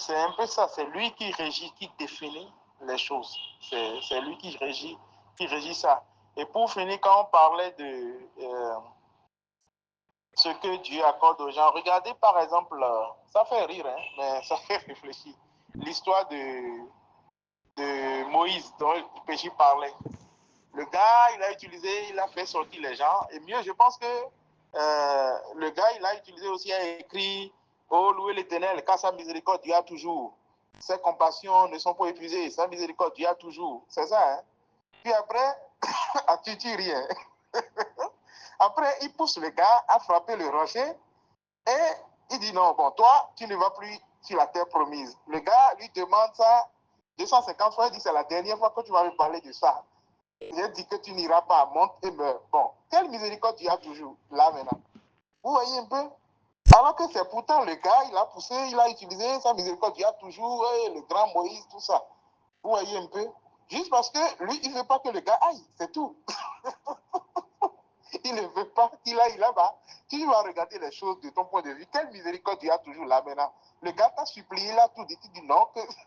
un peu ça, c'est lui qui régit, qui définit les choses. C'est lui qui régit ça. Et pour finir, quand on parlait de ce que Dieu accorde aux gens, regardez par exemple, ça fait rire, hein, mais ça fait réfléchir. L'histoire de Moïse dont le péché parlait. Le gars, il a fait sortir les gens. Et mieux, je pense que le gars, il a utilisé aussi, a écrit oh, louez l'Éternel, car sa miséricorde Dieu a toujours. Ses compassions ne sont pas épuisées, sa miséricorde Dieu a toujours. C'est ça, hein? Puis après, tu dis rien. Après, il pousse le gars à frapper le rocher et il dit non, bon, toi, tu ne vas plus sur la terre promise. Le gars lui demande ça 250 fois, il dit c'est la dernière fois que tu vas me parler de ça. Il dit que tu n'iras pas, monte et meurs. Bon, quelle miséricorde tu as toujours, là maintenant. Vous voyez un peu? Alors que c'est pourtant le gars, il a poussé, il a utilisé sa miséricorde, tu as toujours, le grand Moïse, tout ça. Vous voyez un peu? Juste parce que lui, il ne veut pas que le gars aille, c'est tout. Il ne veut pas qu'il aille là-bas. Tu vas regarder les choses de ton point de vue. Quelle miséricorde tu as toujours là maintenant? Le gars t'a supplié là, tout dit, tu dis non,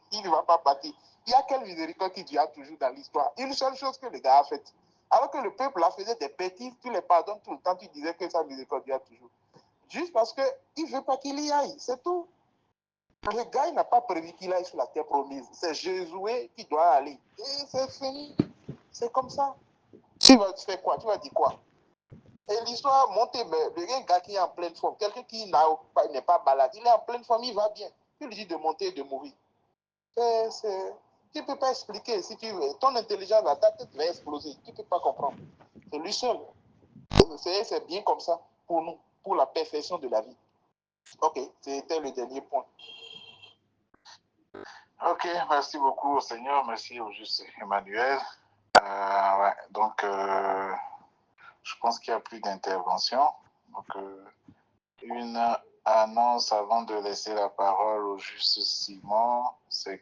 qu'il ne va pas partir. Il y a quelle miséricorde qu'il y a toujours dans l'histoire? Une seule chose que le gars a faite. Alors que le peuple là faisait des bêtises, tu les pardonnes tout le temps, tu disais que sa miséricorde y a toujours. Juste parce qu'il ne veut pas qu'il y aille, c'est tout. Le gars, il n'a pas prévu qu'il aille sur la terre promise. C'est Josué qui doit aller. Et c'est fini. C'est comme ça. Tu vas faire quoi? Tu vas dire quoi? Et l'histoire monte, mais un gars qui est en pleine forme, quelqu'un qui n'est pas malade, il est en pleine forme, il va bien. Tu lui dis de monter et de mourir. Tu ne peux pas expliquer. Si tu veux, ton intelligence, ta tête va exploser. Tu ne peux pas comprendre. C'est lui seul. C'est bien comme ça pour nous, pour la perfection de la vie. Ok, c'était le dernier point. Ok, merci beaucoup au Seigneur, merci au juste Emmanuel. Ouais, donc, je pense qu'il n'y a plus d'intervention. Donc, une annonce avant de laisser la parole au juste Simon, c'est